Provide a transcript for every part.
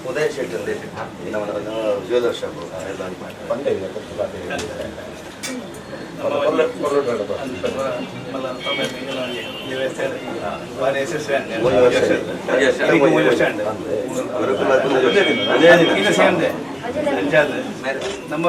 ಉದಯ ಶೆಟ್ಟಿ ಅಂತ ನಮ್ಮ jeweller shop ನಮ್ಮ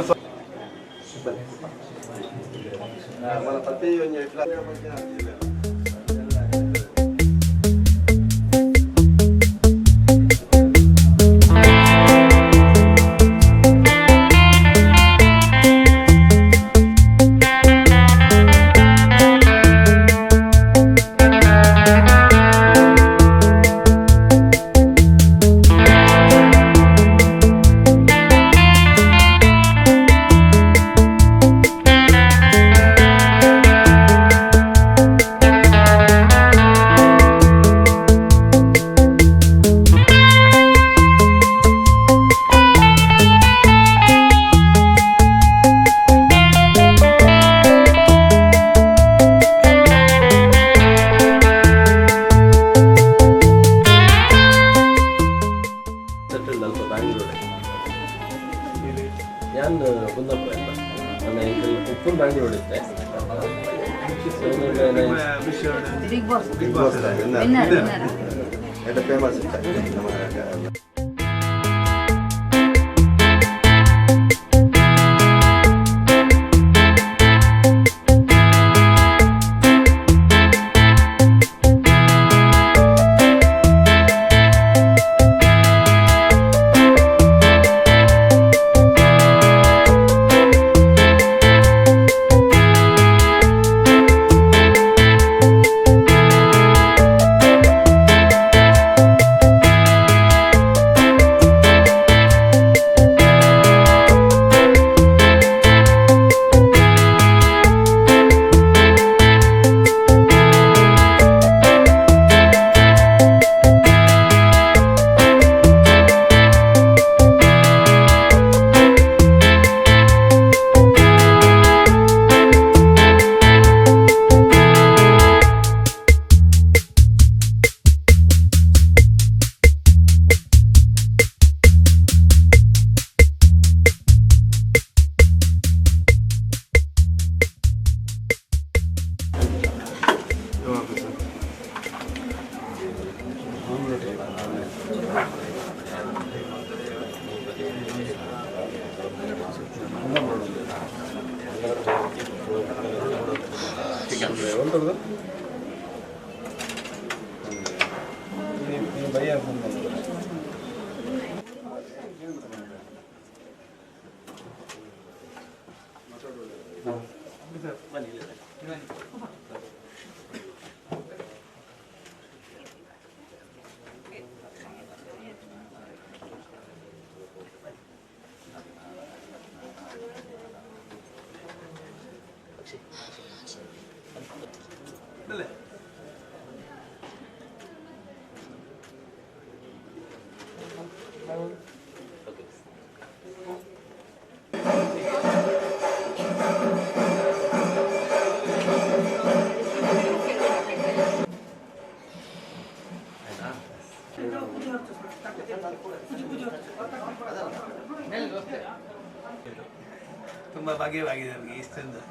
ഞാൻ കുന്നപ്പുറ ഉപ്പും ബാംഗ്ലൂർ ബിഗ് ബോസ് ഫേമസ് ತುಂಬಾ ಭಾಗ್ಯವಾಗಿದೆ ನಮಗೆ ಇಷ್ಟೊಂದು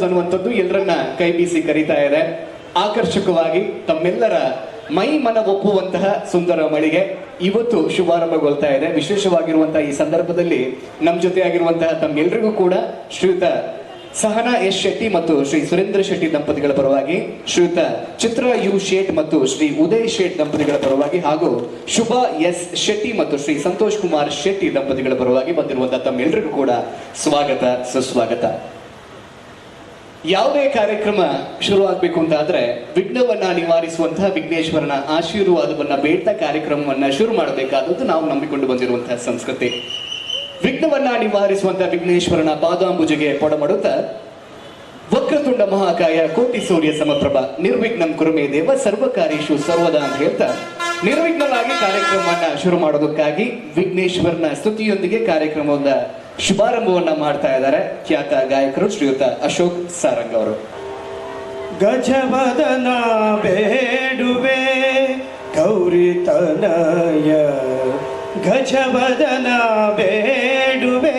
ಅನ್ನುವಂಥದ್ದು ಎಲ್ಲರನ್ನ ಕೈ ಬೀಸಿ ಕರೀತಾ ಇದೆ. ಆಕರ್ಷಕವಾಗಿ ತಮ್ಮೆಲ್ಲರ ಮೈ ಮನ ಒಪ್ಪುವಂತಹ ಸುಂದರ ಮಳಿಗೆ ಇವತ್ತು ಶುಭಾರಂಭಗೊಳ್ತಾ ಇದೆ. ವಿಶೇಷವಾಗಿರುವಂತಹ ಈ ಸಂದರ್ಭದಲ್ಲಿ ನಮ್ಮ ಜೊತೆ ಆಗಿರುವಂತಹ ತಮ್ಮೆಲ್ಲರಿಗೂ ಕೂಡ ಶ್ರೀಯುತ ಸಹನಾ ಎಸ್ ಶೆಟ್ಟಿ ಮತ್ತು ಶ್ರೀ ಸುರೇಂದ್ರ ಶೆಟ್ಟಿ ದಂಪತಿಗಳ ಪರವಾಗಿ, ಶ್ರೀಯುತ ಚಿತ್ರ ಯು ಶೇಟ್ ಮತ್ತು ಶ್ರೀ ಉದಯ್ ಶೇಟ್ ದಂಪತಿಗಳ ಪರವಾಗಿ, ಹಾಗೂ ಶುಭ ಎಸ್ ಶೆಟ್ಟಿ ಮತ್ತು ಶ್ರೀ ಸಂತೋಷ್ ಕುಮಾರ್ ಶೆಟ್ಟಿ ದಂಪತಿಗಳ ಪರವಾಗಿ ಬಂದಿರುವಂತಹ ತಮ್ಮೆಲ್ಲರಿಗೂ ಕೂಡ ಸ್ವಾಗತ, ಸುಸ್ವಾಗತ. ಯಾವುದೇ ಕಾರ್ಯಕ್ರಮ ಶುರುವಾಗಬೇಕು ಅಂತ ಆದ್ರೆ ವಿಘ್ನವನ್ನ ನಿವಾರಿಸುವಂತಹ ವಿಘ್ನೇಶ್ವರನ ಆಶೀರ್ವಾದವನ್ನ ಬೇಡ್ತಾ ಕಾರ್ಯಕ್ರಮವನ್ನ ಶುರು ಮಾಡಬೇಕಾದದ್ದು ನಾವು ನಂಬಿಕೊಂಡು ಬಂದಿರುವಂತಹ ಸಂಸ್ಕೃತಿ. ವಿಘ್ನವನ್ನ ನಿವಾರಿಸುವಂತಹ ವಿಘ್ನೇಶ್ವರನ ಪಾದಾಂಬುಜೆಗೆ ಪೊಡಮಡುತ್ತ ವಕ್ರತುಂಡ ಮಹಾಕಾಯ ಕೋಟಿ ಸೂರ್ಯ ಸಮಪ್ರಭ ನಿರ್ವಿಘ್ನಂ ಕುರುಮೇ ದೇವ ಸರ್ವಕಾರ್ಯೇಷು ಸರ್ವದಾ ಅಂತ ಹೇಳ್ತಾ ನಿರ್ವಿಘ್ನವಾಗಿ ಕಾರ್ಯಕ್ರಮವನ್ನ ಶುರು ಮಾಡೋದಕ್ಕಾಗಿ ವಿಘ್ನೇಶ್ವರನ ಸ್ತುತಿಯೊಂದಿಗೆ ಕಾರ್ಯಕ್ರಮದ ಶುಭಾರಂಭವನ್ನ ಮಾಡ್ತಾ ಇದ್ದಾರೆ ಖ್ಯಾತ ಗಾಯಕರು ಶ್ರೀಯುತ ಅಶೋಕ್ ಸಾರಂಗ್ ಅವರು. ಗಜವದನ ಬೇಡುವೆ ಗೌರಿ ತನಯ, ಗಜವದನ ಬೇಡುವೆ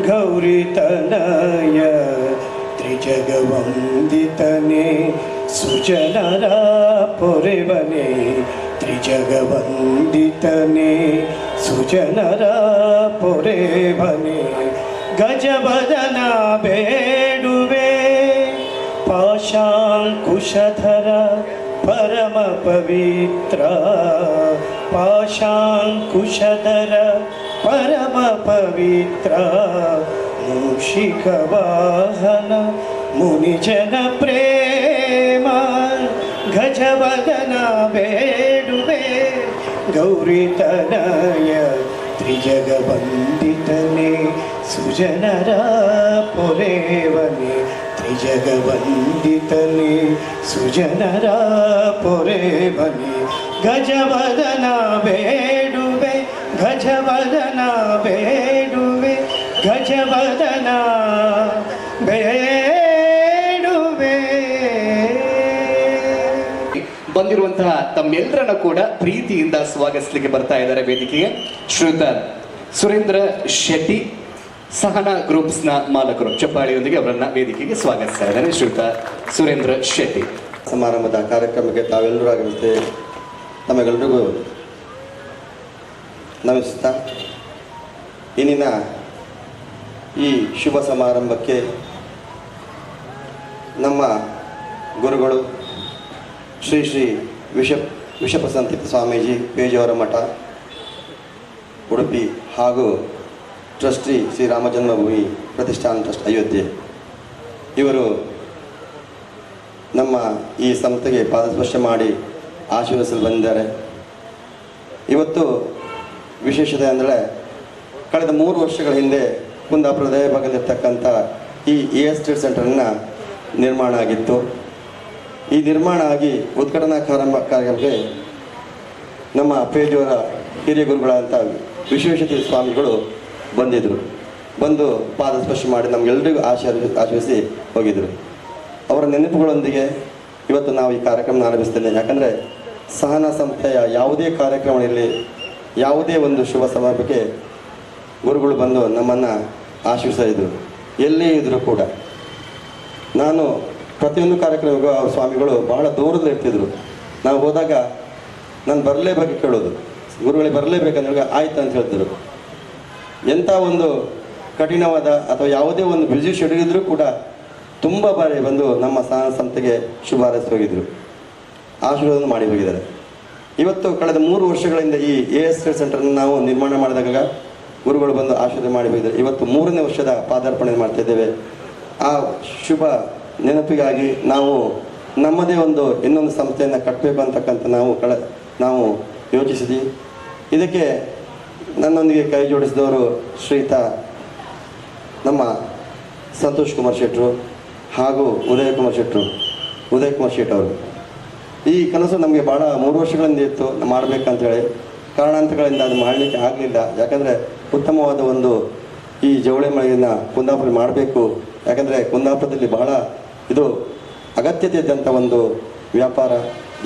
ಗೌರಿ ತನಯ, ತ್ರಿಜಗವಂದಿತನೆ ಸುಜನರ ಪೊರೆವನೆ, ತ್ರಿಜಗವಂದಿತನೆ ಸುಜನರ ಪೊರೆವನೆ, ಗಜವದನ ಬೇಡುವೆ ಪಾಶಾಂಕುಶಧರ ಪರಮ ಪವಿತ್ರ, ಪಾಶಾಂಕುಶಧರ ಪರಮ ಪವಿತ್ರ, ಮೂಷಿಕ ವಾಹನ ಮುನಿಜನ ಪ್ರೇಮ, ಗಜವದನ ಬೇಡುವೆ ಗೌರಿ ತನಯ, ತ್ರಿಜಗವಂದಿತನೆ ಸುಜನರ ಪೊರೆವನೆ, ತ್ರಿಜಗವಂದಿತನೆ ಸುಜನರ ಪೊರೆವನೆ, ಗಜವದನ ಬೇಡುವೆ ಗಜವದನ ಬೇಡುವೆ ಗಜವದನ ಬೇಡುವೆ. ಬಂದಿರುವಂತಹ ತಮ್ಮೆಲ್ಲರನ್ನ ಕೂಡ ಪ್ರೀತಿಯಿಂದ ಸ್ವಾಗತಿಸಲಿಕ್ಕೆ ಬರ್ತಾ ಇದ್ದಾರೆ ವೇದಿಕೆಗೆ ಶ್ರೀಯುತ ಸುರೇಂದ್ರ ಶೆಟ್ಟಿ, ಸಹನಾ ಗ್ರೂಪ್ಸ್ ನ ಮಾಲಕರು. ಚಪ್ಪಾಳಿಯೊಂದಿಗೆ ಅವರನ್ನ ವೇದಿಕೆಗೆ ಸ್ವಾಗತಿಸ್ತಾ ಇದ್ದಾರೆ ಶ್ರೀಯುತ ಸುರೇಂದ್ರ ಶೆಟ್ಟಿ. ಸಮಾರಂಭದ ಕಾರ್ಯಕ್ರಮಕ್ಕೆ ತಾವೆಲ್ಲರೂ ಆಗಮಿಸ್ತೇವೆ. ತಮಗೆಲ್ಲರಿಗೂ ನಮಿಸ್ತಾ ಇಂದಿನ ಈ ಶುಭ ಸಮಾರಂಭಕ್ಕೆ ನಮ್ಮ ಗುರುಗಳು ಶ್ರೀ ಶ್ರೀ ವಿಷಪ್ರಸಂತ ಸ್ವಾಮೀಜಿ ಪೇಜಾವರ ಮಠ ಉಡುಪಿ ಹಾಗೂ ಟ್ರಸ್ಟಿ ಶ್ರೀ ರಾಮಜನ್ಮಭೂಮಿ ಪ್ರತಿಷ್ಠಾನ ಟ್ರಸ್ಟ್ ಅಯೋಧ್ಯೆ, ಇವರು ನಮ್ಮ ಈ ಸಂಸ್ಥೆಗೆ ಪಾದಸ್ಪರ್ಶ ಮಾಡಿ ಆಶೀರ್ವದಿಸಲು ಬಂದಿದ್ದಾರೆ. ಇವತ್ತು ವಿಶೇಷತೆ ಅಂದರೆ ಕಳೆದ 3 ವರ್ಷಗಳ ಹಿಂದೆ ಕುಂದಾಪುರ ಹೃದಯ ಭಾಗದಲ್ಲಿರ್ತಕ್ಕಂಥ ಈ ಎಸ್ಟೇಟ್ ಸೆಂಟರನ್ನು ನಿರ್ಮಾಣ ಆಗಿತ್ತು. ಈ ನಿರ್ಮಾಣ ಆಗಿ ಉದ್ಘಾಟನಾ ಕಾರ್ಯಕ್ರಮಕ್ಕೆ ನಮ್ಮ ಪೇಜಾವರ ಹಿರಿಯ ಗುರುಗಳಾದಂಥ ವಿಶ್ವೇಶ್ವರ ಸ್ವಾಮಿಗಳು ಬಂದಿದ್ದರು. ಬಂದು ಪಾದಸ್ಪರ್ಶ ಮಾಡಿ ನಮಗೆಲ್ಲರಿಗೂ ಆಶೀರ್ವದಿಸಿ ಹೋಗಿದ್ದರು. ಅವರ ನೆನಪುಗಳೊಂದಿಗೆ ಇವತ್ತು ನಾವು ಈ ಕಾರ್ಯಕ್ರಮ ಆರಂಭಿಸ್ತೇನೆ. ಯಾಕಂದರೆ ಸಹನಾ ಸಂಸ್ಥೆಯ ಯಾವುದೇ ಕಾರ್ಯಕ್ರಮ ಇರಲಿ, ಯಾವುದೇ ಒಂದು ಶುಭ ಸಮಾರಂಭಕ್ಕೆ ಗುರುಗಳು ಬಂದು ನಮ್ಮನ್ನು ಆಶೀರ್ವದಿಸಿದರು. ಎಲ್ಲೇ ಇದ್ದರೂ ಕೂಡ ನಾನು ಪ್ರತಿಯೊಂದು ಕಾರ್ಯಕ್ರಮಕ್ಕೂ ಅವ್ರ ಸ್ವಾಮಿಗಳು ಬಹಳ ದೂರದಲ್ಲಿ ಇರ್ತಿದ್ರು. ನಾವು ಹೋದಾಗ ನಾನು ಬರಲೇಬೇಕು ಕೇಳೋದು, ಗುರುಗಳಿಗೆ ಬರಲೇಬೇಕಂದ್ರೆ ಆಯ್ತು ಅಂತ ಹೇಳ್ತಿದ್ರು. ಎಂಥ ಒಂದು ಕಠಿಣವಾದ ಅಥವಾ ಯಾವುದೇ ಒಂದು ಬ್ಯುಸಿ ಶೆಡ್ಯೂಲ್ ಇದ್ದರೂ ಕೂಡ ತುಂಬ ಬಾರಿ ಬಂದು ನಮ್ಮ ಸಹನಾ ಸಂಸ್ಥೆಗೆ ಶುಭ ಹಾರೈಸಿ ಹೋಗಿದ್ದರು, ಆಶೀರ್ವಾದ ಮಾಡಿ ಹೋಗಿದ್ದಾರೆ. ಇವತ್ತು ಕಳೆದ 3 ವರ್ಷಗಳಿಂದ ಈ ಎಸ್ಟೇಟ್ ಸೆಂಟರ್ನ ನಾವು ನಿರ್ಮಾಣ ಮಾಡಿದಾಗ ಗುರುಗಳು ಬಂದು ಆಶೀರ್ವಾದ ಮಾಡಿ ಹೋಗಿದ್ದಾರೆ. ಇವತ್ತು 3ನೇ ವರ್ಷದ ಪಾದಾರ್ಪಣೆ ಮಾಡ್ತಾ ಇದ್ದೇವೆ. ಆ ಶುಭ ನೆನಪಿಗಾಗಿ ನಾವು ನಮ್ಮದೇ ಒಂದು ಇನ್ನೊಂದು ಸಂಸ್ಥೆಯನ್ನು ಕಟ್ಟಬೇಕು ಅಂತಕ್ಕಂಥ ನಾವು ಯೋಚಿಸಿದ್ವಿ. ಇದಕ್ಕೆ ನನ್ನೊಂದಿಗೆ ಕೈ ಜೋಡಿಸಿದವರು ಶ್ರೀಯುತ ನಮ್ಮ ಸಂತೋಷ್ ಕುಮಾರ್ ಶೆಟ್ಟರು ಹಾಗೂ ಉದಯ್ ಕುಮಾರ್ ಶೆಟ್ಟಿ ಅವರು. ಈ ಕನಸು ನಮಗೆ ಭಾಳ 3 ವರ್ಷಗಳಿಂದ ಇತ್ತು ಮಾಡಬೇಕಂತೇಳಿ. ಕಾರಣಾಂತರಗಳಿಂದ ಅದು ಮಾಡಲಿಕ್ಕೆ ಆಗಲಿಲ್ಲ. ಯಾಕಂದರೆ ಉತ್ತಮವಾದ ಒಂದು ಈ ಜವಳಿ ಮಳೆಯನ್ನು ಕುಂದಾಪುರ ಮಾಡಬೇಕು. ಯಾಕಂದರೆ ಕುಂದಾಪುರದಲ್ಲಿ ಬಹಳ ಇದು ಅಗತ್ಯತೆ ಇದ್ದಂಥ ಒಂದು ವ್ಯಾಪಾರ,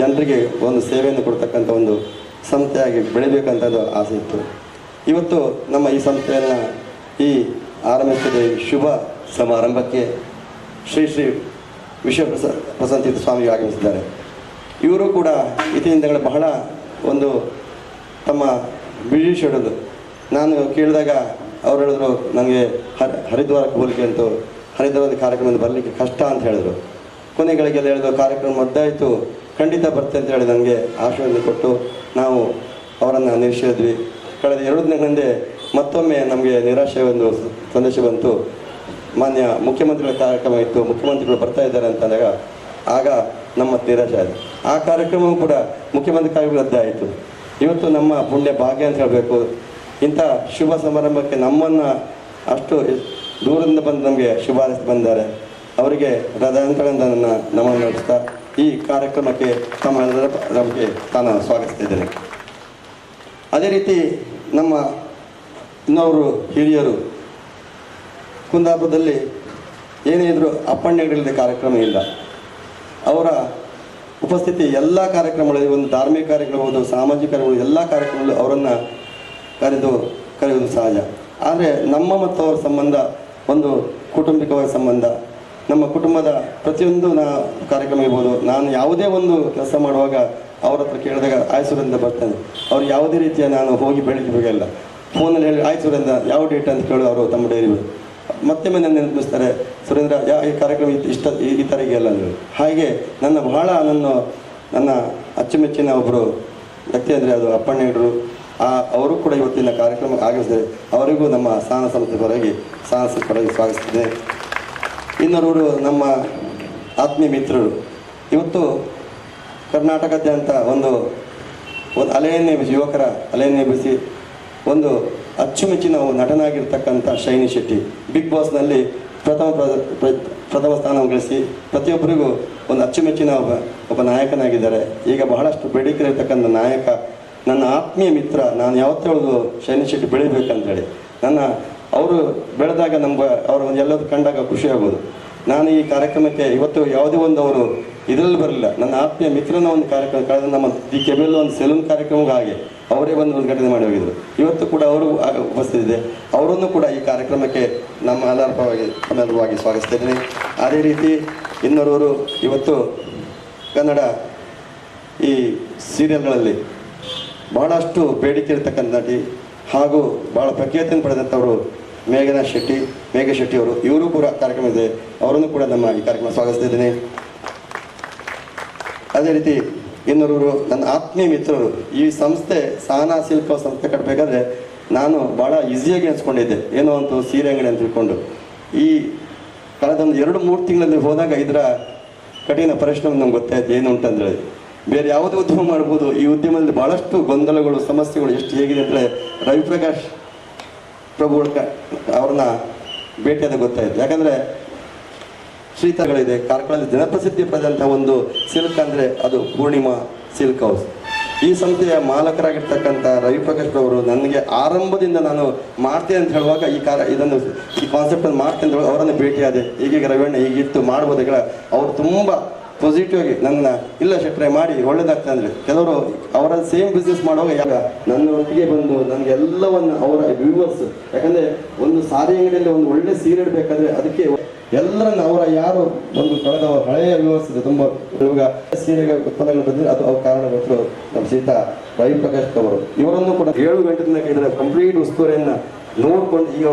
ಜನರಿಗೆ ಒಂದು ಸೇವೆಯನ್ನು ಕೊಡ್ತಕ್ಕಂಥ ಒಂದು ಸಂಸ್ಥೆಯಾಗಿ ಬೆಳಿಬೇಕಂಥದ್ದು ಆಸೆ ಇತ್ತು. ಇವತ್ತು ನಮ್ಮ ಈ ಸಂಸ್ಥೆಯನ್ನು ಈ ಆರಂಭಿಸಿದ ಶುಭ ಸಮಾರಂಭಕ್ಕೆ ಶ್ರೀ ಶ್ರೀ ಪ್ರಸನ್ನತೀರ್ಥ ಸ್ವಾಮಿಗೆ ಆಗಮಿಸಿದ್ದಾರೆ. ಇವರು ಕೂಡ ಇತಿಹಾಸಗಳ ಬಹಳ ಒಂದು ತಮ್ಮ ಬಿಳಿ ಶೆಡ್ಯೂಲ್. ನಾನು ಕೇಳಿದಾಗ ಅವ್ರು ಹೇಳಿದ್ರು ನನಗೆ ಹರಿದ್ವಾರಕ್ಕೆ ಹೋಲಿಕೆ ಅಂತೂ ಹರಿದ್ವಾರದ ಕಾರ್ಯಕ್ರಮದಿಂದ ಬರಲಿಕ್ಕೆ ಕಷ್ಟ ಅಂತ ಹೇಳಿದ್ರು. ಕೊನೆಗಳಿಗೆಲ್ಲ ಹೇಳಿದ್ರು ಕಾರ್ಯಕ್ರಮ ಮದ್ದಾಯಿತು, ಖಂಡಿತ ಬರ್ತೆ ಅಂತ ಹೇಳಿ ನನಗೆ ಆಶೀರ್ವಾದ ಕೊಟ್ಟು ನಾವು ಅವರನ್ನು ನಿರೀಕ್ಷಿಸಿದ್ವಿ. ಕಳೆದ 2 ದಿನಗಳ ಹಿಂದೆ ಮತ್ತೊಮ್ಮೆ ನಮಗೆ ನಿರಾಶೆ ಒಂದು ಸಂದೇಶ ಬಂತು. ಮಾನ್ಯ ಮುಖ್ಯಮಂತ್ರಿಗಳ ಕಾರ್ಯಕ್ರಮ ಇತ್ತು, ಮುಖ್ಯಮಂತ್ರಿಗಳು ಬರ್ತಾ ಇದ್ದಾರೆ ಅಂತಂದಾಗ ಆಗ ನಮ್ಮ ನಿರಾಶೆ ಆಯಿತು. ಆ ಕಾರ್ಯಕ್ರಮವೂ ಕೂಡ ಮುಖ್ಯಮಂತ್ರಿ ಕಾರ್ಯಕ್ರಮ ರದ್ದಾಯಿತು. ಇವತ್ತು ನಮ್ಮ ಪುಣ್ಯ ಭಾಗ್ಯ ಅಂತ ಹೇಳಬೇಕು. ಇಂಥ ಶುಭ ಸಮಾರಂಭಕ್ಕೆ ನಮ್ಮನ್ನು ಅಷ್ಟು ದೂರದಿಂದ ಬಂದು ನಮಗೆ ಶುಭ ಹಾರೈಸಿ ಬಂದಿದ್ದಾರೆ. ಅವರಿಗೆ ಹೃದಯಾಂತರದಿಂದ ನನ್ನ ನಮನ ನಡೆಸ್ತಾ ಈ ಕಾರ್ಯಕ್ರಮಕ್ಕೆ ತಮ್ಮೆಲ್ಲರ ನಮಗೆ ನಾನು ಸ್ವಾಗತಿಸ್ತಿದ್ದೇನೆ. ಅದೇ ರೀತಿ ನಮ್ಮ ಇನ್ನವರು ಹಿರಿಯರು ಕುಂದಾಪುರದಲ್ಲಿ ಏನೇ ಇದ್ದರೂ ಅಪ್ಪಣ್ಣೆಗಳಿಲ್ಲದೆ ಕಾರ್ಯಕ್ರಮ ಇಲ್ಲ. ಅವರ ಉಪಸ್ಥಿತಿ ಎಲ್ಲ ಕಾರ್ಯಕ್ರಮಗಳಲ್ಲಿ, ಒಂದು ಧಾರ್ಮಿಕ ಕಾರ್ಯಕ್ರಮಗಳು, ಸಾಮಾಜಿಕ ಕಾರ್ಯಕ್ರಮಗಳು, ಎಲ್ಲ ಕಾರ್ಯಕ್ರಮಗಳು ಅವರನ್ನು ಕರೆಯುವುದು ಸಹಜ. ಆದರೆ ನಮ್ಮ ಮತ್ತು ಅವರ ಸಂಬಂಧ ಒಂದು ಕೌಟುಂಬಿಕವಾದ ಸಂಬಂಧ. ನಮ್ಮ ಕುಟುಂಬದ ಪ್ರತಿಯೊಂದು ಕಾರ್ಯಕ್ರಮ ಇರ್ಬೋದು, ನಾನು ಯಾವುದೇ ಒಂದು ಕೆಲಸ ಮಾಡುವಾಗ ಅವ್ರ ಹತ್ರ ಕೇಳಿದಾಗ ಆಯ್ಸೂರಿಂದ ಬರ್ತೇನೆ. ಅವ್ರು ಯಾವುದೇ ರೀತಿಯ ನಾನು ಹೋಗಿ ಬೆಳಿಗ್ಗೆ ಬೇಕಲ್ಲ, ಫೋನಲ್ಲಿ ಹೇಳಿ ಆಯ್ಸೂರಿಂದ ಯಾವ ಡೇಟ್ ಅಂತ ಕೇಳಿ ಅವರು ತಮ್ಮ ಡೈರಿ ಮತ್ತೆ ನನ್ನ ನೆನಪಿಸ್ತಾರೆ, ಸುರೇಂದ್ರ ಈ ಕಾರ್ಯಕ್ರಮ ಈ ಥರಿಗೆ ಅಲ್ಲ ನೀವು. ಹಾಗೆ ಬಹಳ ನನ್ನ ಅಚ್ಚುಮೆಚ್ಚಿನ ಒಬ್ಬರು ವ್ಯಕ್ತಿ ಅಂದರೆ ಅದು ಅಪ್ಪಣ್ಣರು. ಅವರು ಕೂಡ ಇವತ್ತಿನ ಕಾರ್ಯಕ್ರಮ ಆಗಮಿಸಿದ್ದಾರೆ. ಅವರಿಗೂ ನಮ್ಮ ಸ್ಥಾನ ಸಂಸ್ಥೆ ಪರವಾಗಿ ಸ್ವಾಗತಿಸಿದ್ದೇನೆ. ಇನ್ನೊರವರು ನಮ್ಮ ಆತ್ಮೀಯ ಮಿತ್ರರು. ಇವತ್ತು ಕರ್ನಾಟಕದಾದ್ಯಂತ ಒಂದು ಅಲೆಯನ್ನೇ ಎಬ್ಬಿಸಿ, ಯುವಕರ ಅಲೆಯನ್ನೇ ಎಬ್ಬಿಸಿ ಒಂದು ಅಚ್ಚುಮೆಚ್ಚಿನ ನಟನಾಗಿರ್ತಕ್ಕಂಥ ಶೈನಿ ಶೆಟ್ಟಿ ಬಿಗ್ ಬಾಸ್ನಲ್ಲಿ ಪ್ರಥಮ ಸ್ಥಾನ ಗಳಿಸಿ ಪ್ರತಿಯೊಬ್ಬರಿಗೂ ಒಂದು ಅಚ್ಚುಮೆಚ್ಚಿನ ಒಬ್ಬ ನಾಯಕನಾಗಿದ್ದಾರೆ. ಈಗ ಬಹಳಷ್ಟು ಬೇಡಿಕೆ ಇರತಕ್ಕಂಥ ನಾಯಕ, ನನ್ನ ಆತ್ಮೀಯ ಮಿತ್ರ. ನಾನು ಯಾವತ್ತೂ ಹೇಳೋದು ಶೈನಿ ಶೆಟ್ಟಿ ಬೆಳಿಬೇಕಂತೇಳಿ. ಅವರು ಬೆಳೆದಾಗ ಅವರು ಎಲ್ಲದೂ ಕಂಡಾಗ ಖುಷಿ ಆಗೋದು. ನಾನು ಈ ಕಾರ್ಯಕ್ರಮಕ್ಕೆ ಇವತ್ತು ಯಾವುದೇ ಒಂದು ಅವರು ಇದರಲ್ಲಿ ಬರಲಿಲ್ಲ. ನನ್ನ ಆತ್ಮೀಯ ಮಿತ್ರನ ಒಂದು ಕಾರ್ಯಕ್ರಮ ಕಳೆದ ನಮ್ಮ ಕೆಬೆಲ್ ಒಂದು ಸೆಲೂನ್ ಕಾರ್ಯಕ್ರಮಕ್ಕೆ ಹಾಗೆ ಅವರೇ ಒಂದು ಉದ್ಘಾಟನೆ ಮಾಡಿ ಹೋಗಿದ್ರು. ಇವತ್ತು ಕೂಡ ಅವರು ಉಪಸ್ಥಿತಿದೆ. ಅವರನ್ನು ಕೂಡ ಈ ಕಾರ್ಯಕ್ರಮಕ್ಕೆ ನಮ್ಮ ಎಲ್ಲರ ಪರವಾಗಿ ಸ್ವಾಗತಿಸ್ತಿದ್ದೀನಿ. ಅದೇ ರೀತಿ ಇನ್ನೊರವರು ಇವತ್ತು ಕನ್ನಡ ಈ ಸೀರಿಯಲ್ಗಳಲ್ಲಿ ಬಹಳಷ್ಟು ಬೇಡಿಕೆ ಇರತಕ್ಕಂಥ ನಟಿ ಹಾಗೂ ಭಾಳ ಪ್ರಖ್ಯಾತಿಯನ್ನು ಪಡೆದಂಥವರು ಮೇಘ ಶೆಟ್ಟಿ ಅವರು. ಇವರು ಕೂಡ ಕಾರ್ಯಕ್ರಮ ಇದೆ, ಅವರನ್ನು ಕೂಡ ನಮ್ಮ ಈ ಕಾರ್ಯಕ್ರಮ ಸ್ವಾಗತಿಸ್ತಿದ್ದೀನಿ. ಅದೇ ರೀತಿ ಇನ್ನೊರವರು ನನ್ನ ಆತ್ಮೀಯ ಮಿತ್ರರು. ಈ ಸಂಸ್ಥೆ ಸಹನಾ ಸಿಲ್ಕ್ ಸಂಸ್ಥೆ ಕಟ್ಟಬೇಕಾದ್ರೆ ನಾನು ಭಾಳ ಈಸಿಯಾಗಿ ಅನ್ಸ್ಕೊಂಡಿದ್ದೆ, ಏನೋ ಅಂತೂ ಸೀರೆ ಅಂಗಡಿ ಅಂತ ತಿಳ್ಕೊಂಡು. ಈ ಕಳೆದೊಂದು 2-3 ತಿಂಗಳಲ್ಲಿ ಹೋದಾಗ ಇದರ ಕಠಿಣ ಪರಿಶ್ರಮ ನಮ್ಗೆ ಗೊತ್ತಾಯ್ತು ಏನು ಉಂಟಂದ್ರೆ. ಬೇರೆ ಯಾವುದೇ ಉದ್ಯಮ ಮಾಡ್ಬೋದು, ಈ ಉದ್ಯಮದಲ್ಲಿ ಭಾಳಷ್ಟು ಗೊಂದಲಗಳು, ಸಮಸ್ಯೆಗಳು ಎಷ್ಟು ಹೇಗಿದೆ ಅಂದರೆ ರವಿಪ್ರಕಾಶ್ ಪ್ರಭು ಅವ್ರನ್ನ ಭೇಟಿಯಾದ ಗೊತ್ತಾಯಿತು. ಯಾಕಂದರೆ ಶ್ರೀತಗಳಿದೆ ಕಾರ್ಕಳದಲ್ಲಿ ಜನಪ್ರಸಿದ್ಧಿ ಪಡೆದಂಥ ಒಂದು ಸಿಲ್ಕ್ ಅಂದರೆ ಅದು ಪೂರ್ಣಿಮಾ ಸಿಲ್ಕ್ ಹೌಸ್. ಈ ಸಂಸ್ಥೆಯ ಮಾಲಕರಾಗಿರ್ತಕ್ಕಂಥ ರವಿಪ್ರಕಾಶ್ ಅವರು ನನಗೆ ಆರಂಭದಿಂದ ನಾನು ಮಾಡ್ತೇನೆ ಅಂತ ಹೇಳುವಾಗ ಈ ಕಾನ್ಸೆಪ್ಟನ್ನು ಮಾಡ್ತೇನೆ ಅಂತ ಹೇಳುವಾಗ ಅವರನ್ನು ಭೇಟಿಯಾದೆ. ಈಗೀಗ ರವಿಯಣ್ಣ ಹೀಗಿತ್ತು ಮಾಡ್ಬೋದಾಗ ಅವರು ತುಂಬ ಪಾಸಿಟಿವ್ ಆಗಿ ಇಲ್ಲ ಶೆಟ್ರೆ ಮಾಡಿ ಒಳ್ಳೇದಾಗ್ತದೆ ಅಂದರೆ. ಕೆಲವರು ಅವರ ಸೇಮ್ ಬಿಸ್ನೆಸ್ ಮಾಡುವಾಗ ನನ್ನ ಒಟ್ಟಿಗೆ ಬಂದು ನನಗೆ ಎಲ್ಲವನ್ನು ಅವರ ವ್ಯೂವರ್ಸ್, ಯಾಕಂದರೆ ಒಂದು ಸಾರಿ ಅಂಗಡಿಯಲ್ಲಿ ಒಂದು ಒಳ್ಳೆ ಸೀರೆ ಇಡಬೇಕಾದ್ರೆ ಅದಕ್ಕೆ ಎಲ್ಲರನ್ನು ಅವರ ಯಾರು ಒಂದು ಕಳೆದ ಹಳೆಯ ವ್ಯೂವರ್ಸ್ ಇದೆ ತುಂಬ ಇವಾಗ ಸೀರೆಗೆ ಉತ್ಪನ್ನಗಳು ಬಂದರೆ ಅದು ಅವ್ರ ಕಾರಣಗಳು ನಮ್ಮ ಸೀತಾ ರವಿಪ್ರಕಾಶ್ ಅವರು. ಇವರನ್ನು ಕೂಡ 7 ಗಂಟೆ ತನಕ ಇದರ ಕಂಪ್ಲೀಟ್ ಉಸ್ತುವಾರಿಯನ್ನು ನೋಡ್ಕೊಂಡು ಈಗ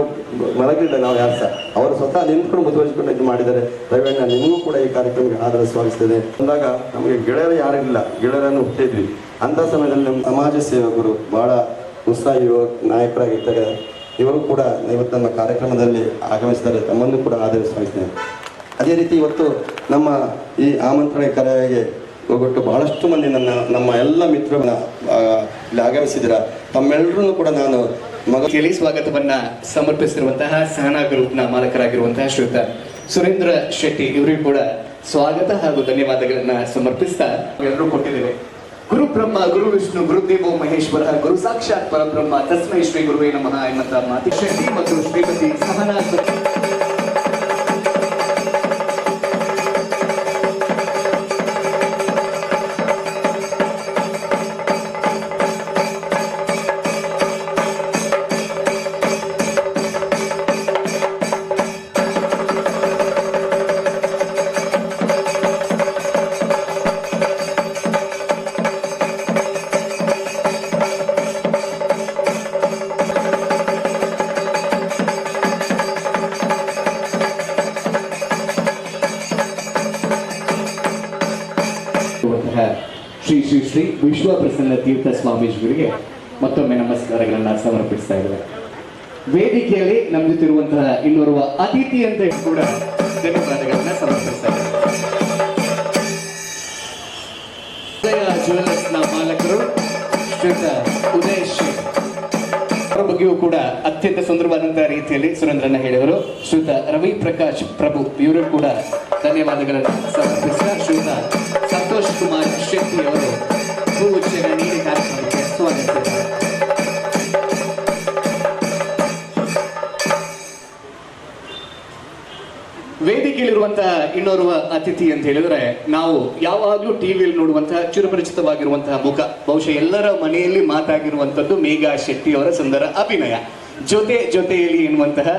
ಮಲಗಿಲ್ಲ ನಾವು ಯಾರು ಸಹ ಅವರು ಸ್ವತಃ ನಿಂತ್ಕೊಂಡು ಮುತುವರಿಸಿಕೊಂಡು ಇದು ಮಾಡಿದ್ದಾರೆ. ರವಿಯಣ್ಣ ನಿಮಗೂ ಕೂಡ ಈ ಕಾರ್ಯಕ್ರಮಕ್ಕೆ ಆದರ ಸ್ವಾಗತಿಸ್ತೇನೆ. ಅಂದಾಗ ನಮಗೆ ಗೆಳೆಯರು ಯಾರಿಲ್ಲ, ಗೆಳೆಯರನ್ನು ಹುಟ್ಟಿದ್ವಿ. ಅಂಥ ಸಮಯದಲ್ಲಿ ನಮ್ಮ ಸಮಾಜ ಸೇವಕರು ಭಾಳ ಉತ್ಸಾಹಿ ನಾಯಕರಾಗಿದ್ದಾಗ ಇವರು ಕೂಡ ಇವತ್ತು ನಮ್ಮ ಕಾರ್ಯಕ್ರಮದಲ್ಲಿ ಆಗಮಿಸಿದ್ದಾರೆ. ತಮ್ಮನ್ನು ಕೂಡ ಆದರ ಸ್ವಾಗತಿಸ್ತೇನೆ. ಅದೇ ರೀತಿ ಇವತ್ತು ನಮ್ಮ ಈ ಆಮಂತ್ರಣ ಕರೆಗೆ ಹೋಗ್ಬಿಟ್ಟು ಬಹಳಷ್ಟು ಮಂದಿ ನಮ್ಮ ಎಲ್ಲ ಮಿತ್ರರನ್ನ ಇಲ್ಲಿ ಆಗಮಿಸಿದ್ದೀರಾ. ತಮ್ಮೆಲ್ಲರೂ ಕೂಡ ನಾನು ಮಗನಿಗೆ ಸ್ವಾಗತವನ್ನ ಸಮರ್ಪಿಸಿರುವಂತಹ ಸಹನಾ ಗ್ರೂಪ್ನ ಮಾಲಕರಾಗಿರುವಂತಹ ಶ್ರೀಯುತ ಸುರೇಂದ್ರ ಶೆಟ್ಟಿ ಇವರಿಗೂ ಕೂಡ ಸ್ವಾಗತ ಹಾಗೂ ಧನ್ಯವಾದಗಳನ್ನ ಸಮರ್ಪಿಸ್ತಾ ಎಲ್ಲರೂ ಕೊಟ್ಟಿದ್ದೇವೆ. ಗುರು ಬ್ರಹ್ಮ ಗುರು ವಿಷ್ಣು ಗುರುದೇವೋ ಮಹೇಶ್ವರ ಗುರು ಸಾಕ್ಷಾತ್ ಪರಬ್ರಹ್ಮ ತಸ್ಮೈ ಶ್ರೀ ಗುರುವೇ ನಮಃ ಎನ್ನುವಂತ ಮಾತಿ ಶೆಟ್ಟಿ ಮತ್ತು ಶ್ರೀಮತಿ ಸಹನಾ ಶ್ರೀ ವಿಶ್ವಪ್ರಸನ್ನ ತೀರ್ಥ ಸ್ವಾಮೀಜಿಗಳಿಗೆ ಮತ್ತೊಮ್ಮೆ ನಮಸ್ಕಾರಗಳನ್ನ ಸಮರ್ಪಿಸ್ತಾ ಇದ್ದೇವೆ. ವೇದಿಕೆಯಲ್ಲಿ ನಮ್ಮ ಜೊತೆ ಇರುವಂತಹ ಇನ್ನೋರ್ವ ಅತಿಥಿ ಅಂತ ಕೂಡ ಧನ್ಯವಾದಗಳನ್ನ ಸಮರ್ಪಿಸ್ತಾ ಇದ್ದೇವೆ. ಉದಯ ಜ್ಯುವೆಲ್ಲರ್ಸ್ನ ಮಾಲಕರು ಶ್ರೀಯುತ ಉದಯ್ ಶೇಖ್ ಅವರ ಬಗ್ಗೆಯೂ ಕೂಡ ಅತ್ಯಂತ ಸುಂದರವಾದಂತಹ ರೀತಿಯಲ್ಲಿ ಸುರೇಂದ್ರನ ಹೇಳಿದರು. ಶ್ರೀಯುತ ರವಿ ಪ್ರಕಾಶ್ ಪ್ರಭು ಇವರು ಕೂಡ ಧನ್ಯವಾದಗಳನ್ನು ಸಮರ್ಪಿಸಿದ. ಶ್ರೀಯುತ ಸಂತೋಷ್ ಕುಮಾರ್ ಶೆಟ್ಟಿ ಅವರು ಹೂಗುಚ್ಛಗಳ ನೀಡಿ ಕಾರ್ಯಕ್ರಮಕ್ಕೆ ಸ್ವಾಗತಿಸಿದ್ದಾರೆ. ವೇದಿಕೆಯಲ್ಲಿರುವಂತಹ ಇನ್ನೋರ್ವ ಅತಿಥಿ ಅಂತ ಹೇಳಿದ್ರೆ, ನಾವು ಯಾವಾಗಲೂ ಟಿವಿಯಲ್ಲಿ ನೋಡುವಂತಹ ಚಿರಪರಿಚಿತವಾಗಿರುವಂತಹ ಮುಖ, ಬಹುಶಃ ಎಲ್ಲರ ಮನೆಯಲ್ಲಿ ಮಾತಾಗಿರುವಂತದ್ದು ಮೇಘಾ ಶೆಟ್ಟಿ ಅವರ ಸುಂದರ ಅಭಿನಯ ಜೊತೆ ಜೊತೆಯಲ್ಲಿ ಎನ್ನುವಂತಹ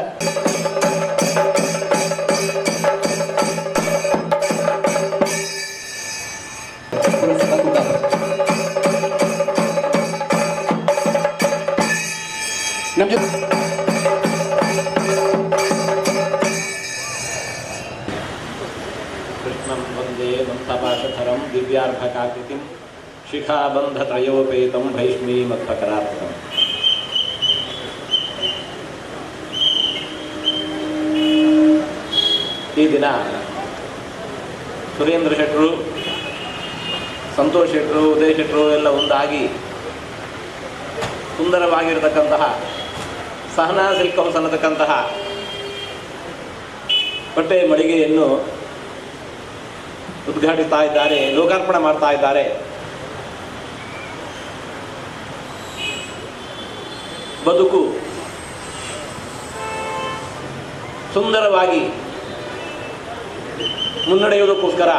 ನಮ್ಮ ಜೊತೆ कृष्णं वन्दे मन्थपाशधरं दिव्यार्भकाकृतिं शिखाबन्धत्रयोपेतं भैष्मीमध्वकरात्मकम्। ಈ ದಿನ ಸುರೇಂದ್ರ ಶೆಟ್ಟರು, ಸಂತೋಷ್ ಶೆಟ್ಟರು, ಉದಯ್ ಶೆಟ್ಟರು ಎಲ್ಲ ಒಂದಾಗಿ ಸುಂದರವಾಗಿರತಕ್ಕಂತಹ ಸಹನಾ ಸಿಲ್ಕ್ ಹೌಸ್ ಅನ್ನತಕ್ಕಂತಹ ಬಟ್ಟೆ ಮಳಿಗೆಯನ್ನು ಉದ್ಘಾಟಿಸ್ತಾ ಇದ್ದಾರೆ, ಲೋಕಾರ್ಪಣೆ ಮಾಡ್ತಾ ಇದ್ದಾರೆ. ಬದುಕು ಸುಂದರವಾಗಿ ಮುನ್ನಡೆಯುವುದಕ್ಕೋಸ್ಕರ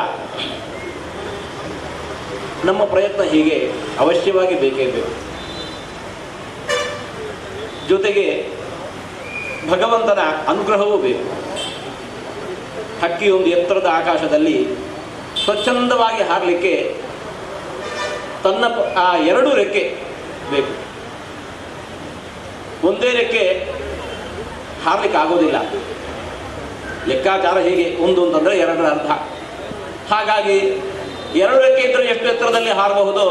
ನಮ್ಮ ಪ್ರಯತ್ನ ಹೀಗೆ ಅವಶ್ಯವಾಗಿ ಬೇಕೇ ಬೇಕು. ಜೊತೆಗೆ ಭಗವಂತನ ಅನುಗ್ರಹವೂ ಬೇಕು. ಹಕ್ಕಿಯೊಂದು ಎತ್ತರದ ಆಕಾಶದಲ್ಲಿ ಸ್ವಚ್ಛಂದವಾಗಿ ಹಾರಲಿಕ್ಕೆ ತನ್ನ ಆ ಎರಡು ರೆಕ್ಕೆ ಬೇಕು. ಒಂದೇ ರೆಕ್ಕೆ ಹಾರಲಿಕ್ಕೆ ಆಗೋದಿಲ್ಲ. ಲೆಕ್ಕಾಚಾರ ಹೇಗೆ, ಒಂದು ಅಂತಂದರೆ ಎರಡರ ಅರ್ಧ. ಹಾಗಾಗಿ ಎರಡು ರೆಕ್ಕೆ ಇದ್ದರೆ ಎಷ್ಟು ಎತ್ತರದಲ್ಲಿ ಹಾರಬಹುದು,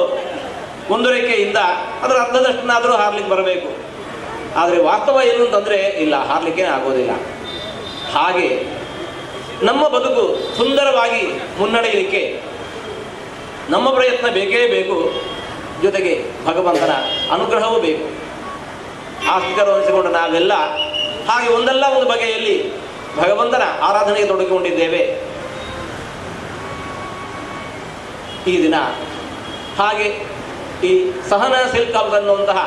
ಒಂದು ರೆಕ್ಕೆಯಿಂದ ಅದರ ಅರ್ಧದಷ್ಟನ್ನಾದರೂ ಹಾರಲಿಕ್ಕೆ ಬರಬೇಕು. ಆದರೆ ವಾಸ್ತವ ಏನು ಅಂತಂದರೆ ಇಲ್ಲ, ಹಾರಲಿಕ್ಕೆ ಆಗೋದಿಲ್ಲ. ಹಾಗೆ ನಮ್ಮ ಬದುಕು ಸುಂದರವಾಗಿ ಮುನ್ನಡೆಯಲಿಕ್ಕೆ ನಮ್ಮ ಪ್ರಯತ್ನ ಬೇಕೇ ಬೇಕು. ಜೊತೆಗೆ ಭಗವಂತನ ಅನುಗ್ರಹವೂ ಬೇಕು. ಆಸ್ತಿಕರು ಅನಿಸಿಕೊಂಡು ನಾವೆಲ್ಲ ಹಾಗೆ ಒಂದಲ್ಲ ಒಂದು ಬಗೆಯಲ್ಲಿ ಭಗವಂತನ ಆರಾಧನೆಗೆ ತೊಡಗಿಕೊಂಡಿದ್ದೇವೆ. ಈ ದಿನ ಹಾಗೆ ಈ ಸಹನಾ ಸಿಲ್ಕ್ ಹೌಸ್ ಅನ್ನುವಂತಹ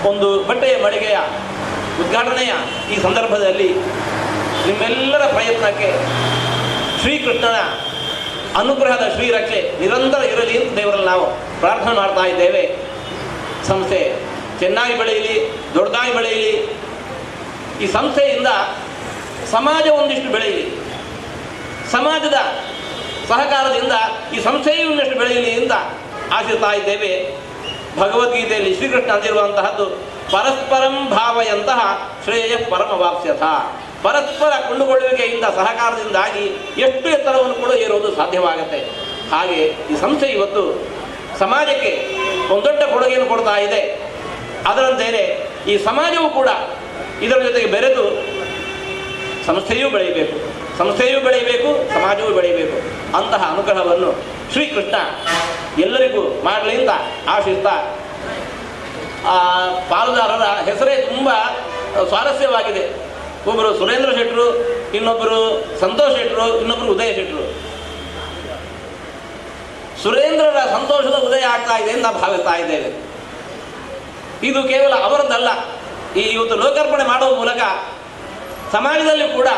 ಒಂದು ಬಟ್ಟೆಯ ಮಳಿಗೆಯ ಉದ್ಘಾಟನೆಯ ಈ ಸಂದರ್ಭದಲ್ಲಿ ನಿಮ್ಮೆಲ್ಲರ ಪ್ರಯತ್ನಕ್ಕೆ ಶ್ರೀಕೃಷ್ಣನ ಅನುಗ್ರಹದ ಶ್ರೀರಕ್ಷೆ ನಿರಂತರ ಇರಲಿ ಅಂತ ದೇವರಲ್ಲಿ ನಾವು ಪ್ರಾರ್ಥನೆ ಮಾಡ್ತಾ ಇದ್ದೇವೆ. ಸಂಸ್ಥೆ ಚೆನ್ನಾಗಿ ಬೆಳೆಯಲಿ, ದೊಡ್ಡದಾಗಿ ಬೆಳೆಯಲಿ. ಈ ಸಂಸ್ಥೆಯಿಂದ ಸಮಾಜ ಒಂದಿಷ್ಟು ಬೆಳೆಯಲಿ, ಸಮಾಜದ ಸಹಕಾರದಿಂದ ಈ ಸಂಸ್ಥೆಯೂ ಇನ್ನಷ್ಟು ಬೆಳೆಯಲಿ ಅಂತ ಆಶಿಸ್ತಾ ಇದ್ದೇವೆ. ಭಗವದ್ಗೀತೆಯಲ್ಲಿ ಶ್ರೀಕೃಷ್ಣ ಅಂದಿರುವಂತಹದ್ದು ಪರಸ್ಪರಂ ಭಾವಯಂತಹ ಶ್ರೇಯ ಪರಮವಾಪ್ಸ್ಯಥ. ಪರಸ್ಪರ ಕೊಂಡುಕೊಳ್ಳುವಿಕೆಯಿಂದ ಸಹಕಾರದಿಂದಾಗಿ ಎಷ್ಟು ಎತ್ತರವನ್ನು ಕೂಡ ಏರುವುದು ಸಾಧ್ಯವಾಗುತ್ತೆ. ಹಾಗೆ ಈ ಸಂಸ್ಥೆ ಇವತ್ತು ಸಮಾಜಕ್ಕೆ ಒಂದು ದೊಡ್ಡ ಕೊಡುಗೆಯನ್ನು ಕೊಡ್ತಾ ಇದೆ. ಅದರಂತೆಯೇ ಈ ಸಮಾಜವೂ ಕೂಡ ಇದರ ಜೊತೆಗೆ ಬೆರೆತು ಸಂಸ್ಥೆಯೂ ಬೆಳೆಯಬೇಕು, ಸಮಾಜವೂ ಬೆಳೆಯಬೇಕು. ಅಂತಹ ಅನುಗ್ರಹವನ್ನು ಶ್ರೀಕೃಷ್ಣ ಎಲ್ಲರಿಗೂ ಮಾಡಲಿ ಅಂತ ಆಶಿಸ್ತಾ, ಪಾಲುದಾರರ ಹೆಸರೇ ತುಂಬ ಸ್ವಾರಸ್ಯವಾಗಿದೆ. ಒಬ್ಬರು ಸುರೇಂದ್ರ ಶೆಟ್ಟರು, ಇನ್ನೊಬ್ಬರು ಸಂತೋಷ್ ಶೆಟ್ಟರು, ಇನ್ನೊಬ್ಬರು ಉದಯ ಶೆಟ್ಟರು. ಸುರೇಂದ್ರರ ಸಂತೋಷದ ಉದಯ ಆಗ್ತಾ ಇದೆ ಅಂತ ಭಾವಿಸ್ತಾ ಇದ್ದೇವೆ. ಇದು ಕೇವಲ ಅವರದ್ದಲ್ಲ. ಈ ಇವತ್ತು ಲೋಕಾರ್ಪಣೆ ಮಾಡುವ ಮೂಲಕ ಸಮಾಜದಲ್ಲಿ ಕೂಡ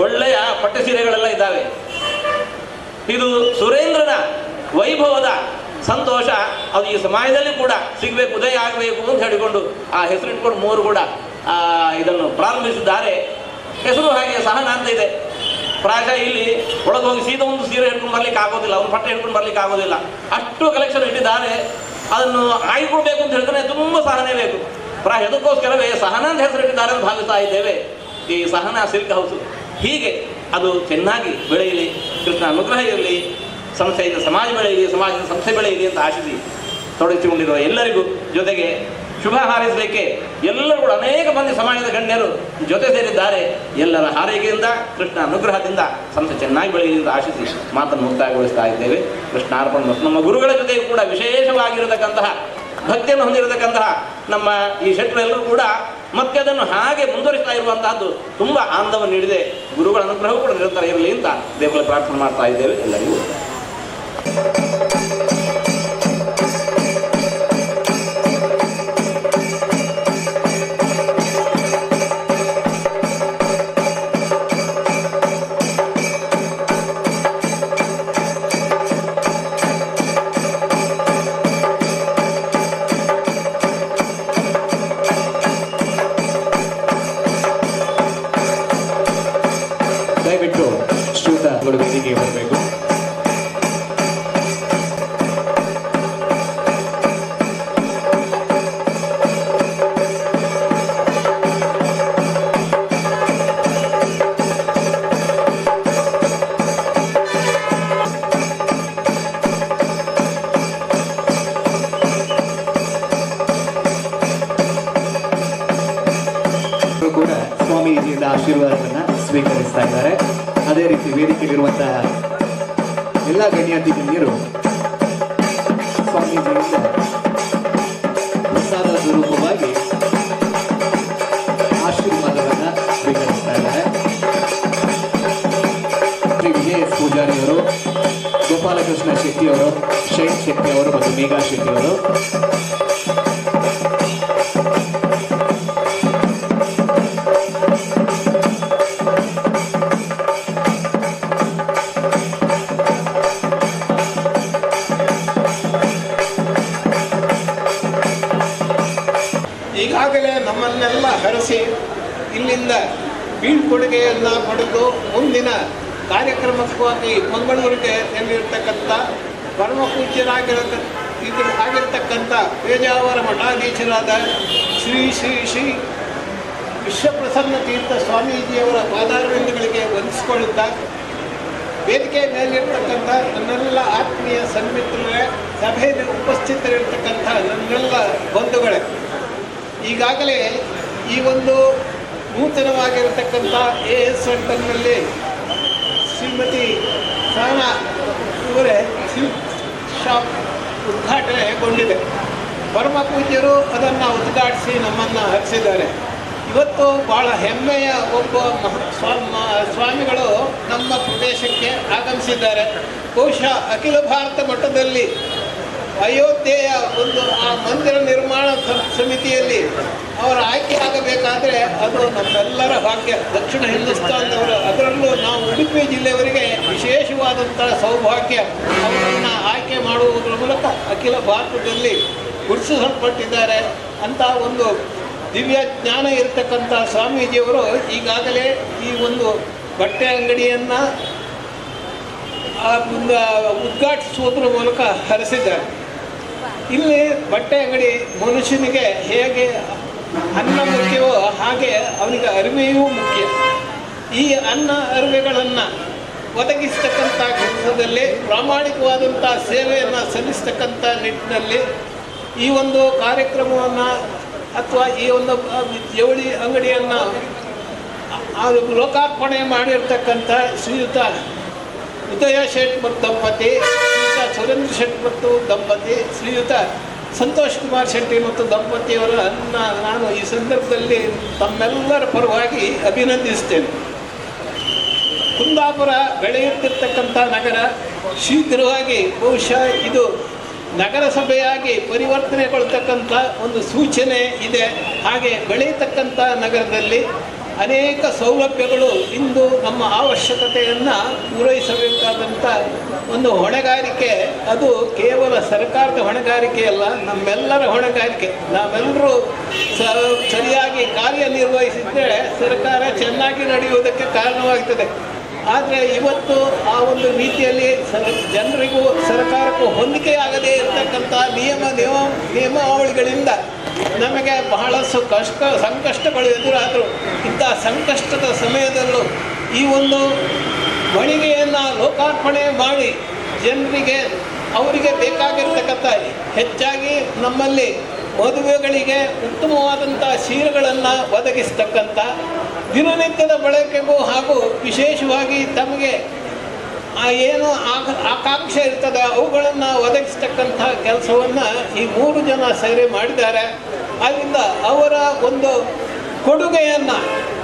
ಒಳ್ಳೆಯ ಪಟ್ಟೆ ಸೀರೆಗಳೆಲ್ಲ ಇದ್ದಾವೆ. ಇದು ಸುರೇಂದ್ರನ ವೈಭವದ ಸಂತೋಷ. ಅದು ಈ ಸಮಾಜದಲ್ಲಿ ಕೂಡ ಸಿಗಬೇಕು, ಉದಯ ಆಗಬೇಕು ಅಂತ ಹೇಳಿಕೊಂಡು ಆ ಹೆಸರಿಟ್ಕೊಂಡು ಮೂವರು ಕೂಡ ಇದನ್ನು ಪ್ರಾರಂಭಿಸಿದ್ದಾರೆ. ಹೆಸರು ಹಾಗೆ ಸಹನ ಅಂತ ಇದೆ. ಪ್ರಾಯಶಃ ಇಲ್ಲಿ ಒಳಗೆ ಹೋಗಿ ಸೀದಾ ಒಂದು ಸೀರೆ ಹಿಡ್ಕೊಂಡು ಬರ್ಲಿಕ್ಕೆ ಆಗೋದಿಲ್ಲ, ಒಂದು ಬಟ್ಟೆ ಹಿಡ್ಕೊಂಡು ಬರ್ಲಿಕ್ಕೆ ಆಗೋದಿಲ್ಲ. ಅಷ್ಟು ಕಲೆಕ್ಷನ್ ಇಟ್ಟಿದ್ದಾರೆ. ಅದನ್ನು ಆಯ್ಕೊಳ್ಬೇಕು ಅಂತ ಹೇಳಿದ್ರೆ ತುಂಬ ಸಹನೆ ಬೇಕು. ಪ್ರಾಯ ಅದಕ್ಕೋಸ್ಕರವೇ ಸಹನ ಅಂತ ಹೆಸರಿಟ್ಟಿದ್ದಾರೆ ಅಂತ ಭಾವಿಸ್ತಾ ಇದ್ದೇವೆ. ಈ ಸಹನಾ ಸಿಲ್ಕ್ ಹೌಸ್ ಹೀಗೆ ಅದು ಚೆನ್ನಾಗಿ ಬೆಳೆಯಲಿ, ಕೃಷ್ಣ ಅನುಗ್ರಹ ಇರಲಿ, ಸಂಸ್ಥೆಯಿಂದ ಸಮಾಜ ಬೆಳೆಯಲಿ, ಸಮಾಜದ ಸಂಸ್ಥೆ ಬೆಳೆಯಲಿ ಅಂತ ಆಶಿಸಿ ತೊಡಗಿಸಿಕೊಂಡಿರುವ ಎಲ್ಲರಿಗೂ ಜೊತೆಗೆ ಶುಭ ಹಾರೈಸಲಿಕ್ಕೆ ಎಲ್ಲರೂ ಕೂಡ ಅನೇಕ ಮಂದಿ ಸಮಾಜದ ಗಣ್ಯರು ಜೊತೆ ಸೇರಿದ್ದಾರೆ. ಎಲ್ಲರ ಹಾರೈಕೆಯಿಂದ ಕೃಷ್ಣ ಅನುಗ್ರಹದಿಂದ ಸಂಸ್ಥೆ ಚೆನ್ನಾಗಿ ಬೆಳೆಯಲಿ ಅಂತ ಆಶಿಸಿ ಮಾತನ್ನು ಮುಕ್ತಾಯಗೊಳಿಸ್ತಾ ಇದ್ದೇವೆ. ಕೃಷ್ಣಾರ್ಪಣ. ನಮ್ಮ ಗುರುಗಳ ಜೊತೆಗೂ ಕೂಡ ವಿಶೇಷವಾಗಿರತಕ್ಕಂತಹ ಭಕ್ತಿಯನ್ನು ಹೊಂದಿರತಕ್ಕಂತಹ ನಮ್ಮ ಈ ಶೆಟ್ಟರೆಲ್ಲರೂ ಕೂಡ ಮತ್ತೆ ಅದನ್ನು ಹಾಗೆ ಮುಂದುವರಿಸ್ತಾ ಇರುವಂತಹದ್ದು ತುಂಬ ಆನಂದವನ್ನು ನೀಡಿದೆ. ಗುರುಗಳ ಅನುಗ್ರಹವೂ ಕೂಡ ನಿರಂತರ ಇರಲಿ ಅಂತ ದೇವರ ಪ್ರಾರ್ಥನೆ ಮಾಡ್ತಾ ಇದ್ದೇವೆ ಎಲ್ಲರಿಗೂ. ದಯವಿಟ್ಟು ಶ್ರೋತೃಗಳು ವೇದಿಕೆಗೆ ಬರಬೇಕು. ಕೂಡ ಸ್ವಾಮೀಜಿಯಿಂದ ಆಶೀರ್ವಾದವನ್ನು ಸ್ವೀಕರಿಸ್ತಾ ಇದ್ದಾರೆ. ಅದೇ ರೀತಿ ವೇದಿಕೆಯಲ್ಲಿರುವಂತಹ ಎಲ್ಲ ಗಣ್ಯಾತಿ ಗಣ್ಯರು ಸ್ವಾಮೀಜಿಯಿಂದ ಪ್ರಸಾದದ ರೂಪವಾಗಿ ಆಶೀರ್ವಾದವನ್ನು ಸ್ವೀಕರಿಸ್ತಾ ಇದ್ದಾರೆ. ಶ್ರೀ ವಿಜಯ ಎಸ್ ಪೂಜಾರಿಯವರು, ಗೋಪಾಲಕೃಷ್ಣ ಶೆಟ್ಟಿಯವರು, ಶೈನ್ ಶೆಟ್ಟಿಯವರು ಮತ್ತು ಮೇಘಾ ಶೆಟ್ಟಿಯವರು, ಈಗಾಗಲೇ ನಮ್ಮನ್ನೆಲ್ಲ ಹರಸಿ ಇಲ್ಲಿಂದ ಬೀಳ್ಕೊಡುಗೆಯನ್ನು ಪಡೆದು ಮುಂದಿನ ಕಾರ್ಯಕ್ರಮಕ್ಕಾಗಿ ಮಂಗಳೂರಿಗೆ ತೆರಳಿರ್ತಕ್ಕಂಥ ಪರಮ ಪೂಜ್ಯರಾಗಿರತಕ್ಕಂಥ ಪೇಜಾವರ ಮಠಾಧೀಶರಾದ ಶ್ರೀ ಶ್ರೀ ಶ್ರೀ ವಿಶ್ವಪ್ರಸನ್ನ ತೀರ್ಥ ಸ್ವಾಮೀಜಿಯವರ ಪಾದಾರವಿಂದಗಳಿಗೆ ವಂದಿಸಿಕೊಳ್ಳುತ್ತಾ ವೇದಿಕೆ ಮೇಲಿರ್ತಕ್ಕಂಥ ನನ್ನೆಲ್ಲ ಆತ್ಮೀಯ ಸನ್ಮಿತ್ರರೇ, ಸಭೆಯಲ್ಲಿ ಉಪಸ್ಥಿತರಿರ್ತಕ್ಕಂಥ ನನ್ನೆಲ್ಲ ಬಂಧುಗಳೇ, ಈಗಾಗಲೇ ಈ ಒಂದು ನೂತನವಾಗಿರತಕ್ಕಂಥ AS ಸೆಂಟರ್ನಲ್ಲಿ ಶ್ರೀಮತಿ ಸಹನಾ ಇವರೇ ಸಿಲ್ಕ್ ಶಾಪ್ ಉದ್ಘಾಟನೆಗೊಂಡಿದೆ. ಪರಮ ಪೂಜ್ಯರು ಅದನ್ನು ಉದ್ಘಾಟಿಸಿ ನಮ್ಮನ್ನು ಹರಿಸಿದ್ದಾರೆ. ಇವತ್ತು ಭಾಳ ಹೆಮ್ಮೆಯ ಒಬ್ಬ ಸ್ವಾಮಿಗಳು ನಮ್ಮ ಪ್ರದೇಶಕ್ಕೆ ಆಗಮಿಸಿದ್ದಾರೆ. ಬಹುಶಃ ಅಖಿಲ ಭಾರತ ಮಟ್ಟದಲ್ಲಿ ಅಯೋಧ್ಯೆಯ ಒಂದು ಆ ಮಂದಿರ ನಿರ್ಮಾಣ ಸಮಿತಿಯಲ್ಲಿ ಅವರ ಆಯ್ಕೆ ಆಗಬೇಕಾದರೆ ಅದು ನಮ್ಮೆಲ್ಲರ ಭಾಗ್ಯ. ದಕ್ಷಿಣ ಹಿಂದೂಸ್ತಾನದವರು, ಅದರಲ್ಲೂ ನಾವು ಉಡುಪಿ ಜಿಲ್ಲೆಯವರಿಗೆ ವಿಶೇಷವಾದಂಥ ಸೌಭಾಗ್ಯ. ಅವರನ್ನು ಆಯ್ಕೆ ಮಾಡುವುದರ ಮೂಲಕ ಅಖಿಲ ಭಾರತದಲ್ಲಿ ಗುರುತಿಸಲ್ಪಟ್ಟಿದ್ದಾರೆ ಅಂತ ಒಂದು ದಿವ್ಯ ಜ್ಞಾನ ಇರತಕ್ಕಂಥ ಸ್ವಾಮೀಜಿಯವರು ಈಗಾಗಲೇ ಈ ಒಂದು ಬಟ್ಟೆ ಅಂಗಡಿಯನ್ನು ಉದ್ಘಾಟಿಸುವುದರ ಮೂಲಕ ಹರಿಸಿದ್ದಾರೆ. ಇಲ್ಲಿ ಬಟ್ಟೆ ಅಂಗಡಿ ಮನುಷ್ಯನಿಗೆ ಹೇಗೆ ಅನ್ನ ಮುಖ್ಯವೋ ಹಾಗೆ ಅವನಿಗೆ ಅರಿವೆಯೂ ಮುಖ್ಯ. ಈ ಅನ್ನ ಅರಿವೆಗಳನ್ನು ಒದಗಿಸ್ತಕ್ಕಂಥ ಕೆಲಸದಲ್ಲಿ ಪ್ರಾಮಾಣಿಕವಾದಂಥ ಸೇವೆಯನ್ನು ಸಲ್ಲಿಸ್ತಕ್ಕಂಥ ನಿಟ್ಟಿನಲ್ಲಿ ಈ ಒಂದು ಕಾರ್ಯಕ್ರಮವನ್ನು ಅಥವಾ ಈ ಒಂದು ಜವಳಿ ಅಂಗಡಿಯನ್ನು ಲೋಕಾರ್ಪಣೆ ಮಾಡಿರ್ತಕ್ಕಂಥ ಶ್ರೀಯುತ ಉದಯ ಶೆಟ್ ಮತ್ತು ದಂಪತಿ, ಶ್ರೀಯುತ ಸುರೇಂದ್ರ ಶೆಟ್ ಮತ್ತು ದಂಪತಿ, ಶ್ರೀಯುತ ಸಂತೋಷ್ ಕುಮಾರ್ ಶೆಟ್ಟಿ ಮತ್ತು ದಂಪತಿಯವರನ್ನು ನಾನು ಈ ಸಂದರ್ಭದಲ್ಲಿ ತಮ್ಮೆಲ್ಲರ ಪರವಾಗಿ ಅಭಿನಂದಿಸ್ತೇನೆ. ಕುಂದಾಪುರ ಬೆಳೆಯುತ್ತಿರ್ತಕ್ಕಂಥ ನಗರ ಶೀಘ್ರವಾಗಿ ಬಹುಶಃ ಇದು ನಗರಸಭೆಯಾಗಿ ಪರಿವರ್ತನೆಗೊಳ್ತಕ್ಕಂಥ ಒಂದು ಸೂಚನೆ ಇದೆ. ಹಾಗೆ ಬೆಳೆಯತಕ್ಕಂಥ ನಗರದಲ್ಲಿ ಅನೇಕ ಸೌಲಭ್ಯಗಳು ಇಂದು ನಮ್ಮ ಅವಶ್ಯಕತೆಯನ್ನು ಪೂರೈಸಬೇಕಾದಂಥ ಒಂದು ಹೊಣೆಗಾರಿಕೆ. ಅದು ಕೇವಲ ಸರ್ಕಾರದ ಹೊಣೆಗಾರಿಕೆಯಲ್ಲ, ನಮ್ಮೆಲ್ಲರ ಹೊಣೆಗಾರಿಕೆ. ನಾವೆಲ್ಲರೂ ಸರಿಯಾಗಿ ಕಾರ್ಯನಿರ್ವಹಿಸಿದರೆ ಸರ್ಕಾರ ಚೆನ್ನಾಗಿ ನಡೆಯುವುದಕ್ಕೆ ಕಾರಣವಾಗ್ತದೆ. ಆದರೆ ಇವತ್ತು ಆ ಒಂದು ರೀತಿಯಲ್ಲಿ ಜನರಿಗೂ ಸರ್ಕಾರಕ್ಕೂ ಹೊಂದಿಕೆಯಾಗದೇ ಇರತಕ್ಕಂಥ ನಿಯಮಾವಳಿಗಳಿಂದ ನಮಗೆ ಬಹಳಷ್ಟು ಸಂಕಷ್ಟಗಳು ಎದುರಾದರು. ಇಂಥ ಸಂಕಷ್ಟದ ಸಮಯದಲ್ಲೂ ಈ ಒಂದು ಮಳಿಗೆಯನ್ನು ಲೋಕಾರ್ಪಣೆ ಮಾಡಿ ಜನರಿಗೆ ಅವರಿಗೆ ಬೇಕಾಗಿರ್ತಕ್ಕಂಥ ಹೆಚ್ಚಾಗಿ ನಮ್ಮಲ್ಲಿ ಮದುವೆಗಳಿಗೆ ಉತ್ತಮವಾದಂಥ ಸೀರೆಗಳನ್ನು ಒದಗಿಸ್ತಕ್ಕಂಥ ದಿನನಿತ್ಯದ ಬಳಕೆಗೂ ಹಾಗೂ ವಿಶೇಷವಾಗಿ ತಮಗೆ ಏನು ಆಕಾಂಕ್ಷೆ ಇರ್ತದೆ ಅವುಗಳನ್ನು ಒದಗಿಸ್ತಕ್ಕಂಥ ಕೆಲಸವನ್ನು ಈ 3 ಜನ ಸೇರಿ ಮಾಡಿದ್ದಾರೆ. ಆದ್ದರಿಂದ ಅವರ ಒಂದು ಕೊಡುಗೆಯನ್ನು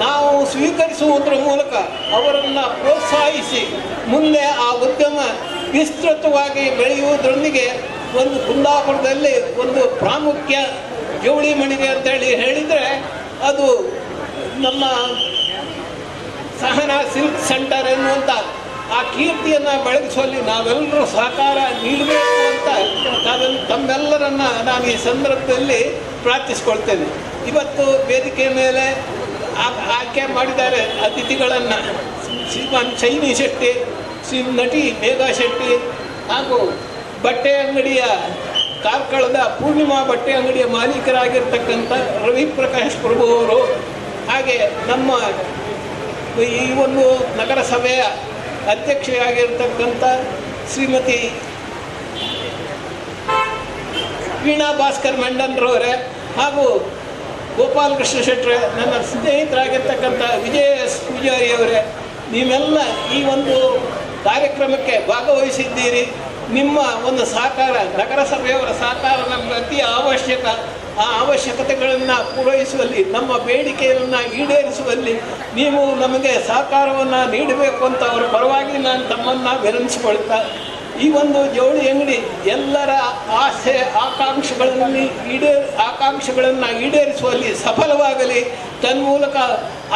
ನಾವು ಸ್ವೀಕರಿಸುವುದರ ಮೂಲಕ ಅವರನ್ನು ಪ್ರೋತ್ಸಾಹಿಸಿ ಮುಂದೆ ಆ ಉದ್ಯಮ ವಿಸ್ತೃತವಾಗಿ ಬೆಳೆಯುವುದರೊಂದಿಗೆ ಒಂದು ಕುಂದಾಪುರದಲ್ಲಿ ಒಂದು ಪ್ರಾಮುಖ್ಯ ಜವಳಿ ಮಳಿಗೆ ಅಂತೇಳಿ ಹೇಳಿದರೆ ಅದು ನಮ್ಮ ಸಹನಾ ಸಿಲ್ಕ್ ಸೆಂಟರ್ ಎನ್ನುವಂಥ ಆ ಕೀರ್ತಿಯನ್ನು ಬೆಳಗಿಸುವಲ್ಲಿ ನಾವೆಲ್ಲರೂ ಸಹಕಾರ ನೀಡಬೇಕು ಅಂತ ತಮ್ಮೆಲ್ಲರನ್ನ ನಾನು ಈ ಸಂದರ್ಭದಲ್ಲಿ ಪ್ರಾರ್ಥಿಸ್ಕೊಳ್ತೇನೆ. ಇವತ್ತು ವೇದಿಕೆ ಮೇಲೆ ಆಯ್ಕೆ ಮಾಡಿದ್ದಾರೆ ಅತಿಥಿಗಳನ್ನು ಶ್ರೀಮಾನ್ ಶೈನಿ ಶೆಟ್ಟಿ, ನಟಿ ಮೇಘಾ ಶೆಟ್ಟಿ ಹಾಗೂ ಬಟ್ಟೆ ಅಂಗಡಿಯ ಕಾರ್ಕಳದ ಪೂರ್ಣಿಮಾ ಬಟ್ಟೆ ಅಂಗಡಿಯ ಮಾಲೀಕರಾಗಿರ್ತಕ್ಕಂಥ ರವಿ ಪ್ರಕಾಶ್ ಪ್ರಭು ಅವರು, ಹಾಗೆ ನಮ್ಮ ಈ ಒಂದು ನಗರಸಭೆಯ ಅಧ್ಯಕ್ಷೆಯಾಗಿರ್ತಕ್ಕಂಥ ಶ್ರೀಮತಿ ವೀಣಾ ಭಾಸ್ಕರ್ ಮಂಡನ್ರವರೇ ಹಾಗೂ ಗೋಪಾಲಕೃಷ್ಣ ಶೆಟ್ಟರೆ, ನನ್ನ ಸ್ನೇಹಿತರಾಗಿರ್ತಕ್ಕಂಥ ವಿಜಯ ಎಸ್ ಪೂಜಾರಿಯವರೇ, ನೀವೆಲ್ಲ ಈ ಒಂದು ಕಾರ್ಯಕ್ರಮಕ್ಕೆ ಭಾಗವಹಿಸಿದ್ದೀರಿ. ನಿಮ್ಮ ಒಂದು ಸಹಕಾರ, ನಗರಸಭೆಯವರ ಸಹಕಾರ ನಮಗೆ ಅತಿ ಅವಶ್ಯಕ. ಆ ಅವಶ್ಯಕತೆಗಳನ್ನು ಪೂರೈಸುವಲ್ಲಿ, ನಮ್ಮ ಬೇಡಿಕೆಯನ್ನು ಈಡೇರಿಸುವಲ್ಲಿ ನೀವು ನಮಗೆ ಸಹಕಾರವನ್ನು ನೀಡಬೇಕು ಅಂತ ಅವರ ಪರವಾಗಿ ನಾನು ತಮ್ಮನ್ನು ವಿನಂತಿಸಿಕೊಳ್ತಾ, ಈ ಒಂದು ಜವಳಿ ಅಂಗಡಿ ಎಲ್ಲರ ಆಸೆ ಆಕಾಂಕ್ಷೆಗಳನ್ನು ಈಡೇರಿಸುವಲ್ಲಿ ಸಫಲವಾಗಲಿ. ತನ್ಮೂಲಕ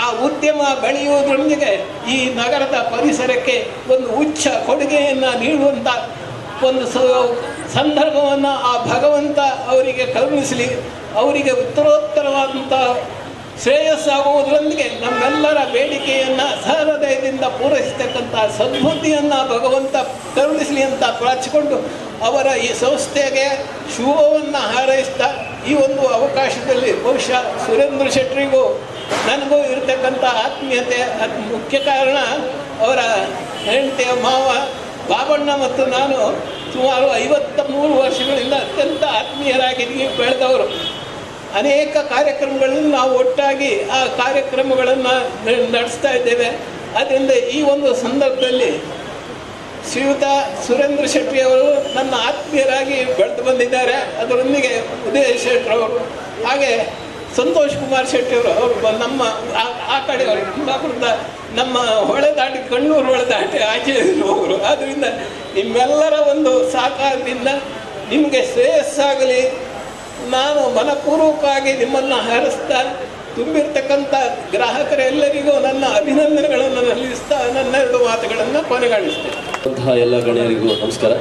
ಆ ಉದ್ಯಮ ಬೆಳೆಯುವುದರೊಂದಿಗೆ ಈ ನಗರದ ಪರಿಸರಕ್ಕೆ ಒಂದು ಉಚ್ಚ ಕೊಡುಗೆಯನ್ನು ನೀಡುವಂಥ ಒಂದು ಸಂದರ್ಭವನ್ನು ಆ ಭಗವಂತ ಅವರಿಗೆ ಕರುಣಿಸಲಿ. ಅವರಿಗೆ ಉತ್ತರೋತ್ತರವಾದಂಥ ಶ್ರೇಯಸ್ಸಾಗುವುದರೊಂದಿಗೆ ನಮ್ಮೆಲ್ಲರ ಬೇಡಿಕೆಯನ್ನು ಸಹೃದಯದಿಂದ ಪೂರೈಸತಕ್ಕಂಥ ಸದ್ಬುದ್ಧಿಯನ್ನು ಭಗವಂತ ಕರುಣಿಸಲಿ ಅಂತ ಪ್ರಾರ್ಥಿಸಿಕೊಂಡು ಅವರ ಈ ಸಂಸ್ಥೆಗೆ ಶುಭವನ್ನು ಹಾರೈಸ್ತಾ, ಈ ಒಂದು ಅವಕಾಶದಲ್ಲಿ ಬಹುಶಃ ಸುರೇಂದ್ರ ಶೆಟ್ಟರಿಗೂ ನನಗೂ ಇರತಕ್ಕಂಥ ಆತ್ಮೀಯತೆ ಅದು ಮುಖ್ಯ ಕಾರಣ. ಅವರ ಹೆಂಡತಿಯ ಮಾವ ಬಾಬಣ್ಣ ಮತ್ತು ನಾನು ಸುಮಾರು 53 ವರ್ಷಗಳಿಂದ ಅತ್ಯಂತ ಆತ್ಮೀಯರಾಗಿ ಬೆಳೆದವರು. ಅನೇಕ ಕಾರ್ಯಕ್ರಮಗಳನ್ನು ನಾವು ಒಟ್ಟಾಗಿ ಆ ಕಾರ್ಯಕ್ರಮಗಳನ್ನು ನಡೆಸ್ತಾ ಇದ್ದೇವೆ. ಅದರಿಂದ ಈ ಒಂದು ಸಂದರ್ಭದಲ್ಲಿ ಶ್ರೀಯುತ ಸುರೇಂದ್ರ ಶೆಟ್ಟಿಯವರು ನನ್ನ ಆತ್ಮೀಯರಾಗಿ ಬೆಳೆದು ಬಂದಿದ್ದಾರೆ. ಅದರೊಂದಿಗೆ ಉದಯ ಶೆಟ್ಟರವರು, ಹಾಗೆ ಸಂತೋಷ್ ಕುಮಾರ್ ಶೆಟ್ಟಿಯವರು, ಅವರು ನಮ್ಮ ಆ ಕಡೆಯವರು, ಕುಂದಾಪುರದ ನಮ್ಮ ಹೊಳೆ ದಾಟಿ ಕಣ್ಣೂರು ಹೊಳೆ ದಾಟಿ ಆಚೆ ಇರುವವರು. ಆದ್ದರಿಂದ ನಿಮ್ಮೆಲ್ಲರ ಒಂದು ಸಹಕಾರದಿಂದ ನಿಮಗೆ ಶ್ರೇಯಸ್ಸಾಗಲಿ. ನಾನು ಮನಪೂರ್ವಕವಾಗಿ ನಿಮ್ಮನ್ನು ಹಾರೈಸ್ತಾ, ತುಂಬಿರ್ತಕ್ಕಂಥ ಗ್ರಾಹಕರೆಲ್ಲರಿಗೂ ನನ್ನ ಅಭಿನಂದನೆಗಳನ್ನು ಸಲ್ಲಿಸ್ತಾ ನನ್ನ 2 ಮಾತುಗಳನ್ನು ಕೊನೆಗಾಣಿಸ್ತೇನೆ. ಎಲ್ಲ ಗಣ್ಯರಿಗೂ ನಮಸ್ಕಾರ.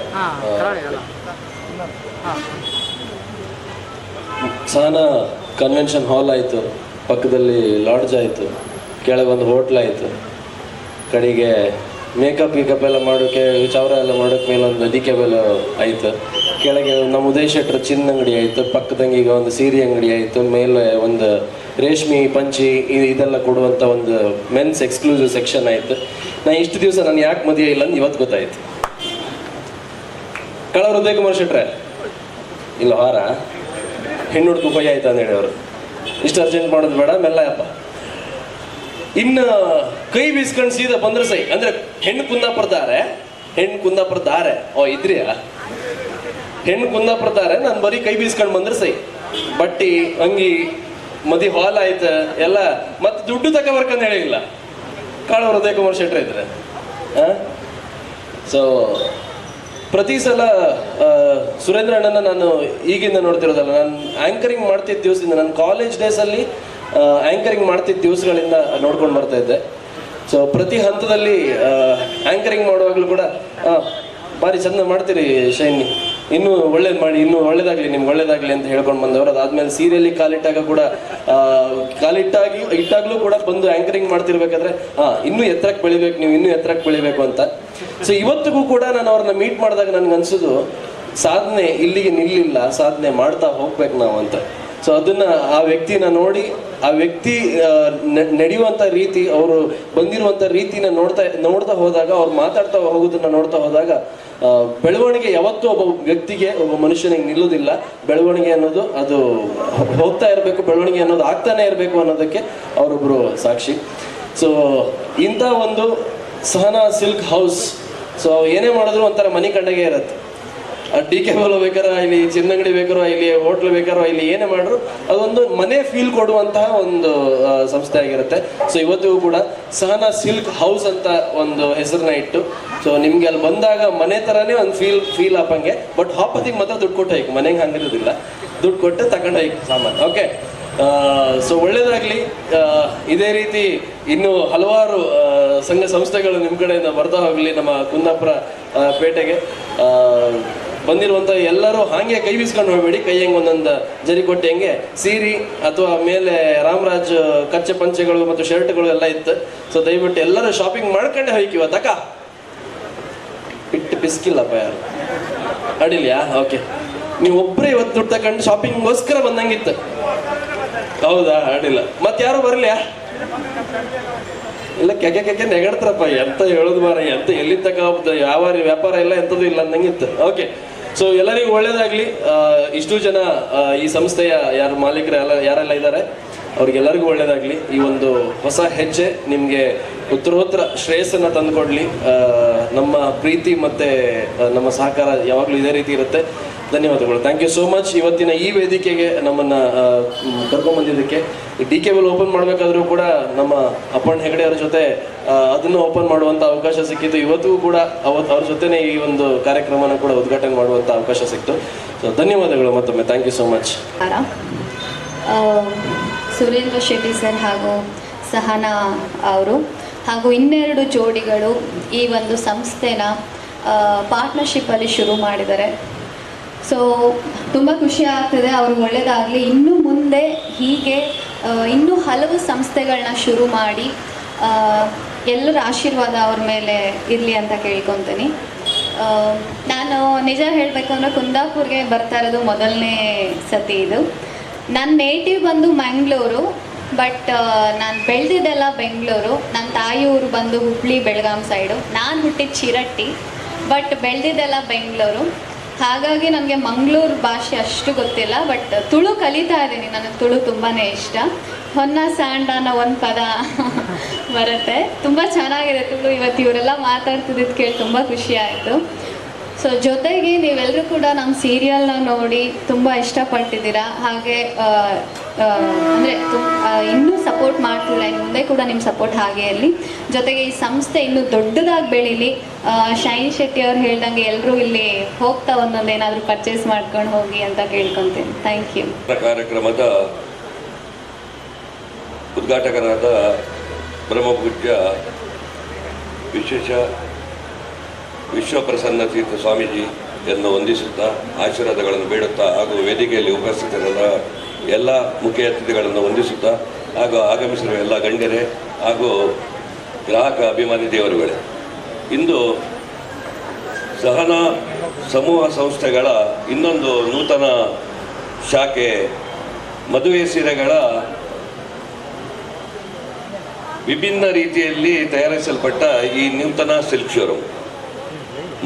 ಸಹನಾ ಕನ್ವೆನ್ಷನ್ ಹಾಲ್ ಆಯಿತು, ಪಕ್ಕದಲ್ಲಿ ಲಾಡ್ಜ್ ಆಯಿತು, ಕೆಳಗೊಂದು ಹೋಟ್ಲ್ ಆಯಿತು, ಕಡೆಗೆ ಮೇಕಪ್ ಎಲ್ಲ ಮಾಡೋಕ್ಕೆ ಚೌರ ಎಲ್ಲ ಮಾಡೋಕ್ಕೆ ಮೇಲೆ ಒಂದು ನದಿ ಕೇಬಲ್ ಆಯಿತು, ಕೆಳಗೆ ನಮ್ಮ ಉದಯ ಶೆಟ್ಟರ್ ಚಿನ್ನ ಅಂಗಡಿ ಆಯಿತು, ಪಕ್ಕದಂಗೆ ಈಗ ಒಂದು ಸೀರೆ ಅಂಗಡಿ ಆಯಿತು, ಮೇಲೆ ಒಂದು ರೇಷ್ಮೆ ಪಂಚಿ ಇದೆಲ್ಲ ಕೊಡುವಂಥ ಒಂದು ಮೆನ್ಸ್ ಎಕ್ಸ್ಕ್ಲೂಸಿವ್ ಸೆಕ್ಷನ್ ಆಯಿತು. ಇಷ್ಟು ದಿವಸ ನಾನು ಯಾಕೆ ಮದುವೆ ಇಲ್ಲ ಅಂತ ಇವತ್ತು ಗೊತ್ತಾಯಿತು. ಕಳವ್ರು ಉದಯ ಕುಮಾರ್ ಶೆಟ್ರೆ ಇಲ್ಲ ಹಾರ ಹೆಣ್ಣು ಹುಡುಕು ಉಪಾಯ ಆಯ್ತು ಅಂದೇಳಿ ಅವರು, ಇಷ್ಟು ಅರ್ಜೆಂಟ್ ಮಾಡೋದು ಬೇಡ, ಮೆಲ್ಲ ಯಪ್ಪ. ಇನ್ನು ಕೈ ಬೀಸ್ಕೊಂಡು ಸೀದಾ ಬಂದ್ರೆ ಸೈ ಅಂದ್ರೆ ಹೆಣ್ಣು ಕುಂದಾಪುರದಾರೆ ಓ ಇದ್ರಿಯಾ ಹೆಣ್ಣು ಕುಂದಾಪುರದಾರೆ, ನಾನು ಬರೀ ಕೈ ಬೀಸ್ಕೊಂಡು ಬಂದ್ರೆ ಸೈ. ಬಟ್ಟಿ ಅಂಗಿ ಮದಿ ಹಾಲ್ ಆಯ್ತು ಎಲ್ಲ, ಮತ್ತೆ ದುಡ್ಡು ತಗೊಬರ್ಕಂತ ಹೇಳಿಲ್ಲ. ಕಾಳವ್ರು ಉದಯ ಕುಮಾರ್ ಶೆಟ್ರೆ ಇದ್ರೆ ಸೊ ಪ್ರತಿ ಸಲ ಸುರೇಂದ್ರ ಅಣ್ಣನ ನಾನು ಈಗಿಂದ ನೋಡ್ತಿರೋದಲ್ಲ, ನಾನು ಆ್ಯಂಕರಿಂಗ್ ಮಾಡ್ತಿದ್ದ ದಿವಸದಿಂದ, ನಾನು ಕಾಲೇಜ್ ಡೇಸಲ್ಲಿ ಆ್ಯಂಕರಿಂಗ್ ಮಾಡ್ತಿದ್ದ ದಿವಸಗಳಿಂದ ನೋಡ್ಕೊಂಡು ಬರ್ತಾ ಇದ್ದೆ. ಸೊ ಪ್ರತಿ ಹಂತದಲ್ಲಿ ಆ್ಯಂಕರಿಂಗ್ ಮಾಡುವಾಗಲೂ ಕೂಡ ಭಾರಿ ಚಂದ ಮಾಡ್ತೀರಿ ಶೈನಿ, ಇನ್ನೂ ಒಳ್ಳೇದು ಮಾಡಿ, ಇನ್ನೂ ಒಳ್ಳೇದಾಗಲಿ, ನಿಮ್ಗೆ ಒಳ್ಳೇದಾಗಲಿ ಅಂತ ಹೇಳ್ಕೊಂಡು ಬಂದವರು. ಅದಾದ್ಮೇಲೆ ಸೀರಿಯಲಿ ಕಾಲಿಟ್ಟಾಗ ಕೂಡ ಇಟ್ಟಾಗಲೂ ಕೂಡ ಬಂದು ಆ್ಯಂಕರಿಂಗ್ ಮಾಡ್ತಿರ್ಬೇಕಾದ್ರೆ ಇನ್ನೂ ಎತ್ತರಕ್ಕೆ ಬೆಳಿಬೇಕು, ನೀವು ಇನ್ನೂ ಎತ್ತರಕ್ಕೆ ಬೆಳಿಬೇಕು ಅಂತ. ಸೊ ಇವತ್ತಿಗೂ ಕೂಡ ನಾನು ಅವ್ರನ್ನ ಮೀಟ್ ಮಾಡಿದಾಗ ನನಗೆ ಅನ್ಸೋದು, ಸಾಧನೆ ಇಲ್ಲಿಗೆ ನಿಲ್ಲಿಲ್ಲ, ಸಾಧನೆ ಮಾಡ್ತಾ ಹೋಗ್ಬೇಕು ನಾವು ಅಂತ. ಸೊ ಅದನ್ನ ಆ ವ್ಯಕ್ತಿನ ನೋಡಿ ಆ ವ್ಯಕ್ತಿ ನಡೆಯುವಂಥ ರೀತಿ, ಅವರು ಬಂದಿರುವಂಥ ರೀತಿನ ನೋಡ್ತಾ ಹೋದಾಗ, ಅವ್ರು ಮಾತಾಡ್ತಾ ಹೋಗೋದನ್ನ ನೋಡ್ತಾ ಹೋದಾಗ ಬೆಳವಣಿಗೆ ಯಾವತ್ತೂ ಒಬ್ಬ ವ್ಯಕ್ತಿಗೆ, ಒಬ್ಬ ಮನುಷ್ಯನಿಗೆ ನಿಲ್ಲೋದಿಲ್ಲ. ಬೆಳವಣಿಗೆ ಅನ್ನೋದು ಅದು ಹೋಗ್ತಾ ಇರಬೇಕು, ಬೆಳವಣಿಗೆ ಅನ್ನೋದು ಆಗ್ತಾನೆ ಇರಬೇಕು ಅನ್ನೋದಕ್ಕೆ ಅವರೊಬ್ಬರು ಸಾಕ್ಷಿ. ಸೊ ಇಂಥ ಒಂದು ಸಹನಾ ಸಿಲ್ಕ್ ಹೌಸ್, ಸೊ ಏನೇ ಮಾಡಿದ್ರು ಒಂಥರ ಮನೆ ಕಂಡಾಗೆ ಇರುತ್ತೆ. ಡಿ ಕೆ ಬಾಲ್ ಬೇಕಾರೋ ಇಲ್ಲಿ, ಚಿನ್ನಂಗಡಿ ಬೇಕಾರೋ ಇಲ್ಲಿ, ಹೋಟ್ಲ್ ಬೇಕಾರೋ ಇಲ್ಲಿ, ಏನೇ ಮಾಡಿದ್ರು ಅದೊಂದು ಮನೆ ಫೀಲ್ ಕೊಡುವಂತಹ ಒಂದು ಸಂಸ್ಥೆ ಆಗಿರುತ್ತೆ. ಸೊ ಇವತ್ತಿಗೂ ಕೂಡ ಸಹನಾ ಸಿಲ್ಕ್ ಹೌಸ್ ಅಂತ ಒಂದು ಹೆಸರನ್ನ ಇಟ್ಟು, ಸೊ ನಿಮ್ಗೆ ಅಲ್ಲಿ ಬಂದಾಗ ಮನೆ ಥರನೇ ಒಂದು ಫೀಲ್ ಹಾಪಂಗೆ. ಬಟ್ ಹಾಪತಿಗೆ ಮಾತ್ರ ದುಡ್ಡು ಕೊಟ್ಟು ಹೋಯ್ತು, ಮನೆಗೆ ಹಂಗಿರೋದಿಲ್ಲ, ದುಡ್ಡು ಕೊಟ್ಟು ತಗೊಂಡು ಹೋಯ್ತು ಸಾಮಾನು. ಓಕೆ, ಸೊ ಒಳ್ಳೇದಾಗಲಿ. ಇದೇ ರೀತಿ ಇನ್ನು ಹಲವಾರು ಸಂಘ ಸಂಸ್ಥೆಗಳು ನಿಮ್ಮ ಕಡೆಯಿಂದ ಬರ್ತಾ ಹೋಗಲಿ. ನಮ್ಮ ಕುಂದಾಪುರ ಪೇಟೆಗೆ ಬಂದಿರುವಂಥ ಎಲ್ಲರೂ ಹಾಗೆ ಕೈ ಬೀಸ್ಕೊಂಡು ಹೋಗ್ಬೇಡಿ. ಕೈ ಹೆಂಗೆ ಒಂದೊಂದು ಜರಿ ಕೊಟ್ಟು ಹೆಂಗೆ ಸೀರೆ ಅಥವಾ ಮೇಲೆ ರಾಮರಾಜ್ ಕಚ್ಚೆ ಪಂಚೆಗಳು ಮತ್ತು ಶರ್ಟ್ಗಳು ಎಲ್ಲ ಇತ್ತು. ಸೊ ದಯವಿಟ್ಟು ಎಲ್ಲರೂ ಶಾಪಿಂಗ್ ಮಾಡ್ಕೊಂಡೆ ಹೋಯ್ಕಿವ ತಕ ಇಟ್ಟು ಪಿಸ್ಕಿಲ್ಲಪ್ಪ ಯಾರು ಅಡಿಲ್ಯಾ? ಓಕೆ, ನೀವು ಒಬ್ಬರೇ ಇವತ್ತು ದುಡ್ಡು ತಗೊಂಡು ಶಾಪಿಂಗ್ಗೋಸ್ಕರ ಬಂದಂಗಿತ್ತು. ಹೌದಾ? ಅಡಿಲ್ಲ. ಮತ್ತೆ ಯಾರು ಬರಲಿಯಾ? ಇಲ್ಲ, ಕೆಕೆ ನೆಗಡ್ತಾರಪ್ಪ. ಎಂತ ಹೇಳೋದು ಮಾರ, ಎಂತ ಎಲ್ಲಿ ತಕ ವ್ಯಾಪಾರ ಎಲ್ಲ ಎಂಥದ್ದು ಇಲ್ಲ ಅಂದಂಗಿತ್ತು. ಓಕೆ, ಸೊ ಎಲ್ಲರಿಗೂ ಒಳ್ಳೇದಾಗ್ಲಿ. ಇಷ್ಟು ಜನ ಈ ಸಂಸ್ಥೆಯ ಯಾರು ಮಾಲೀಕರು ಯಾರೆಲ್ಲ ಇದ್ದಾರೆ ಅವ್ರಿಗೆಲ್ಲರಿಗೂ ಒಳ್ಳೇದಾಗ್ಲಿ. ಈ ಒಂದು ಹೊಸ ಹೆಜ್ಜೆ ನಿಮಗೆ ಉತ್ತರೋತ್ತರ ಶ್ರೇಯಸ್ಸನ್ನು ತಂದುಕೊಡ್ಲಿ. ನಮ್ಮ ಪ್ರೀತಿ ಮತ್ತೆ ನಮ್ಮ ಸಹಕಾರ ಯಾವಾಗಲೂ ಇದೇ ರೀತಿ ಇರುತ್ತೆ. ಧನ್ಯವಾದಗಳು. Thank you so much. ಇವತ್ತಿನ ಈ ವೇದಿಕೆಗೆ ನಮ್ಮನ್ನು ಕರ್ಕೊಂಡ್ಬಂದಿದ್ದಕ್ಕೆ. ಡಿ ಕೆ ಬಾಲ್ ಓಪನ್ ಮಾಡಬೇಕಾದ್ರೂ ಕೂಡ ನಮ್ಮ ಅಪ್ಪಣ್ಣ ಹೆಗಡೆ ಅವರ ಜೊತೆ ಅದನ್ನು ಓಪನ್ ಮಾಡುವಂಥ ಅವಕಾಶ ಸಿಕ್ಕಿತ್ತು. ಇವತ್ತಿಗೂ ಕೂಡ ಅವ್ರ ಜೊತೆನೇ ಈ ಒಂದು ಕಾರ್ಯಕ್ರಮನ ಕೂಡ ಉದ್ಘಾಟನೆ ಮಾಡುವಂಥ ಅವಕಾಶ ಸಿಕ್ತು. ಸೊ ಧನ್ಯವಾದಗಳು ಮತ್ತೊಮ್ಮೆ. Thank you so much. Surendra Shetty sir ಹಾಗೂ ಸಹನಾ ಅವರು ಹಾಗೂ ಇನ್ನೆರಡು ಜೋಡಿಗಳು ಈ ಒಂದು ಸಂಸ್ಥೆನ ಪಾರ್ಟ್ನರ್ಶಿಪ್ಪಲ್ಲಿ ಶುರು ಮಾಡಿದ್ದಾರೆ. ಸೊ ತುಂಬ ಖುಷಿ ಆಗ್ತದೆ. ಅವ್ರಿಗೆ ಒಳ್ಳೆಯದಾಗಲಿ. ಇನ್ನು ಮುಂದೆ ಹೀಗೆ ಇನ್ನೂ ಹಲವು ಸಂಸ್ಥೆಗಳನ್ನ ಶುರು ಮಾಡಿ ಎಲ್ಲರ ಆಶೀರ್ವಾದ ಅವ್ರ ಮೇಲೆ ಇರಲಿ ಅಂತ ಕೇಳ್ಕೊತೀನಿ. ನಾನು ನಿಜ ಹೇಳಬೇಕು ಅಂದರೆ ಕುಂದಾಪುರ್ಗೆ ಬರ್ತಾ ಇರೋದು ಮೊದಲನೇ ಸತಿ ಇದು. ನನ್ನ ನೇಟಿವ್ ಬಂದು ಮ್ಯಾಂಗ್ಳೂರು, ಬಟ್ ನಾನು ಬೆಳೆದಿದ್ದೆಲ್ಲ ಬೆಂಗಳೂರು. ನನ್ನ ತಾಯಿ ಊರು ಬಂದು ಹುಬ್ಳಿ ಬೆಳಗಾಂ ಸೈಡು. ನಾನು ಹುಟ್ಟಿದ ಶಿರಟ್ಟಿ, ಬಟ್ ಬೆಳೆದಿದ್ದೆಲ್ಲ ಬೆಂಗಳೂರು. ಹಾಗಾಗಿ ನನಗೆ ಮಂಗಳೂರು ಭಾಷೆ ಅಷ್ಟು ಗೊತ್ತಿಲ್ಲ, ಬಟ್ ತುಳು ಕಲಿತಾ ಇದ್ದೀನಿ. ನನಗೆ ತುಳು ತುಂಬಾ ಇಷ್ಟ. ಹೊನ್ನ ಸ್ಯಾಂಡ್ ಅನ್ನೋ ಒಂದು ಪದ ಬರುತ್ತೆ. ತುಂಬ ಚೆನ್ನಾಗಿದೆ ತುಳು. ಇವತ್ತು ಇವರೆಲ್ಲ ಮಾತಾಡ್ತಿದ್ದು ಕೇಳಿ ತುಂಬ ಖುಷಿ ಆಯಿತು. ಸೊ ಜೊತೆಗೆ ನೀವೆಲ್ಲರೂ ಕೂಡ ನಮ್ಮ ಸೀರಿಯಲ್ನ ನೋಡಿ ತುಂಬ ಇಷ್ಟಪಟ್ಟಿದ್ದೀರಾ. ಹಾಗೆ ಅಂದರೆ ಇನ್ನೂ ಸಪೋರ್ಟ್ ಮಾಡ್ತಿಲ್ಲ. ಇನ್ನು ಮುಂದೆ ಕೂಡ ನಿಮ್ಮ ಸಪೋರ್ಟ್ ಹಾಗೆ ಇರಲಿ. ಜೊತೆಗೆ ಈ ಸಂಸ್ಥೆ ಇನ್ನೂ ದೊಡ್ಡದಾಗಿ ಬೆಳೀಲಿ. ಶೈನ್ ಶೆಟ್ಟಿ ಅವ್ರು ಹೇಳ್ದಂಗೆ ಎಲ್ಲರೂ ಇಲ್ಲಿ ಹೋಗ್ತಾ ಒಂದೊಂದು ಏನಾದರೂ ಪರ್ಚೇಸ್ ಮಾಡ್ಕೊಂಡು ಹೋಗಿ ಅಂತ ಕೇಳ್ಕೊತೀನಿ. Thank you. ಕಾರ್ಯಕ್ರಮದ ಉದ್ಘಾಟಕರಾದ ಬ್ರಹ್ಮಪೂಜ್ಯ ವಿಶೇಷ ವಿಶ್ವಪ್ರಸನ್ನ ತೀರ್ಥ ಸ್ವಾಮೀಜಿಯನ್ನು ವಂದಿಸುತ್ತಾ, ಆಶೀರ್ವಾದಗಳನ್ನು ಬೇಡುತ್ತಾ, ಹಾಗೂ ವೇದಿಕೆಯಲ್ಲಿ ಉಪಸ್ಥಿತರಾದ ಎಲ್ಲ ಮುಖ್ಯ ಅತಿಥಿಗಳನ್ನು ವಂದಿಸುತ್ತಾ, ಹಾಗೂ ಆಗಮಿಸಿರುವ ಎಲ್ಲ ಗಣ್ಯರೇ ಹಾಗೂ ಗ್ರಾಹಕ ಅಭಿಮಾನಿ ದೇವರುಗಳೇ, ಇಂದು ಸಹನಾ ಸಮೂಹ ಸಂಸ್ಥೆಗಳ ಇನ್ನೊಂದು ನೂತನ ಶಾಖೆ ಮದುವೆ ಸೀರೆಗಳ ವಿಭಿನ್ನ ರೀತಿಯಲ್ಲಿ ತಯಾರಿಸಲ್ಪಟ್ಟ ಈ ನೂತನ ಸಿಲ್ಕ್ ಶೋರೂಮ್.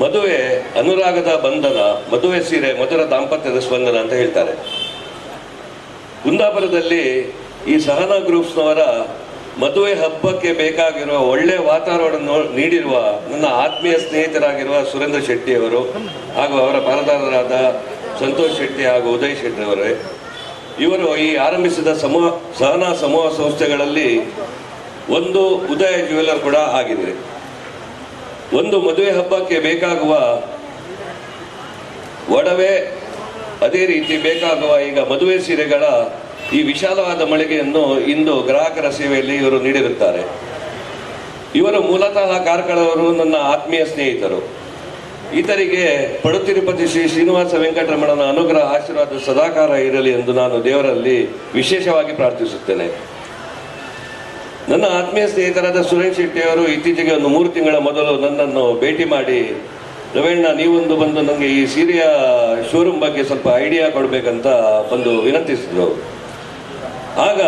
ಮದುವೆ ಅನುರಾಗದ ಬಂಧನ, ಮದುವೆ ಸೀರೆ ಮಧುರ ದಾಂಪತ್ಯದ ಸ್ಪಂದನ ಅಂತ ಹೇಳ್ತಾರೆ. ಕುಂದಾಪುರದಲ್ಲಿ ಈ ಸಹನಾ ಗ್ರೂಪ್ಸ್ನವರ ಮದುವೆ ಹಬ್ಬಕ್ಕೆ ಬೇಕಾಗಿರುವ ಒಳ್ಳೆಯ ವಾತಾವರಣ ನೀಡಿರುವ ನನ್ನ ಆತ್ಮೀಯ ಸ್ನೇಹಿತರಾಗಿರುವ ಸುರೇಂದ್ರ ಶೆಟ್ಟಿ ಅವರು ಹಾಗೂ ಅವರ ಪಾಲುದಾರರಾದ ಸಂತೋಷ್ ಶೆಟ್ಟಿ ಹಾಗೂ ಉದಯ್ ಶೆಟ್ಟಿ ಅವರೇ, ಇವರು ಈ ಆರಂಭಿಸಿದ ಸಹನಾ ಸಮೂಹ ಸಂಸ್ಥೆಗಳಲ್ಲಿ ಒಂದು ಉದಯ ಜ್ಯುವೆಲ್ಲರ್ ಕೂಡ ಆಗಿದೆ. ಒಂದು ಮದುವೆ ಹಬ್ಬಕ್ಕೆ ಬೇಕಾಗುವ ಒಡವೆ, ಅದೇ ರೀತಿ ಬೇಕಾಗುವ ಈಗ ಮದುವೆ ಸೀರೆಗಳ ಈ ವಿಶಾಲವಾದ ಮಳಿಗೆಯನ್ನು ಇಂದು ಗ್ರಾಹಕರ ಸೇವೆಯಲ್ಲಿ ಇವರು ನೀಡಿರುತ್ತಾರೆ. ಇವರು ಮೂಲತಃ ಕಾರ್ಕಳವರು, ನನ್ನ ಆತ್ಮೀಯ ಸ್ನೇಹಿತರು. ಈತರಿಗೆ ಪಡುತಿರುಪತಿ ಶ್ರೀ ಶ್ರೀನಿವಾಸ ವೆಂಕಟರಮಣನ ಅನುಗ್ರಹ ಆಶೀರ್ವಾದ ಸದಾಕಾಲ ಇರಲಿ ಎಂದು ನಾನು ದೇವರಲ್ಲಿ ವಿಶೇಷವಾಗಿ ಪ್ರಾರ್ಥಿಸುತ್ತೇನೆ. ನನ್ನ ಆತ್ಮೀಯ ಸ್ನೇಹಿತರಾದ ಸುರೇಶ್ ಶೆಟ್ಟಿ ಅವರು ಇತ್ತೀಚೆಗೆ ಒಂದು 3 ತಿಂಗಳ ಮೊದಲು ನನ್ನನ್ನು ಭೇಟಿ ಮಾಡಿ, ರವೀಣ್ಣ ನೀವೊಂದು ಬಂದು ನನಗೆ ಈ ಸೀರೆಯ ಶೋರೂಮ್ ಬಗ್ಗೆ ಸ್ವಲ್ಪ ಐಡಿಯಾ ಕೊಡಬೇಕಂತ ಬಂದು ವಿನಂತಿಸಿದ್ರು. ಆಗ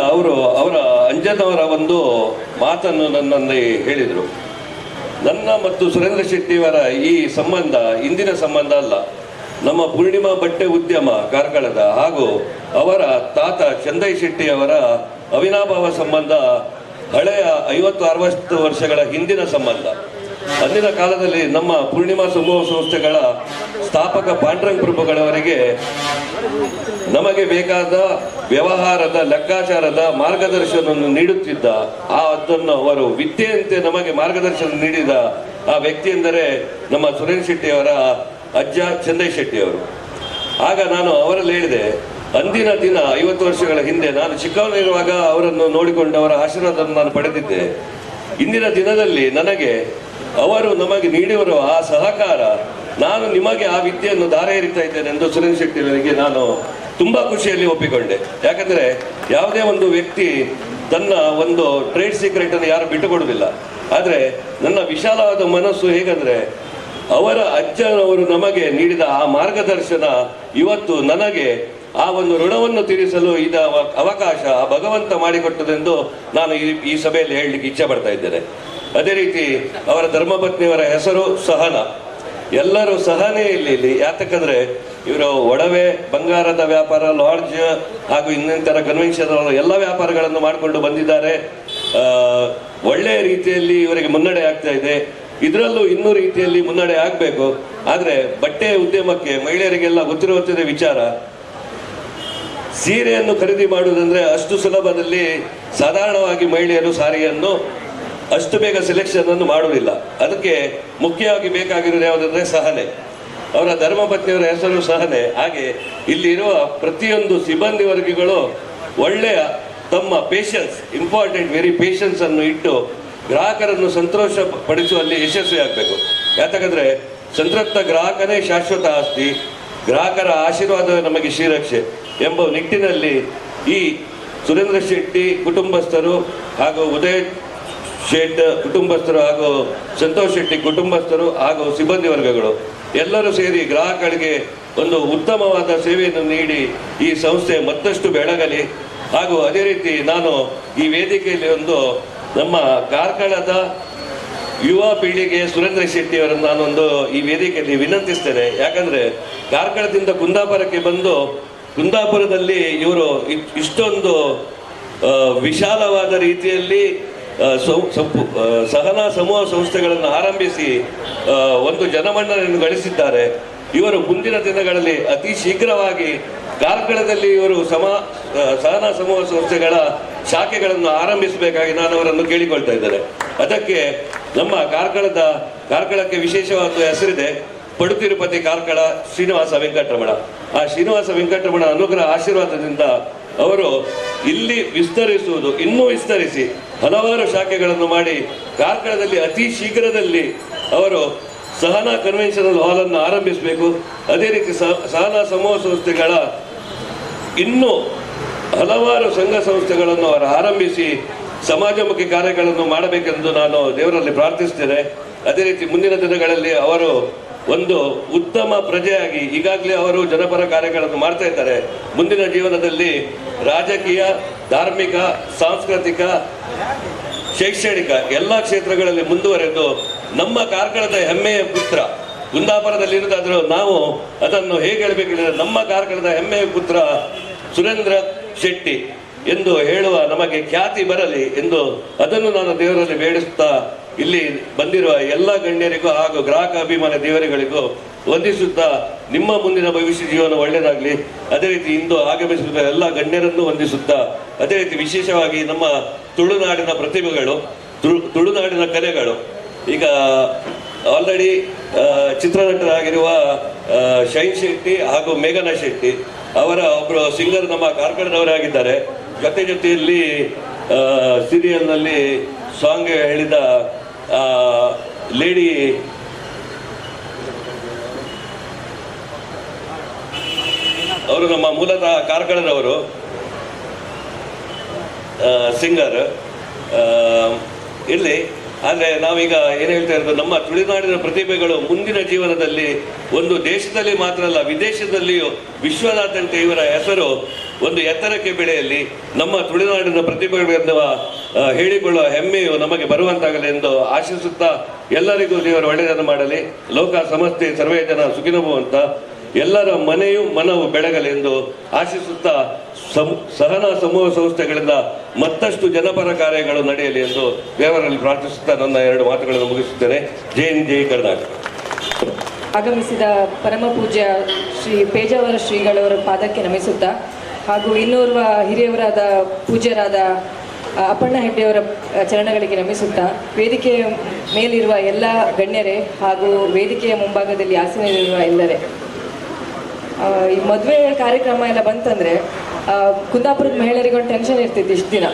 ಅವರ ಅಂಜನವರ ಒಂದು ಮಾತನ್ನು ನನ್ನಲ್ಲಿ ಹೇಳಿದರು. ನನ್ನ ಮತ್ತು ಸುರೇಂದ್ರ ಶೆಟ್ಟಿಯವರ ಈ ಸಂಬಂಧ ಇಂದಿನ ಸಂಬಂಧ ಅಲ್ಲ. ನಮ್ಮ ಪೂರ್ಣಿಮಾ ಬಟ್ಟೆ ಉದ್ಯಮ ಕಾರ್ಕಳದ ಹಾಗೂ ಅವರ ತಾತ ಚಂದೈ ಶೆಟ್ಟಿಯವರ ಅವಿನಾಭಾವ ಸಂಬಂಧ ಹಳೆಯ 50-60 ವರ್ಷಗಳ ಹಿಂದಿನ ಸಂಬಂಧ. ಅಂದಿನ ಕಾಲದಲ್ಲಿ ನಮ್ಮ ಪೂರ್ಣಿಮಾ ಸಮೂಹ ಸಂಸ್ಥೆಗಳ ಸ್ಥಾಪಕ ಪಾಂಡುರಂಗ ಪ್ರಭುಗಳವರಿಗೆ ನಮಗೆ ಬೇಕಾದ ವ್ಯವಹಾರದ ಲೆಕ್ಕಾಚಾರದ ಮಾರ್ಗದರ್ಶನವನ್ನು ನೀಡುತ್ತಿದ್ದ, ಅದನ್ನು ಅವರು ವಿದ್ಯೆಯಂತೆ ನಮಗೆ ಮಾರ್ಗದರ್ಶನ ನೀಡಿದ ಆ ವ್ಯಕ್ತಿ ಎಂದರೆ ನಮ್ಮ ಸುರೇಂದ್ರ ಶೆಟ್ಟಿಯವರ ಅಜ್ಜ ಚಂದೈ ಶೆಟ್ಟಿಯವರು. ಆಗ ನಾನು ಅವರಲ್ಲಿ ಹೇಳಿದೆ, ಅಂದಿನ ದಿನ 50 ವರ್ಷಗಳ ಹಿಂದೆ ನಾನು ಚಿಕ್ಕವನಿರುವಾಗ ಅವರನ್ನು ನೋಡಿಕೊಂಡು ಅವರ ಆಶೀರ್ವಾದವನ್ನು ನಾನು ಪಡೆದಿದ್ದೆ. ಇಂದಿನ ದಿನದಲ್ಲಿ ನನಗೆ ಅವರು ನಮಗೆ ನೀಡಿರುವ ಆ ಸಹಕಾರ, ನಾನು ನಿಮಗೆ ಆ ವಿದ್ಯೆಯನ್ನು ದಾರೆ ಎರಿತಾ ಇದ್ದೇನೆ ಎಂದು ಸುರೇಂದ್ರ ಶೆಟ್ಟಿಯವರಿಗೆ ನಾನು ತುಂಬ ಖುಷಿಯಲ್ಲಿ ಒಪ್ಪಿಕೊಂಡೆ. ಯಾಕಂದರೆ ಯಾವುದೇ ಒಂದು ವ್ಯಕ್ತಿ ತನ್ನ ಒಂದು ಟ್ರೇಡ್ ಸೀಕ್ರೆಟನ್ನು ಯಾರು ಬಿಟ್ಟುಕೊಡುವುದಿಲ್ಲ. ಆದರೆ ನನ್ನ ವಿಶಾಲವಾದ ಮನಸ್ಸು ಹೇಗೆಂದರೆ, ಅವರ ಅಜ್ಜನವರು ನಮಗೆ ನೀಡಿದ ಆ ಮಾರ್ಗದರ್ಶನ ಇವತ್ತು ನನಗೆ ಆ ಒಂದು ಋಣವನ್ನು ತೀರಿಸಲು ಇದ ಅವಕಾಶ ಆ ಭಗವಂತ ಮಾಡಿಕೊಟ್ಟದೆಂದು ನಾನು ಈ ಸಭೆಯಲ್ಲಿ ಹೇಳಲಿಕ್ಕೆ ಇಚ್ಛೆ ಪಡ್ತಾ ಇದ್ದೇನೆ. ಅದೇ ರೀತಿ ಅವರ ಧರ್ಮಪತ್ನಿಯವರ ಹೆಸರು ಸಹನ. ಎಲ್ಲರೂ ಸಹನೆಯಲ್ಲಿ, ಯಾತಕ್ಕಂದ್ರೆ ಇವರು ಒಡವೆ, ಬಂಗಾರದ ವ್ಯಾಪಾರ, ಲಾಡ್ಜ್ ಹಾಗೂ ಇನ್ನಿತರ ಕನ್ವೆನ್ಷನ್ ಎಲ್ಲ ವ್ಯಾಪಾರಗಳನ್ನು ಮಾಡಿಕೊಂಡು ಬಂದಿದ್ದಾರೆ. ಒಳ್ಳೆಯ ರೀತಿಯಲ್ಲಿ ಇವರಿಗೆ ಮುನ್ನಡೆ ಆಗ್ತಾ ಇದೆ. ಇದರಲ್ಲೂ ಇನ್ನೂ ರೀತಿಯಲ್ಲಿ ಮುನ್ನಡೆ ಆಗಬೇಕು. ಆದರೆ ಬಟ್ಟೆ ಉದ್ಯಮಕ್ಕೆ ಮಹಿಳೆಯರಿಗೆಲ್ಲ ಗೊತ್ತಿರುವಂಥದ್ದೇ ವಿಚಾರ, ಸೀರೆಯನ್ನು ಖರೀದಿ ಮಾಡುವುದಂದ್ರೆ ಅಷ್ಟು ಸುಲಭದಲ್ಲಿ ಸಾಧಾರಣವಾಗಿ ಮಹಿಳೆಯರು ಸಾರಿಯನ್ನು ಅಷ್ಟು ಬೇಗ ಸೆಲೆಕ್ಷನ್ ಅನ್ನು ಮಾಡುವುದಿಲ್ಲ. ಅದಕ್ಕೆ ಮುಖ್ಯವಾಗಿ ಬೇಕಾಗಿರೋದು ಯಾವುದಂದ್ರೆ ಸಹನೆ. ಅವರ ಧರ್ಮಪತ್ನಿಯವರ ಹೆಸರು ಸಹನೆ. ಹಾಗೆ ಇಲ್ಲಿರುವ ಪ್ರತಿಯೊಂದು ಸಿಬ್ಬಂದಿ ವರ್ಗಗಳು ಒಳ್ಳೆಯ ತಮ್ಮ ಪೇಷನ್ಸ್, ಇಂಪಾರ್ಟೆಂಟ್ ವೆರಿ ಪೇಷನ್ಸ್ ಅನ್ನು ಇಟ್ಟು ಗ್ರಾಹಕರನ್ನು ಸಂತೋಷ ಪಡಿಸುವಲ್ಲಿ ಯಶಸ್ವಿಯಾಗಬೇಕು. ಯಾಕಂದ್ರೆ ಸಂತೃಪ್ತ ಗ್ರಾಹಕನೇ ಶಾಶ್ವತ ಆಸ್ತಿ, ಗ್ರಾಹಕರ ಆಶೀರ್ವಾದವೇ ನಮಗೆ ಶ್ರೀರಕ್ಷೆ ಎಂಬ ನಿಟ್ಟಿನಲ್ಲಿ ಈ ಸುರೇಂದ್ರ ಶೆಟ್ಟಿ ಕುಟುಂಬಸ್ಥರು ಹಾಗೂ ಉದಯ್ ಶೆಟ್ ಕುಟುಂಬಸ್ಥರು ಹಾಗೂ ಸಂತೋಷ್ ಶೆಟ್ಟಿ ಕುಟುಂಬಸ್ಥರು ಹಾಗೂ ಸಿಬ್ಬಂದಿ ವರ್ಗಗಳು ಎಲ್ಲರೂ ಸೇರಿ ಗ್ರಾಹಕರಿಗೆ ಒಂದು ಉತ್ತಮವಾದ ಸೇವೆಯನ್ನು ನೀಡಿ ಈ ಸಂಸ್ಥೆ ಮತ್ತಷ್ಟು ಬೆಳಗಲಿ. ಹಾಗೂ ಅದೇ ರೀತಿ ನಾನು ಈ ವೇದಿಕೆಯಲ್ಲಿ ಒಂದು ನಮ್ಮ ಕಾರ್ಕಳದ ಯುವ ಪೀಳಿಗೆ ಸುರೇಂದ್ರ ಶೆಟ್ಟಿಯವರನ್ನು ನಾನೊಂದು ಈ ವೇದಿಕೆಯಲ್ಲಿ ವಿನಂತಿಸ್ತೇನೆ. ಯಾಕಂದರೆ ಕಾರ್ಕಳದಿಂದ ಕುಂದಾಪುರಕ್ಕೆ ಬಂದು ಕುಂದಾಪುರದಲ್ಲಿ ಇವರು ಇಷ್ಟೊಂದು ವಿಶಾಲವಾದ ರೀತಿಯಲ್ಲಿ ಸಹನಾ ಸಮೂಹ ಸಂಸ್ಥೆಗಳನ್ನು ಆರಂಭಿಸಿ ಒಂದು ಜನಮನ್ನಣೆಯನ್ನು ಗಳಿಸಿದ್ದಾರೆ. ಇವರು ಮುಂದಿನ ದಿನಗಳಲ್ಲಿ ಅತಿ ಶೀಘ್ರವಾಗಿ ಕಾರ್ಕಳದಲ್ಲಿ ಇವರು ಸಹನಾ ಸಮೂಹ ಸಂಸ್ಥೆಗಳ ಶಾಖೆಗಳನ್ನು ಆರಂಭಿಸಬೇಕಾಗಿ ನಾನು ಅವರನ್ನು ಕೇಳಿಕೊಳ್ತಾ ಇದ್ದೇನೆ. ಅದಕ್ಕೆ ನಮ್ಮ ಕಾರ್ಕಳಕ್ಕೆ ವಿಶೇಷವಾದ ಹೆಸರಿದೆ, ಪಡುತಿರುಪತಿ ಕಾರ್ಕಳ ಶ್ರೀನಿವಾಸ ವೆಂಕಟರಮಣ. ಆ ಶ್ರೀನಿವಾಸ ವೆಂಕಟರಮಣ ಅನುಗ್ರಹ ಆಶೀರ್ವಾದದಿಂದ ಅವರು ಇಲ್ಲಿ ವಿಸ್ತರಿಸುವುದು, ಇನ್ನೂ ವಿಸ್ತರಿಸಿ ಹಲವಾರು ಶಾಖೆಗಳನ್ನು ಮಾಡಿ ಕಾರ್ಕಳದಲ್ಲಿ ಅತಿ ಶೀಘ್ರದಲ್ಲಿ ಅವರು ಸಹನಾ ಕನ್ವೆನ್ಷನಲ್ ಹಾಲನ್ನು ಆರಂಭಿಸಬೇಕು. ಅದೇ ರೀತಿ ಸಹನಾ ಸಮೂಹ ಸಂಸ್ಥೆಗಳ ಇನ್ನೂ ಹಲವಾರು ಸಂಘ ಸಂಸ್ಥೆಗಳನ್ನು ಅವರು ಆರಂಭಿಸಿ ಸಮಾಜಮುಖಿ ಕಾರ್ಯಗಳನ್ನು ಮಾಡಬೇಕೆಂದು ನಾನು ದೇವರಲ್ಲಿ ಪ್ರಾರ್ಥಿಸ್ತೇನೆ. ಅದೇ ರೀತಿ ಮುಂದಿನ ದಿನಗಳಲ್ಲಿ ಅವರು ಒಂದು ಉತ್ತಮ ಪ್ರಜೆಯಾಗಿ, ಈಗಾಗಲೇ ಅವರು ಜನಪರ ಕಾರ್ಯಗಳನ್ನು ಮಾಡ್ತಾ ಇದ್ದಾರೆ, ಮುಂದಿನ ಜೀವನದಲ್ಲಿ ರಾಜಕೀಯ, ಧಾರ್ಮಿಕ, ಸಾಂಸ್ಕೃತಿಕ, ಶೈಕ್ಷಣಿಕ ಎಲ್ಲ ಕ್ಷೇತ್ರಗಳಲ್ಲಿ ಮುಂದುವರೆದು ನಮ್ಮ ಕಾರ್ಕಳದ ಹೆಮ್ಮೆಯ ಪುತ್ರ, ಕುಂದಾಪುರದಲ್ಲಿರುವುದಾದರೂ ನಾವು ಅದನ್ನು ಹೇಗೆ ಹೇಳಬೇಕಿದ್ರೆ ನಮ್ಮ ಕಾರ್ಕಳದ ಹೆಮ್ಮೆಯ ಪುತ್ರ ಸುರೇಂದ್ರ ಶೆಟ್ಟಿ ಎಂದು ಹೇಳುವ ನಮಗೆ ಖ್ಯಾತಿ ಬರಲಿ ಎಂದು ಅದನ್ನು ನಾನು ದೇವರಲ್ಲಿ ಬೇಡಿಸುತ್ತಾ ಇಲ್ಲಿ ಬಂದಿರುವ ಎಲ್ಲ ಗಣ್ಯರಿಗೂ ಹಾಗೂ ಗ್ರಾಹಕ ಅಭಿಮಾನ ದೇವರುಗಳಿಗೂ ವಂದಿಸುತ್ತಾ ನಿಮ್ಮ ಮುಂದಿನ ಭವಿಷ್ಯ ಜೀವನ ಒಳ್ಳೆಯದಾಗಲಿ. ಅದೇ ರೀತಿ ಇಂದು ಆಗಮಿಸಿದ ಎಲ್ಲ ಗಣ್ಯರನ್ನು ವಂದಿಸುತ್ತಾ, ಅದೇ ರೀತಿ ವಿಶೇಷವಾಗಿ ನಮ್ಮ ತುಳುನಾಡಿನ ಪ್ರತಿಭೆಗಳು, ತುಳುನಾಡಿನ ಕಲೆಗಳು, ಈಗ ಆಲ್ರೆಡಿ ಚಿತ್ರನಟರಾಗಿರುವ ಶೈನ್ ಶೆಟ್ಟಿ ಹಾಗೂ ಮೇಘನಾ ಶೆಟ್ಟಿ ಅವರ ಒಬ್ಬರು ಸಿಂಗರ್ ನಮ್ಮ ಕಾರ್ಕಳದವರೇ ಆಗಿದ್ದಾರೆ. ಜೊತೆಯಲ್ಲಿ ಸೀರಿಯಲ್ನಲ್ಲಿ ಸಾಂಗ್ ಹೇಳಿದ ಲೇಡಿ ಅವರು ನಮ್ಮ ಮೂಲತಃ ಕಾರ್ಕಳದವರು, ಸಿಂಗರ್. ಇಲ್ಲಿ ಆದರೆ ನಾವೀಗ ಏನು ಹೇಳ್ತಾ ಇರೋದು, ನಮ್ಮ ತುಳುನಾಡಿನ ಪ್ರತಿಭೆಗಳು ಮುಂದಿನ ಜೀವನದಲ್ಲಿ ಒಂದು ದೇಶದಲ್ಲಿ ಮಾತ್ರ ಅಲ್ಲ, ವಿದೇಶದಲ್ಲಿಯೂ ವಿಶ್ವದಾದ್ಯಂತ ಇವರ ಹೆಸರು ಒಂದು ಎತ್ತರಕ್ಕೆ ಬೆಳೆಯಲಿ. ನಮ್ಮ ತುಳುನಾಡಿನ ಪ್ರತಿಭೆಗಳಿಂದ ಹೇಳಿಕೊಳ್ಳುವ ಹೆಮ್ಮೆಯು ನಮಗೆ ಬರುವಂತಾಗಲಿ ಎಂದು ಆಶಿಸುತ್ತಾ, ಎಲ್ಲರಿಗೂ ದೇವರು ಒಳ್ಳೆಯದನ್ನು ಮಾಡಲಿ. ಲೋಕ ಸಮಸ್ತೆ ಸರ್ವೇ ಜನ ಸುಖಿನವು ಅಂತ ಎಲ್ಲರ ಮನೆಯು ಮನವು ಬೆಳಗಲೆಂದು ಆಶಿಸುತ್ತಾ, ಸಹನಾ ಸಮೂಹ ಸಂಸ್ಥೆಗಳಿಂದ ಮತ್ತಷ್ಟು ಜನಪರ ಕಾರ್ಯಗಳು ನಡೆಯಲಿ ಎಂದು ದೇವರಲ್ಲಿ ಪ್ರಾರ್ಥಿಸುತ್ತಾ ನನ್ನ 2 ಮಾತುಗಳನ್ನು ಮುಗಿಸುತ್ತೇನೆ. ಜೈ ಹಿಂದ್, ಜೈ ಕರ್ನಾಟಕ. ಆಗಮಿಸಿದ ಪರಮ ಪೂಜ್ಯ ಶ್ರೀ ಪೇಜಾವರ ಶ್ರೀಗಳವರ ಪಾದಕ್ಕೆ ನಮಿಸುತ್ತಾ, ಹಾಗೂ ಇನ್ನೋರ್ವ ಹಿರಿಯವರಾದ ಪೂಜ್ಯರಾದ ಅಪ್ಪಣ್ಣ ಹೆಡ್ಡೆಯವರ ಚರಣಗಳಿಗೆ ನಮಿಸುತ್ತಾ, ವೇದಿಕೆಯ ಮೇಲಿರುವ ಎಲ್ಲ ಗಣ್ಯರೇ ಹಾಗೂ ವೇದಿಕೆಯ ಮುಂಭಾಗದಲ್ಲಿ ಆಸನದಲ್ಲಿರುವ ಎಲ್ಲರೇ, ಈ ಮದುವೆ ಕಾರ್ಯಕ್ರಮ ಎಲ್ಲ ಬಂತಂದರೆ ಕುಂದಾಪುರದ ಮಹಿಳೆಯರಿಗೊಂದು ಟೆನ್ಷನ್ ಇರ್ತಿತ್ತು ಇಷ್ಟು ದಿನ.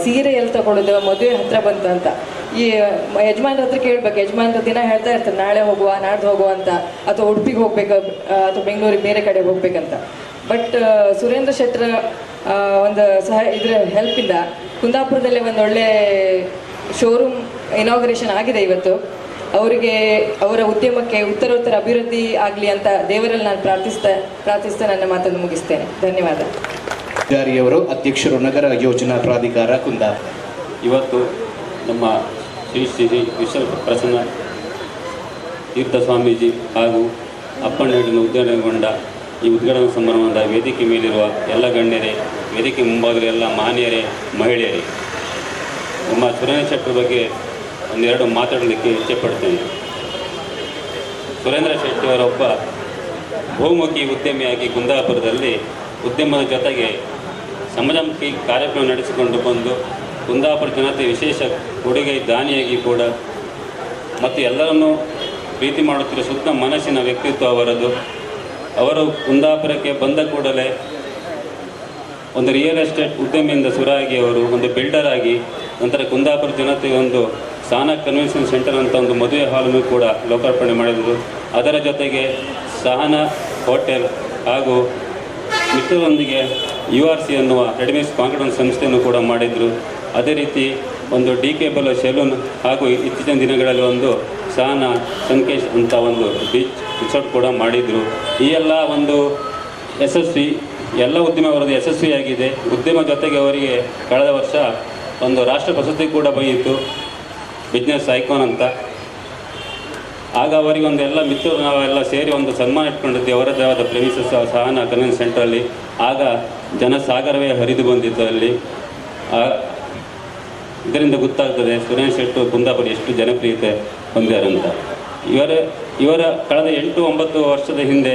ಸೀರೆ ಎಲ್ಲಿ ತಗೊಳ್ಳೋದು, ಮದುವೆ ಹತ್ರ ಬಂತು ಅಂತ. ಈ ಯಜಮಾನ್ರ ಹತ್ರ ಕೇಳ್ಬೇಕು, ಯಜಮಾನ್ರ ದಿನ ಹೇಳ್ತಾ ಇರ್ತಾರೆ ನಾಳೆ ಹೋಗುವ, ನಾಡ್ದು ಹೋಗುವ ಅಂತ, ಅಥವಾ ಉಡುಪಿಗೆ ಹೋಗ್ಬೇಕು, ಅಥವಾ ಬೆಂಗಳೂರಿಗೆ ಬೇರೆ ಕಡೆ ಹೋಗ್ಬೇಕಂತ. ಬಟ್ ಸುರೇಂದ್ರ ಶೆಟ್ಟರ ಒಂದು ಇದ್ರ ಹೆಲ್ಪಿಂದ ಕುಂದಾಪುರದಲ್ಲೇ ಒಂದು ಒಳ್ಳೆ ಶೋರೂಮ್ ಇನಾಗ್ರೇಷನ್ ಆಗಿದೆ ಇವತ್ತು. ಅವರಿಗೆ ಅವರ ಉದ್ಯಮಕ್ಕೆ ಉತ್ತರೋತ್ತರ ಅಭಿವೃದ್ಧಿ ಆಗಲಿ ಅಂತ ದೇವರಲ್ಲಿ ನಾನು ಪ್ರಾರ್ಥಿಸ್ತಾ ನನ್ನ ಮಾತನ್ನು ಮುಗಿಸ್ತೇನೆ. ಧನ್ಯವಾದ. ಜಾರಿಯವರು ಅಧ್ಯಕ್ಷರು, ನಗರ ಯೋಜನಾ ಪ್ರಾಧಿಕಾರ, ಕುಂದಾಪುರ. ಇವತ್ತು ನಮ್ಮ ಶ್ರೀ ಶ್ರೀ ವಿಶ್ವ ಪ್ರಸನ್ನ ತೀರ್ಥ ಸ್ವಾಮೀಜಿ ಹಾಗೂ ಅಪ್ಪಣ್ಣನ ಉದ್ಘಾಟನೆಗೊಂಡ ಈ ಉದ್ಘಾಟನಾ ಸಮಾರಂಭದ ವೇದಿಕೆ ಮೇಲಿರುವ ಎಲ್ಲ ಗಣ್ಯರೇ, ವೇದಿಕೆ ಮುಂಭಾಗದ ಎಲ್ಲ ಮಾನ್ಯರೇ, ಮಹಿಳೆಯರೇ, ನಮ್ಮ ಸುರೇಂದ್ರ ಶೆಟ್ಟರ ಬಗ್ಗೆ 1-2 ಮಾತಾಡಲಿಕ್ಕೆ ಇಚ್ಛೆಪಡ್ತೇನೆ. ಸುರೇಂದ್ರ ಶೆಟ್ಟಿಯವರೊಬ್ಬ ಬಹುಮುಖಿ ಉದ್ಯಮಿಯಾಗಿ ಕುಂದಾಪುರದಲ್ಲಿ ಉದ್ಯಮದ ಜೊತೆಗೆ ಸಮಾಜಮುಖಿ ಕಾರ್ಯಕ್ರಮ ನಡೆಸಿಕೊಂಡು ಬಂದು ಕುಂದಾಪುರ ಜನತೆ ವಿಶೇಷ ಕೊಡುಗೆ ದಾನಿಯಾಗಿ ಕೂಡ ಮತ್ತು ಎಲ್ಲರನ್ನೂ ಪ್ರೀತಿ ಮಾಡುತ್ತಿರುವ ಶುದ್ಧ ಮನಸ್ಸಿನ ವ್ಯಕ್ತಿತ್ವ ಅವರದು. ಅವರು ಕುಂದಾಪುರಕ್ಕೆ ಬಂದ ಕೂಡಲೇ ಒಂದು ರಿಯಲ್ ಎಸ್ಟೇಟ್ ಉದ್ಯಮಿಯಿಂದ ಸುರಾಗಿ ಅವರು ಒಂದು ಬಿಲ್ಡರ್ ಆಗಿ, ನಂತರ ಕುಂದಾಪುರ ಜನತೆಗೆ ಒಂದು ಸಹನಾ ಕನ್ವೆನ್ಷನ್ ಸೆಂಟರ್ ಅಂತ ಒಂದು ಮದುವೆ ಹಾಲನ್ನು ಕೂಡ ಲೋಕಾರ್ಪಣೆ ಮಾಡಿದರು. ಅದರ ಜೊತೆಗೆ ಸಹನಾ ಹೋಟೆಲ್ ಹಾಗೂ ಮಿತ್ರರೊಂದಿಗೆ URC ಅನ್ನುವ ರೆಡಿಮೇಡ್ಸ್ ಕಾಂಕ್ರೀಟ್ ಸಂಸ್ಥೆಯನ್ನು ಕೂಡ ಮಾಡಿದರು. ಅದೇ ರೀತಿ ಒಂದು DK ಬಲ ಸೆಲೂನ್ ಹಾಗೂ ಇತ್ತೀಚಿನ ದಿನಗಳಲ್ಲಿ ಒಂದು ಸಹನಾ ಸಂಕೇಶ್ ಅಂತ ಒಂದು ಬೀಚ್ ರಿಸಾರ್ಟ್ ಕೂಡ ಮಾಡಿದರು. ಈ ಎಲ್ಲ ಒಂದು ಯಶಸ್ವಿ ಎಲ್ಲ ಉದ್ಯಮ ಅವರದ್ದು ಯಶಸ್ವಿಯಾಗಿದೆ. ಉದ್ಯಮ ಜೊತೆಗೆ ಅವರಿಗೆ ಕಳೆದ ವರ್ಷ ಒಂದು ರಾಷ್ಟ್ರ ಪ್ರಶಸ್ತಿ ಕೂಡ ಬಂದಿತ್ತು, ಬಿಸ್ನೆಸ್ ಐಕಾನ್ ಅಂತ. ಆಗ ಅವರಿಗೆ ಒಂದು ಎಲ್ಲ ಮಿತ್ರರು ನಾವೆಲ್ಲ ಸೇರಿ ಒಂದು ಸನ್ಮಾನ ಇಟ್ಕೊಂಡಿದ್ದೆ ಅವರದ್ದೇ ಆದ ಪ್ರೆಮಿಸಸ್ ಸಹನಾ ಕನ್ವೆನ್ಷನ್ ಸೆಂಟ್ರಲ್ಲಿ. ಆಗ ಜನಸಾಗರವೇ ಹರಿದು ಬಂದಿತ್ತು ಅಲ್ಲಿ. ಇದರಿಂದ ಗೊತ್ತಾಗ್ತದೆ ಸುರೇಂದ್ರ ಶೆಟ್ಟರು ಕುಂದಾಪುರ ಎಷ್ಟು ಜನಪ್ರಿಯತೆ ಹೊಂದ್ಯಾರಂತ. ಇವರ ಕಳೆದ 8-9 ವರ್ಷದ ಹಿಂದೆ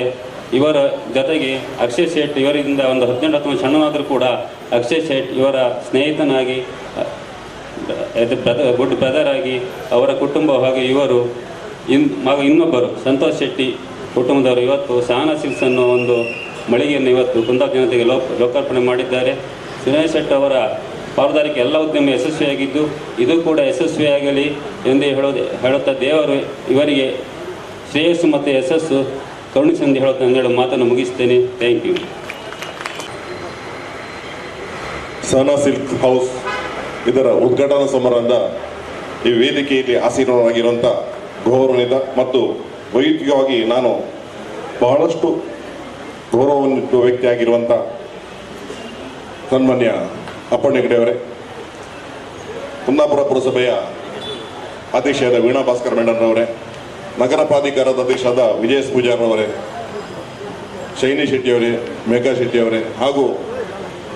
ಇವರ ಜೊತೆಗೆ ಅಕ್ಷಯ್ ಶೇಟ್, ಇವರಿಂದ ಒಂದು 18-19 ಸಣ್ಣನಾದರೂ ಕೂಡ ಅಕ್ಷಯ್ ಶೇಟ್ ಇವರ ಸ್ನೇಹಿತನಾಗಿ, ಗುಡ್ ಬ್ರದರ್ ಆಗಿ ಅವರ ಕುಟುಂಬ ಹಾಗೂ ಇವರು ಇನ್ನೊಬ್ಬರು ಸಂತೋಷ್ ಶೆಟ್ಟಿ ಕುಟುಂಬದವರು ಇವತ್ತು ಸಹನಾ ಸಿಲ್ಕ್ಸ್ ಅನ್ನೋ ಒಂದು ಮಳಿಗೆಯನ್ನು ಇವತ್ತು ಕುಂದಾಪುರ ಜನತೆಗೆ ಲೋಕಾರ್ಪಣೆ ಮಾಡಿದ್ದಾರೆ. ಸುರೇಂದ್ರ ಶೆಟ್ಟಿ ಅವರ ಪಾಲುದಾರಿಕೆ ಎಲ್ಲ ಉದ್ಯಮ ಯಶಸ್ವಿಯಾಗಿದ್ದು ಇದು ಕೂಡ ಯಶಸ್ವಿಯಾಗಲಿ ಎಂದು ಹೇಳುತ್ತಾ ದೇವರು ಇವರಿಗೆ ಶ್ರೇಯಸ್ಸು ಮತ್ತು ಯಶಸ್ಸು ಕರುಣಿಸೆಂದು ಹೇಳುತ್ತಾ ಮಾತನ್ನು ಮುಗಿಸ್ತೇನೆ. Thank you. Sahana silk house ಇದರ ಉದ್ಘಾಟನಾ ಸಮಾರಂಭ ಈ ವೇದಿಕೆಯಲ್ಲಿ ಆಸೀನರಾಗಿರುವಂಥ ಗೌರವಾನ್ವಿತ ಮತ್ತು ವೈಯಕ್ತಿಕವಾಗಿ ನಾನು ಬಹಳಷ್ಟು ಗೌರವಾನ್ವಿತ ವ್ಯಕ್ತಿಯಾಗಿರುವಂಥ ಸನ್ಮಾನ್ಯ ಅಪ್ಪಣ್ಣ ಹೆಗ್ಡೆಯವರೇ, ಕುಂದಾಪುರ ಪುರಸಭೆಯ ಅಧ್ಯಕ್ಷರಾದ ವೀಣಾ ಭಾಸ್ಕರ್ ಮೇಡಮ್ರವರೇ, ನಗರ ಪ್ರಾಧಿಕಾರದ ಅಧ್ಯಕ್ಷರಾದ ವಿಜಯ ಪೂಜಾರವರೇ, ಶೈನಿ ಶೆಟ್ಟಿಯವರೇ, ಮೇಘಾ ಶೆಟ್ಟಿಯವರೇ ಹಾಗೂ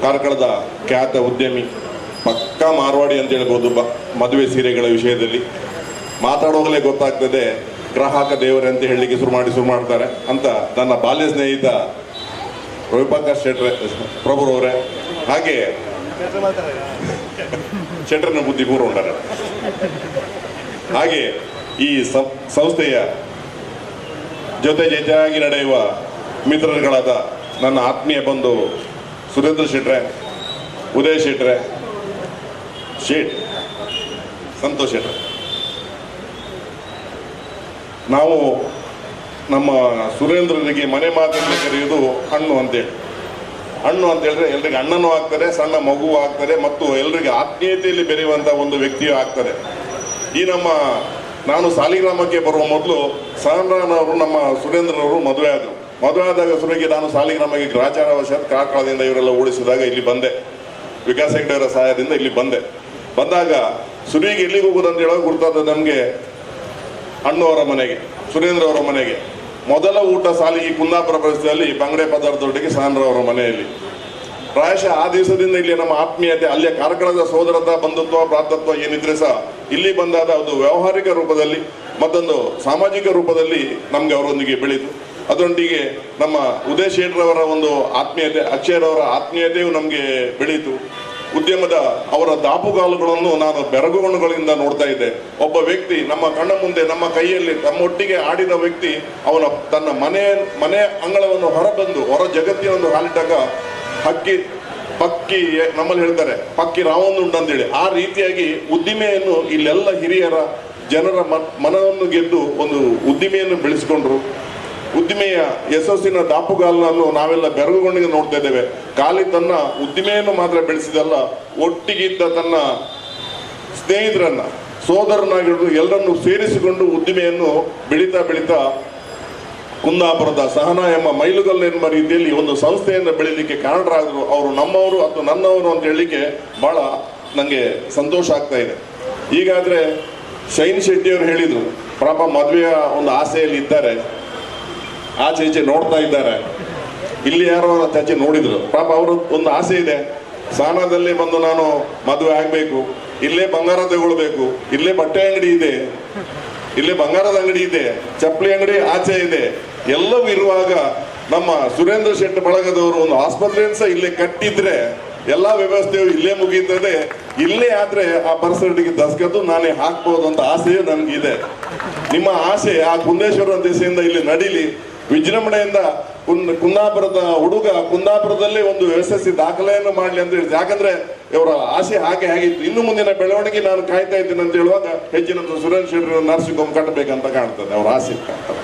ಕಾರ್ಕಳದ ಖ್ಯಾತ ಉದ್ಯಮಿ ಪಕ್ಕಾ ಮಾರ್ವಾಡಿ ಅಂತ ಹೇಳ್ಬೋದು ಮದುವೆ ಸೀರೆಗಳ ವಿಷಯದಲ್ಲಿ ಮಾತಾಡುವಾಗಲೇ ಗೊತ್ತಾಗ್ತದೆ ಗ್ರಾಹಕ ದೇವರೇ ಅಂತ ಹೇಳಲಿಕ್ಕೆ ಶುರು ಮಾಡ್ತಾರೆ ಅಂತ ನನ್ನ ಬಾಲ್ಯ ಸ್ನೇಹಿತ ರವಿಪ್ರಕಾಶ್ ಶೆಟ್ರೆ ಪ್ರಭುರವರೇ, ಹಾಗೆ ಶೆಟ್ರನ ಬುದ್ಧಿ ಪೂರ್ವ ಉಂಟಾರೆ. ಹಾಗೆ ಈ ಸಂಸ್ಥೆಯ ಜೊತೆಯಾಗಿ ನಡೆಯುವ ಮಿತ್ರರುಗಳಾದ ನನ್ನ ಆತ್ಮೀಯ ಬಂಧು ಸುರೇಂದ್ರ ಶೆಟ್ರೆ, ಉದಯ್ ಶೆಟ್ರೆ, ಸಂತೋಷ್ ಶೆಟ್ರೆ, ನಾವು ನಮ್ಮ ಸುರೇಂದ್ರನಿಗೆ ಮನೆ ಮಾತನ್ನು ಕರೆಯುವುದು ಹಣ್ಣು ಅಂತೇಳಿ. ಹಣ್ಣು ಅಂತ ಹೇಳಿದ್ರೆ ಎಲ್ರಿಗೆ ಅಣ್ಣನೂ ಆಗ್ತಾರೆ, ಸಣ್ಣ ಮಗುವು ಆಗ್ತಾರೆ, ಮತ್ತು ಎಲ್ರಿಗೆ ಆತ್ಮೀಯತೆಯಲ್ಲಿ ಬೆರೆಯುವಂಥ ಒಂದು ವ್ಯಕ್ತಿಯೂ ಆಗ್ತಾರೆ. ಈ ನಾನು ಸಾಲಿಗ್ರಾಮಕ್ಕೆ ಬರುವ ಮೊದಲು ಸಹನಾನವರು ನಮ್ಮ ಸುರೇಂದ್ರನವರು ಮದುವೆ ಆದರು. ಮದುವೆ ಆದಾಗ ಸುರೇಗೆ ನಾನು ಸಾಲಿಗ್ರಾಮಕ್ಕೆ ಗ್ರಾಚಾರವಶಾತ್ ಕಾರ್ಕಳದಿಂದ ಇವರೆಲ್ಲ ಓಡಿಸಿದಾಗ ಇಲ್ಲಿ ಬಂದೆ. ವಿಕಾಸ್ ಹೆಗ್ಡೆ ಅವರ ಸಹಾಯದಿಂದ ಇಲ್ಲಿ ಬಂದಾಗ ಸುರಿಗೆ ಎಲ್ಲಿಗೆ ಹೋಗೋದಂತ ಹೇಳೋಕೆ ಗುರ್ತಾದ ನಮಗೆ ಅಣ್ಣವರ ಮನೆಗೆ, ಸುರೇಂದ್ರ ಅವರ ಮನೆಗೆ. ಮೊದಲ ಊಟ ಸಾಲಿಗೆ ಕುಂದಾಪುರ ಪರಿಸರದಲ್ಲಿ ಬಂಗಡೆ ಪದಾರ್ಥದೊಟ್ಟಿಗೆ ಸಹನರವರ ಮನೆಯಲ್ಲಿ. ಪ್ರಾಯಶಃ ಆ ದಿವಸದಿಂದ ಇಲ್ಲಿ ನಮ್ಮ ಆತ್ಮೀಯತೆ, ಅಲ್ಲಿಯ ಕಾರ್ಕಳದ ಸೋದರತ, ಬಂಧುತ್ವ, ಭ್ರಾತೃತ್ವ ಏನಿದ್ರೆ ಸಹ ಇಲ್ಲಿ ಬಂದಾದ ಅದು ವ್ಯಾವಹಾರಿಕ ರೂಪದಲ್ಲಿ ಮತ್ತೊಂದು ಸಾಮಾಜಿಕ ರೂಪದಲ್ಲಿ ನಮ್ಗೆ ಅವರೊಂದಿಗೆ ಬೆಳೀತು. ಅದರೊಂದಿಗೆ ನಮ್ಮ ಉದಯ್ ಶೇಟ್ರವರ ಒಂದು ಆತ್ಮೀಯತೆ, ಅಕ್ಷಯರವರ ಆತ್ಮೀಯತೆಯು ನಮಗೆ ಬೆಳೀತು. ಉದ್ಯಮದ ಅವರ ದಾಪುಗಾಲುಗಳನ್ನು ನಾನು ಬೆರಗುಗಣ್ಣುಗಳಿಂದ ನೋಡ್ತಾ ಇದ್ದೆ. ಒಬ್ಬ ವ್ಯಕ್ತಿ ನಮ್ಮ ಕಣ್ಣ ಮುಂದೆ, ನಮ್ಮ ಕೈಯಲ್ಲಿ ನಮ್ಮೊಟ್ಟಿಗೆ ಆಡಿದ ವ್ಯಕ್ತಿ ಅವನ ತನ್ನ ಮನೆ ಅಂಗಳವನ್ನು ಹೊರಬಂದು ಹೊರ ಜಗತ್ತಿನೊಂದು ಹಾಲಿಟ್ಟಾಗ ಪಕ್ಕಿ ನಮ್ಮಲ್ಲಿ ಹೇಳ್ತಾರೆ ಪಕ್ಕಿ ರಾವೊಂದುಂಡು ಅಂತೇಳಿ, ಆ ರೀತಿಯಾಗಿ ಉದ್ದಿಮೆಯನ್ನು ಇಲ್ಲೆಲ್ಲ ಹಿರಿಯರ ಜನರ ಮನವನ್ನು ಗೆದ್ದು ಒಂದು ಉದ್ದಿಮೆಯನ್ನು ಬೆಳೆಸಿಕೊಂಡ್ರು. ಉದ್ದಿಮೆಯ ಯಶಸ್ಸಿನ ದಾಪುಗಾಲನ್ನು ನಾವೆಲ್ಲ ಬೆರಗುಗೊಂಡಿಗೆ ನೋಡ್ತಾ ಇದ್ದೇವೆ. ಖಾಲಿ ತನ್ನ ಉದ್ದಿಮೆಯನ್ನು ಮಾತ್ರ ಬೆಳೆಸಿದಲ್ಲ, ಒಟ್ಟಿಗಿದ್ದ ತನ್ನ ಸ್ನೇಹಿತರನ್ನ, ಸೋದರನಾಗಿರೋದು ಎಲ್ಲರನ್ನು ಸೇರಿಸಿಕೊಂಡು ಉದ್ದಿಮೆಯನ್ನು ಬೆಳೀತಾ ಕುಂದಾಪುರದ ಸಹನಾ ಎಂಬ ಮೈಲುಗಲ್ಲು ಎಂಬ ರೀತಿಯಲ್ಲಿ ಒಂದು ಸಂಸ್ಥೆಯನ್ನು ಬೆಳೀಲಿಕ್ಕೆ ಕಾರಣರಾದರು. ಅವರು ನಮ್ಮವರು ಅಥವಾ ನನ್ನವರು ಅಂತ ಹೇಳಲಿಕ್ಕೆ ಬಹಳ ನನಗೆ ಸಂತೋಷ ಆಗ್ತಾ ಇದೆ. ಈಗಾದರೆ ಶೈನ್ ಶೆಟ್ಟಿಯವರು ಹೇಳಿದರು, ಪಾಪ ಮದುವೆಯ ಒಂದು ಆಸೆಯಲ್ಲಿ ಇದ್ದಾರೆ, ಆಚೆ ಈಚೆ ನೋಡ್ತಾ ಇದ್ದಾರೆ. ಇಲ್ಲಿ ಯಾರೋ ಆಚೆ ನೋಡಿದ್ರು, ಪಾಪ ಅವರು ಒಂದು ಆಸೆ ಇದೆ, ಸಹನಾದಲ್ಲಿ ಬಂದು ನಾನು ಮದುವೆ ಆಗಬೇಕು, ಇಲ್ಲೇ ಬಂಗಾರ ತಗೊಳ್ಬೇಕು, ಇಲ್ಲೇ ಬಟ್ಟೆ ಅಂಗಡಿ ಇದೆ, ಇಲ್ಲೇ ಬಂಗಾರದ ಅಂಗಡಿ ಇದೆ, ಚಪ್ಪಲಿ ಅಂಗಡಿ ಆಚೆ ಇದೆ, ಎಲ್ಲವೂ ಇರುವಾಗ ನಮ್ಮ ಸುರೇಂದ್ರ ಶೆಟ್ಟಿ ಬಳಗದವರು ಒಂದು ಆಸ್ಪತ್ರೆಯನ್ನು ಸಹ ಇಲ್ಲೇ ಕಟ್ಟಿದ್ರೆ ಎಲ್ಲ ವ್ಯವಸ್ಥೆಯು ಇಲ್ಲೇ ಮುಗೀತದೆ, ಇಲ್ಲೇ ಆದ್ರೆ ಆ ಪರಿಸರಕ್ಕೆ ದಸ್ಕದ್ದು ನಾನೇ ಹಾಕ್ಬೋದು ಅಂತ ಆಸೆಯು ನನ್ಗಿದೆ. ನಿಮ್ಮ ಆಸೆ ಆ ಕುಂದೇಶ್ವರ ದಿಸೆಯಿಂದ ಇಲ್ಲಿ ನಡೀಲಿ, ವಿಜೃಂಭಣೆಯಿಂದ ಕುಂದಾಪುರದ ಹುಡುಗ ಕುಂದಾಪುರದಲ್ಲೇ ಒಂದು ಯಶಸ್ವಿ ದಾಖಲೆಯನ್ನು ಮಾಡಲಿ ಅಂತ ಹೇಳಿದೆ. ಯಾಕಂದ್ರೆ ಇವರ ಆಸೆ ಹಾಗೆ ಆಗಿತ್ತು. ಇನ್ನು ಮುಂದಿನ ಬೆಳವಣಿಗೆ ನಾನು ಕಾಯ್ತಾ ಇದ್ದೀನಿ ಅಂತ ಹೇಳುವಾಗ ಹೆಚ್ಚಿನ ಸುರೇಂದ್ರ ಶೆಟ್ಟಿ ನರ್ಸಿಂಗ್ ಹೋಮ್ ಕಟ್ಟಬೇಕಂತ ಕಾಣ್ತದೆ, ಅವರ ಆಸೆ ಕಾಣ್ತದೆ.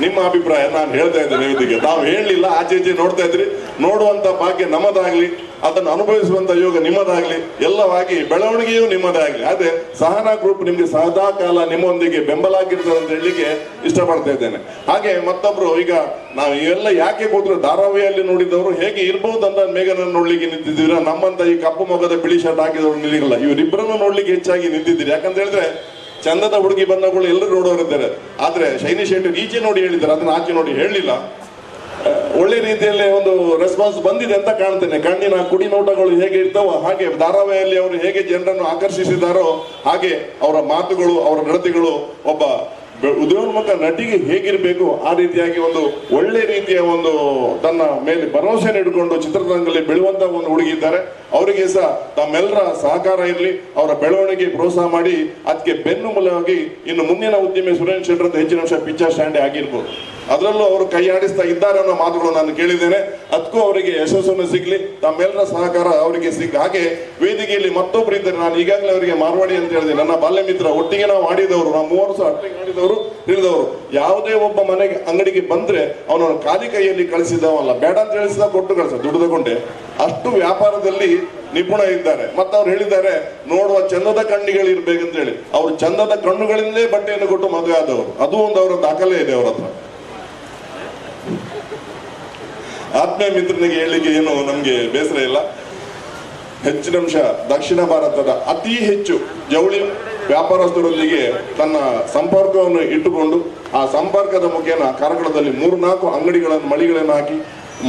ನಿಮ್ಮ ಅಭಿಪ್ರಾಯ ನಾನು ಹೇಳ್ತಾ ಇದ್ದೇನೆ ವೇದಿಕೆ, ತಾವು ಹೇಳಲಿಲ್ಲ, ಆಚೆ ಈಚೆ ನೋಡ್ತಾ ಇದ್ರಿ, ನೋಡುವಂತ ಭಾಗ್ಯ ನಮ್ಮದಾಗ್ಲಿ, ಅದನ್ನು ಅನುಭವಿಸುವಂತ ಯೋಗ ನಿಮ್ಮದಾಗ್ಲಿ, ಎಲ್ಲವಾಗಿ ಬೆಳವಣಿಗೆಯೂ ನಿಮ್ಮದಾಗ್ಲಿ. ಅದೇ ಸಹನಾ ಗ್ರೂಪ್ ನಿಮ್ಗೆ ಸದಾ ಕಾಲ ನಿಮ್ಮೊಂದಿಗೆ ಬೆಂಬಲ ಆಗಿರ್ತದೆ ಅಂತ ಹೇಳಲಿಕ್ಕೆ ಇಷ್ಟಪಡ್ತಾ ಇದ್ದೇನೆ. ಹಾಗೆ ಮತ್ತೊಬ್ರು, ಈಗ ನಾವು ಇವೆಲ್ಲ ಯಾಕೆ ಕೂತ್ರು, ಧಾರಾವಾಹಿಯಲ್ಲಿ ನೋಡಿದವರು ಹೇಗೆ ಇರ್ಬಹುದು ಅಂತ ಮೇಘನನ್ನು ನೋಡ್ಲಿಕ್ಕೆ ನಿಂತಿದ್ದೀರಾ, ನಮ್ಮಂತ ಈ ಕಪ್ಪು ಮೊಗದ ಬಿಳಿ ಶರ್ಟ್ ಹಾಕಿದವರು ನಿಲ್ಲಿಲ್ಲ, ಇವರಿಬ್ಬರನ್ನು ನೋಡ್ಲಿಕ್ಕೆ ಹೆಚ್ಚಾಗಿ ನಿಂತಿದ್ದೀರಿ. ಯಾಕಂತ ಹೇಳಿದ್ರೆ ಚಂದದ ಹುಡುಗಿ ಬಂದಗಳು ಎಲ್ಲರೂ ನೋಡೋರಿದ್ದಾರೆ. ಆದ್ರೆ ಶೈನಿ ಶೆಟ್ಟಿ ಈಚೆ ನೋಡಿ ಹೇಳಿದ್ದಾರೆ, ಅದನ್ನ ಆಚೆ ನೋಡಿ ಹೇಳಲಿಲ್ಲ. ಒಳ್ಳೆ ರೀತಿಯಲ್ಲಿ ಒಂದು ರೆಸ್ಪಾನ್ಸ್ ಬಂದಿದೆ ಅಂತ ಕಾಣ್ತೇನೆ. ಕಣ್ಣಿನ ಕುಡಿ ನೋಟಗಳು ಹೇಗೆ ಇರ್ತಾವೋ ಹಾಗೆ ಧಾರಾವಾಹಿಯಲ್ಲಿ ಅವರು ಹೇಗೆ ಜನರನ್ನು ಆಕರ್ಷಿಸಿದಾರೋ ಹಾಗೆ ಅವರ ಮಾತುಗಳು, ಅವರ ನಡತೆಗಳು ಒಬ್ಬ ಉದಯೋನ್ಮುಖ ನಟಿಗೆ ಹೇಗಿರಬೇಕು ಆ ರೀತಿಯಾಗಿ ಒಂದು ಒಳ್ಳೆ ರೀತಿಯ ಒಂದು ತನ್ನ ಮೇಲೆ ಭರವಸೆಯನ್ನು ಇಟ್ಕೊಂಡು ಚಿತ್ರರಂಗದಲ್ಲಿ ಬೆಳೆಯುವಂತ ಒಂದು ಹುಡುಗಿ ಇದ್ದಾರೆ. ಅವರಿಗೆ ಸಹ ತಮ್ಮೆಲ್ಲರ ಸಹಕಾರ ಇರಲಿ, ಅವರ ಬೆಳವಣಿಗೆ ಪ್ರೋತ್ಸಾಹ ಮಾಡಿ ಅದಕ್ಕೆ ಬೆನ್ನುಮೂಲವಾಗಿ ಇನ್ನು ಮುಂದಿನ ಉದ್ಯಮಿ ಸುರೇಂದ್ರ ಶೆಟ್ಟರ್ ಅಂತ ಹೆಚ್ಚಿನ ವರ್ಷ ಪಿಕ್ಚರ್ ಸ್ಟ್ಯಾಂಡೇ ಆಗಿರ್ಬೋದು. ಅದರಲ್ಲೂ ಅವರು ಕೈ ಆಡಿಸ್ತಾ ಇದ್ದಾರೆ ಅನ್ನೋ ಮಾತುಗಳು ನಾನು ಕೇಳಿದ್ದೇನೆ. ಅದಕ್ಕೂ ಅವರಿಗೆ ಯಶಸ್ಸನ್ನು ಸಿಗ್ಲಿ, ತಮ್ಮೆಲ್ಲರ ಸಹಕಾರ ಅವರಿಗೆ ಸಿಗ್ಲಿ. ಹಾಗೆ ವೇದಿಕೆಯಲ್ಲಿ ಮತ್ತೊಬ್ಬರು ಇದ್ದಾರೆ, ನಾನು ಈಗಾಗಲೇ ಅವರಿಗೆ ಮಾರ್ವಾಡಿ ಅಂತ ಹೇಳಿದೆ, ನನ್ನ ಬಾಲ್ಯ ಮಿತ್ರ, ಒಟ್ಟಿಗೆ ನಾವು ಆಡಿದವರು, ನಾವು 3 ವರ್ಷ ಒಟ್ಟಿಗೆ ಆಡಿದವರು ತಿಳಿದವರು. ಯಾವುದೇ ಒಬ್ಬ ಮನೆಗೆ ಅಂಗಡಿಗೆ ಬಂದ್ರೆ ಅವನನ್ನು ಖಾಲಿ ಕೈಯಲ್ಲಿ ಕಳಿಸಿದವಲ್ಲ, ಬೇಡ ಅಂತ ಹೇಳಿಸಿದ ಕೊಟ್ಟು ಕಳಿಸ, ದುಡ್ಡು ತಗೊಂಡೆ, ಅಷ್ಟು ವ್ಯಾಪಾರದಲ್ಲಿ ನಿಪುಣ ಇದ್ದಾರೆ. ಮತ್ತೆ ಅವ್ರು ಹೇಳಿದ್ದಾರೆ, ನೋಡುವ ಚಂದದ ಕಣ್ಣಿಗಳು ಇರ್ಬೇಕಂತ ಹೇಳಿ, ಅವ್ರು ಚಂದದ ಕಣ್ಣುಗಳಿಂದಲೇ ಬಟ್ಟೆಯನ್ನು ಕೊಟ್ಟು ಮದುವೆ ಆದವರು, ಅದು ಒಂದು ಅವರ ದಾಖಲೆ ಇದೆ ಅವರ ಹತ್ರ. ಆತ್ಮೀಯ ಮಿತ್ರನಿಗೆ ಹೇಳಲಿಕ್ಕೆ ಏನು ನಮ್ಗೆ ಬೇಸರ ಇಲ್ಲ. ಹೆಚ್ಚಿನ ಅಂಶ ದಕ್ಷಿಣ ಭಾರತದ ಅತಿ ಹೆಚ್ಚು ಜವಳಿ ವ್ಯಾಪಾರಸ್ಥರೊಂದಿಗೆ ತನ್ನ ಸಂಪರ್ಕವನ್ನು ಇಟ್ಟುಕೊಂಡು ಆ ಸಂಪರ್ಕದ ಮುಖೇನ ಕಾರ್ಕಳದಲ್ಲಿ 3-4 ಅಂಗಡಿಗಳನ್ನು ಮಳಿಗಳನ್ನು ಹಾಕಿ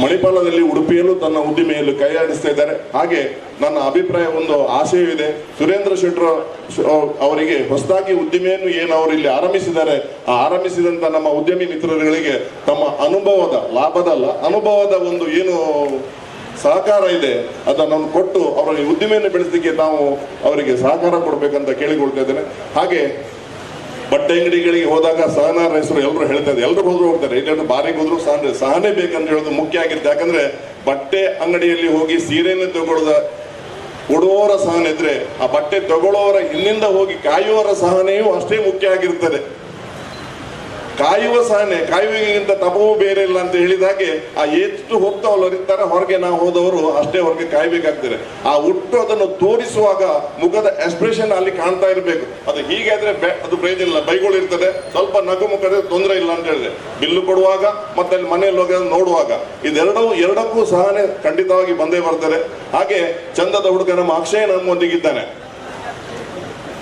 ಮಣಿಪಾಲದಲ್ಲಿ, ಉಡುಪಿಯಲ್ಲೂ ತನ್ನ ಉದ್ದಿಮೆಯಲ್ಲೂ ಕೈಯಾಡಿಸ್ತಾ ಇದ್ದಾರೆ. ಹಾಗೆ ನನ್ನ ಅಭಿಪ್ರಾಯ, ಒಂದು ಆಶಯವೂ ಇದೆ, ಸುರೇಂದ್ರ ಶೆಟ್ಟರ್ ಅವರಿಗೆ ಹೊಸದಾಗಿ ಉದ್ದಿಮೆಯನ್ನು ಏನು ಅವರು ಇಲ್ಲಿ ಆರಂಭಿಸಿದ್ದಾರೆ, ಆ ಆರಂಭಿಸಿದಂತ ನಮ್ಮ ಉದ್ಯಮಿ ಮಿತ್ರರುಗಳಿಗೆ ತಮ್ಮ ಅನುಭವದ, ಲಾಭದಲ್ಲ ಅನುಭವದ ಒಂದು ಏನು ಸಹಕಾರ ಇದೆ ಅದನ್ನು ಕೊಟ್ಟು ಅವರ ಉದ್ದಿಮೆಯನ್ನು ಬೆಳೆಸಲಿಕ್ಕೆ ನಾವು ಅವರಿಗೆ ಸಹಕಾರ ಕೊಡಬೇಕಂತ ಕೇಳಿಕೊಳ್ತಾ ಇದ್ದೇನೆ. ಹಾಗೆ ಬಟ್ಟೆ ಅಂಗಡಿಗಳಿಗೆ ಹೋದಾಗ ಸಹನಾರ ಹೆಸರು ಎಲ್ಲರೂ ಹೇಳ್ತಾ ಇದ್ದಾರೆ, ಎಲ್ಲರೂ ಹೋದ್ರು ಹೋಗ್ತಾರೆ, ಇಲ್ಲಿ ಬಾರಿಗೆ ಹೋದ್ರು ಸಹನೆ ಬೇಕಂತ ಹೇಳೋದು ಮುಖ್ಯ ಆಗಿರುತ್ತೆ. ಯಾಕಂದ್ರೆ ಬಟ್ಟೆ ಅಂಗಡಿಯಲ್ಲಿ ಹೋಗಿ ಸೀರೆಯನ್ನು ತಗೊಳ್ಳೋದ ಉಡುವವರ ಸಹನೆ ಇದ್ರೆ, ಆ ಬಟ್ಟೆ ತಗೊಳ್ಳೋವರ ಹಿಂದಿಂದ ಹೋಗಿ ಕಾಯುವವರ ಸಹನೆಯೂ ಅಷ್ಟೇ ಮುಖ್ಯ ಆಗಿರ್ತದೆ. ಕಾಯುವ ಸಹನೆ, ಕಾಯುವಿಗಿಂತ ತಪವೂ ಬೇರೆ ಇಲ್ಲ ಅಂತ ಹೇಳಿದ ಹಾಗೆ ಆ ಎಷ್ಟು ಹೊತ್ತು ಅವ್ರು ಅರಿತಾರೆ, ಹೊರಗೆ ನಾವು ಹೋದವರು ಅಷ್ಟೇ ಹೊರಗೆ ಕಾಯ್ಬೇಕಾಗ್ತದೆ. ಆ ಹುಟ್ಟು ಅದನ್ನು ತೋರಿಸುವಾಗ ಮುಖದ ಎಕ್ಸ್ಪ್ರೆಷನ್ ಅಲ್ಲಿ ಕಾಣ್ತಾ ಇರಬೇಕು. ಅದು ಹೀಗೆ ಆದ್ರೆ ಅದು ಪ್ರಯೋಜನ ಇಲ್ಲ, ಬೈಗಳು ಇರ್ತದೆ, ಸ್ವಲ್ಪ ನಗು ಮುಖದ ತೊಂದರೆ ಇಲ್ಲ ಅಂತ ಹೇಳಿದ್ರೆ, ಬಿಲ್ಲು ಕೊಡುವಾಗ ಮತ್ತೆ ಅಲ್ಲಿ ಮನೆಯಲ್ಲಿ ಹೋಗಿ ನೋಡುವಾಗ ಎರಡಕ್ಕೂ ಸಹನೆ ಖಂಡಿತವಾಗಿ ಬಂದೇ ಬರ್ತಾರೆ. ಹಾಗೆ ಚಂದದ ಹುಡುಗ ನಮ್ಮ ಅಕ್ಷಯ್ ನಮ್ಮೊಂದಿಗಿದ್ದಾನೆ.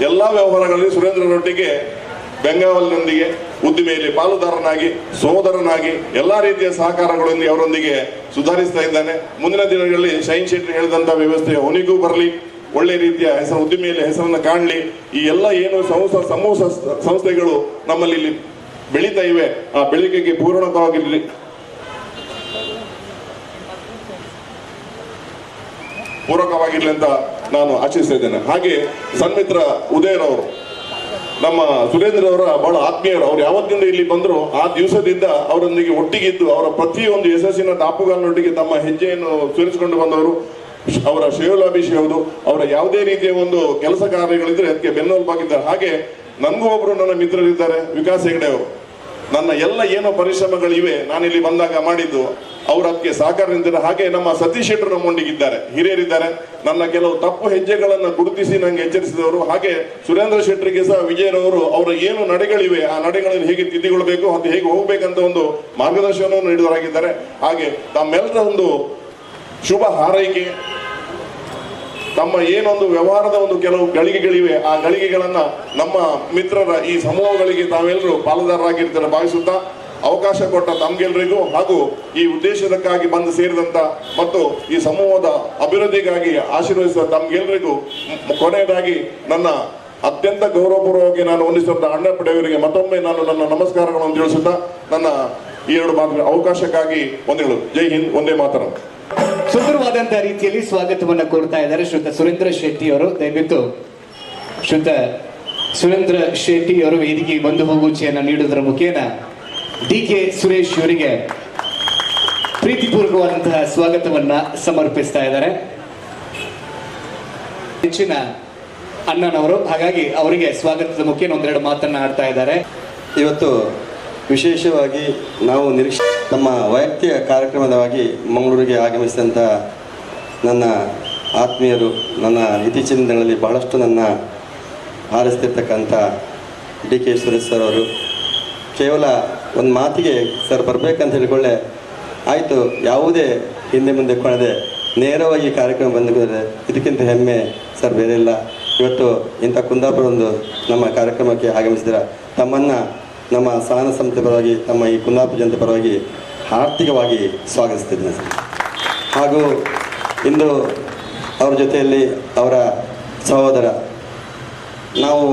ಎಲ್ಲಾ ವ್ಯವಹಾರಗಳಲ್ಲಿ ಸುರೇಂದ್ರನೊಟ್ಟಿಗೆ ಬೆಂಗಾವಲಿನೊಂದಿಗೆ ಉದ್ದಿಮೆಯಲ್ಲಿ ಪಾಲುದಾರನಾಗಿ, ಸೋದರನಾಗಿ ಎಲ್ಲಾ ರೀತಿಯ ಸಹಕಾರಗಳೊಂದಿಗೆ ಅವರೊಂದಿಗೆ ಸುಧಾರಿಸ್ತಾ ಇದ್ದಾನೆ. ಮುಂದಿನ ದಿನಗಳಲ್ಲಿ ಶೈನ್ ಶೆಟ್ಟಿ ಹೇಳಿದಂತ ವ್ಯವಸ್ಥೆ ಅವನಿಗೂ ಬರಲಿ, ಒಳ್ಳೆ ರೀತಿಯ ಹೆಸರು ಉದ್ದಿಮೆಯಲ್ಲಿ ಹೆಸರನ್ನು ಕಾಣಲಿ. ಈ ಎಲ್ಲ ಏನು ಸಮೂಹ ಸಂಸ್ಥೆಗಳು ನಮ್ಮಲ್ಲಿ ಇಲ್ಲಿ ಬೆಳೀತಾ ಇವೆ, ಆ ಬೆಳಿಗ್ಗೆಗೆ ಪೂರ್ಣವಾಗಿರಲಿ ಅಂತ ನಾನು ಆಶಿಸ್ತಾ ಇದ್ದೇನೆ. ಹಾಗೆ ಸನ್ಮಿತ್ರ ಉದಯರವರು ನಮ್ಮ ಸುರೇಂದ್ರ ಅವರ ಬಹಳ ಆತ್ಮೀಯರು. ಅವ್ರು ಯಾವತ್ತಿಂದ ಇಲ್ಲಿ ಬಂದ್ರು ಆ ದಿವಸದಿಂದ ಅವರೊಂದಿಗೆ ಒಟ್ಟಿಗಿದ್ದು ಅವರ ಪ್ರತಿಯೊಂದು ಯಶಸ್ಸಿನ ದಾಪುಗಾಲಿನೊಟ್ಟಿಗೆ ತಮ್ಮ ಹೆಜ್ಜೆಯನ್ನು ಸೇರಿಸಿಕೊಂಡು ಬಂದವರು. ಅವರ ಶ್ರೇಯೋಲಾಭಿಷಿ ಹೌದು. ಅವರ ಯಾವುದೇ ರೀತಿಯ ಒಂದು ಕೆಲಸ ಕಾರ್ಯಗಳಿದ್ರೆ ಅದಕ್ಕೆ ಬೆನ್ನೆಲುಬಾಗಿದ್ದಾರೆ. ಹಾಗೆ ನನಗೂ ಒಬ್ರು ನನ್ನ ಮಿತ್ರರಿದ್ದಾರೆ, ವಿಕಾಸ್ ಹೆಗ್ಡೆ ಅವರು. ನನ್ನ ಎಲ್ಲ ಏನೋ ಪರಿಶ್ರಮಗಳಿವೆ ನಾನಿಲ್ಲಿ ಬಂದಾಗ ಮಾಡಿದ್ದು, ಅವರು ಅದಕ್ಕೆ ಸಹಕಾರ ನಿಂತಿದ್ದಾರೆ. ಹಾಗೆ ನಮ್ಮ ಸತೀಶ್ ಶೆಟ್ಟರು ನಮ್ಮೊಂದಿಗಿದ್ದಾರೆ, ಹಿರಿಯರಿದ್ದಾರೆ. ನನ್ನ ಕೆಲವು ತಪ್ಪು ಹೆಜ್ಜೆಗಳನ್ನು ಗುರುತಿಸಿ ನಂಗೆ ಎಚ್ಚರಿಸಿದವರು. ಹಾಗೆ ಸುರೇಂದ್ರ ಶೆಟ್ಟರಿಗೆ ಸಹ ವಿಜಯರವರು ಅವರ ಏನು ನಡೆಗಳಿವೆ ಆ ನಡೆಗಳನ್ನು ಹೇಗೆ ತಿದ್ದಿಕೊಳ್ಬೇಕು ಅಂತ ಹೇಗೆ ಹೋಗ್ಬೇಕಂತ ಒಂದು ಮಾರ್ಗದರ್ಶನವನ್ನು ನೀಡಿದವರಾಗಿದ್ದಾರೆ. ಹಾಗೆ ತಮ್ಮೆಲ್ಲರ ಒಂದು ಶುಭ ಹಾರೈಕೆ, ತಮ್ಮ ಏನೊಂದು ವ್ಯವಹಾರದ ಒಂದು ಕೆಲವು ಗಳಿಗೆಗಳಿವೆ ಆ ಗಳಿಗೆಗಳನ್ನ ನಮ್ಮ ಮಿತ್ರರ ಈ ಸಮೂಹಗಳಿಗೆ ತಾವೆಲ್ಲರೂ ಪಾಲುದಾರರಾಗಿರ್ತಾರೆ ಭಾವಿಸುತ್ತಾ, ಅವಕಾಶ ಕೊಟ್ಟ ತಮ್ಗೆಲ್ರಿಗೂ ಹಾಗೂ ಈ ಉದ್ದೇಶಕ್ಕಾಗಿ ಬಂದು ಸೇರಿದಂತ ಮತ್ತು ಈ ಸಮೂಹದ ಅಭಿವೃದ್ಧಿಗಾಗಿ ಆಶೀರ್ವದಿಸಿದ ತಮ್ಗೆಲ್ರಿಗೂ ಕೊನೆಯದಾಗಿ ನನ್ನ ಅತ್ಯಂತ ಗೌರವಪೂರ್ವವಾಗಿ ನಾನು ಹೊಂದಿಸಿದ ಅಣ್ಣ ಪಡೆಯವರಿಗೆ ಮತ್ತೊಮ್ಮೆ ನಾನು ನನ್ನ ನಮಸ್ಕಾರಗಳನ್ನು ತಿಳಿಸುತ್ತಾ ನನ್ನ ಈ ಎರಡು ಮಾತು ಅವಕಾಶಕ್ಕಾಗಿ ವಂದನೆಗಳು. ಜೈ ಹಿಂದ್, ಒಂದೇ ಮಾತರಂ. ಸುಂದರವಾದಂತಹ ರೀತಿಯಲ್ಲಿ ಸ್ವಾಗತವನ್ನ ಕೋರ್ತಾ ಇದ್ದಾರೆ ಶ್ರೀಯುತ ಸುರೇಂದ್ರ ಶೆಟ್ಟಿ ಅವರು. ದಯವಿಟ್ಟು ಶ್ರೀಯುತ ಸುರೇಂದ್ರ ಶೆಟ್ಟಿ ಅವರು ವೇದಿಕೆಗೆ ಬಂದು ಹೋಗುವಿಕೆಯನ್ನು ನೀಡುವುದರ ಮುಖೇನ DK ಸುರೇಶ್ ಅವರಿಗೆ ಪ್ರೀತಿಪೂರ್ವಕವಾದಂತಹ ಸ್ವಾಗತವನ್ನ ಸಮರ್ಪಿಸ್ತಾ ಇದ್ದಾರೆ. ಹೆಚ್ಚಿನ ಅಣ್ಣನವರು, ಹಾಗಾಗಿ ಅವರಿಗೆ ಸ್ವಾಗತದ ಮುಖೇನ ಒಂದೆರಡು ಮಾತನ್ನ ಆಡ್ತಾ ಇದ್ದಾರೆ. ಇವತ್ತು ವಿಶೇಷವಾಗಿ ನಾವು ನಮ್ಮ ವೈಯಕ್ತಿಕ ಕಾರ್ಯಕ್ರಮದವಾಗಿ ಮಂಗಳೂರಿಗೆ ಆಗಮಿಸಿದಂಥ ನನ್ನ ಆತ್ಮೀಯರು, ನನ್ನ ಇತ್ತೀಚಿನ ದಿನಗಳಲ್ಲಿ ಬಹಳಷ್ಟು ನನ್ನ ಹಾರೈಸ್ತಿರ್ತಕ್ಕಂಥ DK ಸುರೇಶ್ ಸರ್ ಅವರು ಕೇವಲ ಒಂದು ಮಾತಿಗೆ ಸರ್ ಬರಬೇಕಂತ ಹೇಳಿಕೊಳ್ಳೆ ಆಯಿತು, ಯಾವುದೇ ಹಿಂದೆ ಮುಂದೆ ಕೊಡದೆ ನೇರವಾಗಿ ಕಾರ್ಯಕ್ರಮ ಬಂದುಕೊಂಡ್ರೆ ಇದಕ್ಕಿಂತ ಹೆಮ್ಮೆ ಸರ್ ಬೇರೆ ಇಲ್ಲ. ಇವತ್ತು ಇಂಥ ಕುಂದಾಪುರ ಒಂದು ನಮ್ಮ ಕಾರ್ಯಕ್ರಮಕ್ಕೆ ಆಗಮಿಸಿದ್ರೆ ತಮ್ಮನ್ನು ನಮ್ಮ ಸಹನ ಸಂಸ್ಥೆ ಪರವಾಗಿ, ತಮ್ಮ ಈ ಕುಂದಾಪುರ ಜನತೆ ಪರವಾಗಿ ಆರ್ಥಿಕವಾಗಿ ಸ್ವಾಗತಿಸ್ತಿದ್ದೇನೆ ಸರ್. ಹಾಗೂ ಇಂದು ಅವರ ಜೊತೆಯಲ್ಲಿ ಅವರ ಸಹೋದರ, ನಾವು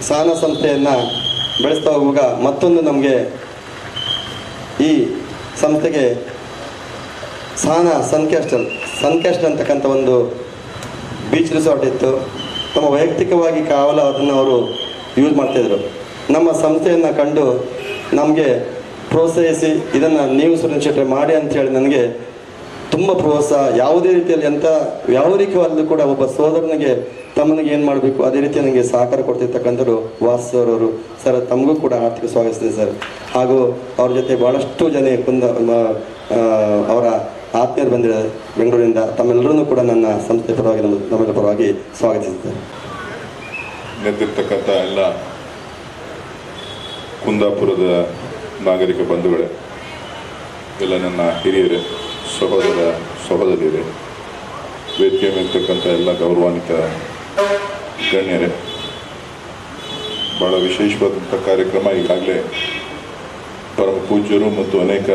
ಸಹನ ಸಂಸ್ಥೆಯನ್ನು ಬೆಳೆಸ್ತಾ ಹೋಗುವಾಗ ಮತ್ತೊಂದು ನಮಗೆ ಈ ಸಂಸ್ಥೆಗೆ ಸಹನ ಸನ್ಕ್ಯಾಸ್ಟ್ ಅಂತಕ್ಕಂಥ ಒಂದು ಬೀಚ್ ರಿಸಾರ್ಟ್ ಇತ್ತು. ತಮ್ಮ ವೈಯಕ್ತಿಕವಾಗಿ ಕೇವಲ ಅದನ್ನು ಅವರು ಯೂಸ್ ಮಾಡ್ತಾಯಿದ್ರು. ನಮ್ಮ ಸಂಸ್ಥೆಯನ್ನು ಕಂಡು ನಮಗೆ ಪ್ರೋತ್ಸಾಹಿಸಿ ಇದನ್ನು ನೀವು ಸುರೇಂದ್ರ ಶೆಟ್ಟಿ ಮಾಡಿ ಅಂಥೇಳಿ ನನಗೆ ತುಂಬ ಪ್ರೋತ್ಸಾಹ, ಯಾವುದೇ ರೀತಿಯಲ್ಲಿ ಎಂಥ ವ್ಯಾವಹಾರಿಕವಾದಲ್ಲೂ ಕೂಡ ಒಬ್ಬ ಸೋದರನಿಗೆ ತಮ್ಮನಿಗೆ ಏನು ಮಾಡಬೇಕು ಅದೇ ರೀತಿ ನನಗೆ ಸಹಕಾರ ಕೊಡ್ತಿರ್ತಕ್ಕಂಥವ್ರು ವಾಸರವರು ಸರ್. ತಮಗೂ ಕೂಡ ಆರ್ಥಿಕ ಸ್ವಾಗತಿಸಿದೆ ಸರ್. ಹಾಗೂ ಅವ್ರ ಜೊತೆ ಭಾಳಷ್ಟು ಜನ ಅವರ ಆತ್ಮೀಯರು ಬಂದಿದ್ದಾರೆ ಬೆಂಗಳೂರಿನಿಂದ. ತಮ್ಮೆಲ್ಲರೂ ಕೂಡ ನನ್ನ ಸಂಸ್ಥೆ ಪರವಾಗಿ ನಮ್ಮೆಲ್ಲರ ಪರವಾಗಿ ಸ್ವಾಗತಿಸಿದ್ದಾರೆ. ನೆತ್ತಿರ್ತಕ್ಕಂಥ ಎಲ್ಲ ಕುಂದಾಪುರದ ನಾಗರಿಕ ಬಂಧುಗಳೇ, ಎಲ್ಲ ನನ್ನ ಹಿರಿಯರೇ, ಸಹೋದರಿಯರೇ, ವೇದಿಕೆ ಮೇಲಿರ್ತಕ್ಕಂಥ ಎಲ್ಲ ಗೌರವಾನ್ವಿತ ಗಣ್ಯರೇ, ಭಾಳ ವಿಶೇಷವಾದಂಥ ಕಾರ್ಯಕ್ರಮ. ಈಗಾಗಲೇ ಪರಮ ಪೂಜ್ಯರು ಮತ್ತು ಅನೇಕ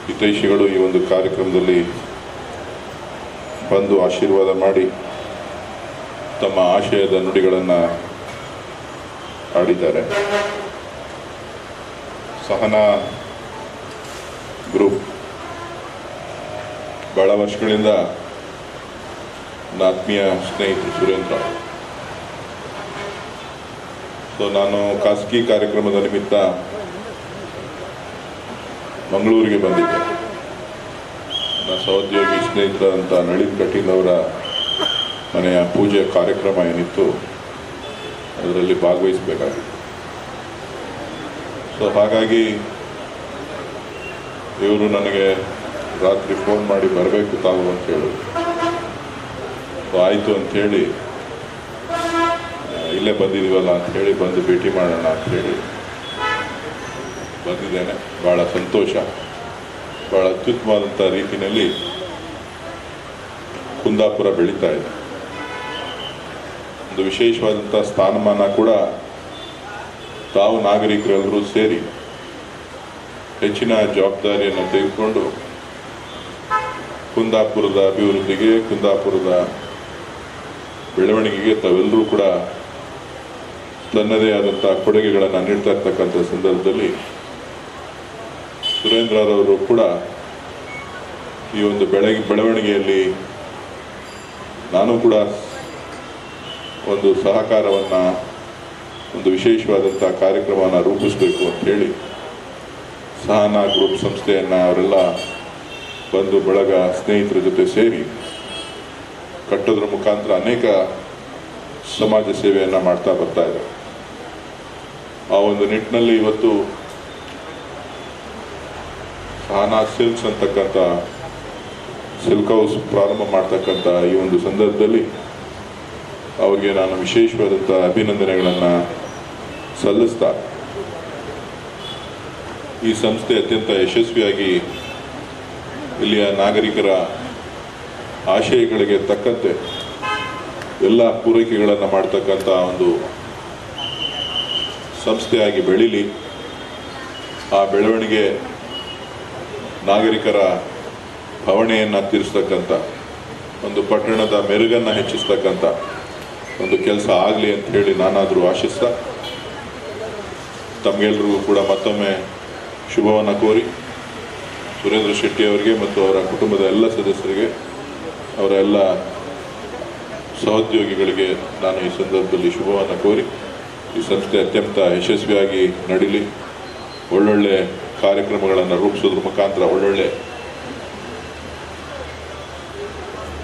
ಹಿತೈಷಿಗಳು ಈ ಒಂದು ಕಾರ್ಯಕ್ರಮದಲ್ಲಿ ಬಂದು ಆಶೀರ್ವಾದ ಮಾಡಿ ತಮ್ಮ ಆಶಯದ ನುಡಿಗಳನ್ನು ಆಡಿದ್ದಾರೆ. ಸಹನಾ ಗ್ರೂಪ್ ಬಹಳ ವರ್ಷಗಳಿಂದ ನನ್ನ ಆತ್ಮೀಯ ಸ್ನೇಹಿತರು ಸುರೇಂದ್ರ. ನಾನು ಖಾಸಗಿ ಕಾರ್ಯಕ್ರಮದ ನಿಮಿತ್ತ ಮಂಗಳೂರಿಗೆ ಬಂದಿದ್ದೆ. ನನ್ನ ಸಹೋದ್ಯೋಗಿ ಸ್ನೇಹಿತರಂತ ನಳಿನ್ ಕಟೀಲ್ ಅವರ ಮನೆಯ ಪೂಜೆ ಕಾರ್ಯಕ್ರಮ ಏನಿತ್ತು ಅದರಲ್ಲಿ ಭಾಗವಹಿಸಬೇಕಾಗಿತ್ತು. ಸೊ ಹಾಗಾಗಿ ಇವರು ನನಗೆ ರಾತ್ರಿ ಫೋನ್ ಮಾಡಿ ಬರಬೇಕು ತಾವು ಅಂತ ಹೇಳಿ, ಆಯಿತು ಅಂಥೇಳಿ ಇಲ್ಲೇ ಬಂದಿದ್ದೀವಲ್ಲ ಅಂಥೇಳಿ ಬಂದು ಭೇಟಿ ಮಾಡೋಣ ಅಂಥೇಳಿ ಬಂದಿದ್ದೇನೆ. ಭಾಳ ಸಂತೋಷ. ಭಾಳ ಅತ್ಯುತ್ತಮವಾದಂಥ ರೀತಿಯಲ್ಲಿ ಕುಂದಾಪುರ ಬೆಳೀತಾ ಇದೆ. ಒಂದು ವಿಶೇಷವಾದಂಥ ಸ್ಥಾನಮಾನ ಕೂಡ ತಾವು ನಾಗರಿಕರೆಲ್ಲರೂ ಸೇರಿ ಹೆಚ್ಚಿನ ಜವಾಬ್ದಾರಿಯನ್ನು ತೆಗೆದುಕೊಂಡು ಕುಂದಾಪುರದ ಅಭಿವೃದ್ಧಿಗೆ, ಕುಂದಾಪುರದ ಬೆಳವಣಿಗೆಗೆ ತಾವೆಲ್ಲರೂ ಕೂಡ ತನ್ನದೇ ಆದಂಥ ಕೊಡುಗೆಗಳನ್ನು ನೀಡ್ತಾ ಇರ್ತಕ್ಕಂಥ ಸಂದರ್ಭದಲ್ಲಿ ಸುರೇಂದ್ರರವರು ಕೂಡ ಈ ಒಂದು ಬೆಳವಣಿಗೆಯಲ್ಲಿ ನಾನು ಕೂಡ ಒಂದು ಸಹಕಾರವನ್ನು, ಒಂದು ವಿಶೇಷವಾದಂಥ ಕಾರ್ಯಕ್ರಮವನ್ನು ರೂಪಿಸಬೇಕು ಅಂತ ಹೇಳಿ ಸಹನಾ ಗ್ರೂಪ್ ಸಂಸ್ಥೆಯನ್ನು ಅವರೆಲ್ಲ ಬಂಧು ಬಳಗ ಸ್ನೇಹಿತರ ಜೊತೆ ಸೇರಿ ಕಟ್ಟೋದ್ರ ಮುಖಾಂತರ ಅನೇಕ ಸಮಾಜ ಸೇವೆಯನ್ನು ಮಾಡ್ತಾ ಬರ್ತಾ ಇದ್ದಾರೆ. ಆ ಒಂದು ನಿಟ್ಟಿನಲ್ಲಿ ಇವತ್ತು ಸಹನಾ ಸಿಲ್ಕ್ಸ್ ಅಂತಕ್ಕಂಥ ಸಿಲ್ಕ್ ಹೌಸ್ ಪ್ರಾರಂಭ ಮಾಡ್ತಕ್ಕಂಥ ಈ ಒಂದು ಸಂದರ್ಭದಲ್ಲಿ ಅವರಿಗೆ ನಾನು ವಿಶೇಷವಾದಂಥ ಅಭಿನಂದನೆಗಳನ್ನು ಸಲ್ಲಿಸ್ತಾ, ಈ ಸಂಸ್ಥೆ ಅತ್ಯಂತ ಯಶಸ್ವಿಯಾಗಿ ಇಲ್ಲಿಯ ನಾಗರಿಕರ ಆಶಯಗಳಿಗೆ ತಕ್ಕಂತೆ ಎಲ್ಲ ಪೂರೈಕೆಗಳನ್ನು ಮಾಡ್ತಕ್ಕಂಥ ಒಂದು ಸಂಸ್ಥೆಯಾಗಿ ಬೆಳೀಲಿ. ಆ ಬೆಳವಣಿಗೆ ನಾಗರಿಕರ ಭವಣೆಯನ್ನು ತೀರಿಸ್ತಕ್ಕಂಥ, ಒಂದು ಪಟ್ಟಣದ ಮೆರುಗನ್ನು ಹೆಚ್ಚಿಸ್ತಕ್ಕಂಥ ಒಂದು ಕೆಲಸ ಆಗಲಿ ಅಂತ ಹೇಳಿ ನಾನಾದರೂ ಆಶಿಸ್ತಾ, ತಮಗೆಲ್ಲರಿಗೂ ಕೂಡ ಮತ್ತೊಮ್ಮೆ ಶುಭವನ್ನು ಕೋರಿ ಸುರೇಂದ್ರ ಶೆಟ್ಟಿ ಅವರಿಗೆ ಮತ್ತು ಅವರ ಕುಟುಂಬದ ಎಲ್ಲ ಸದಸ್ಯರಿಗೆ, ಅವರ ಎಲ್ಲ ಸಹೋದ್ಯೋಗಿಗಳಿಗೆ ನಾನು ಈ ಸಂದರ್ಭದಲ್ಲಿ ಶುಭವನ್ನು ಕೋರಿ ಈ ಸಂಸ್ಥೆ ಅತ್ಯಂತ ಯಶಸ್ವಿಯಾಗಿ ನಡೀಲಿ, ಒಳ್ಳೊಳ್ಳೆ ಕಾರ್ಯಕ್ರಮಗಳನ್ನು ರೂಪಿಸೋದ್ರ ಮುಖಾಂತರ, ಒಳ್ಳೊಳ್ಳೆ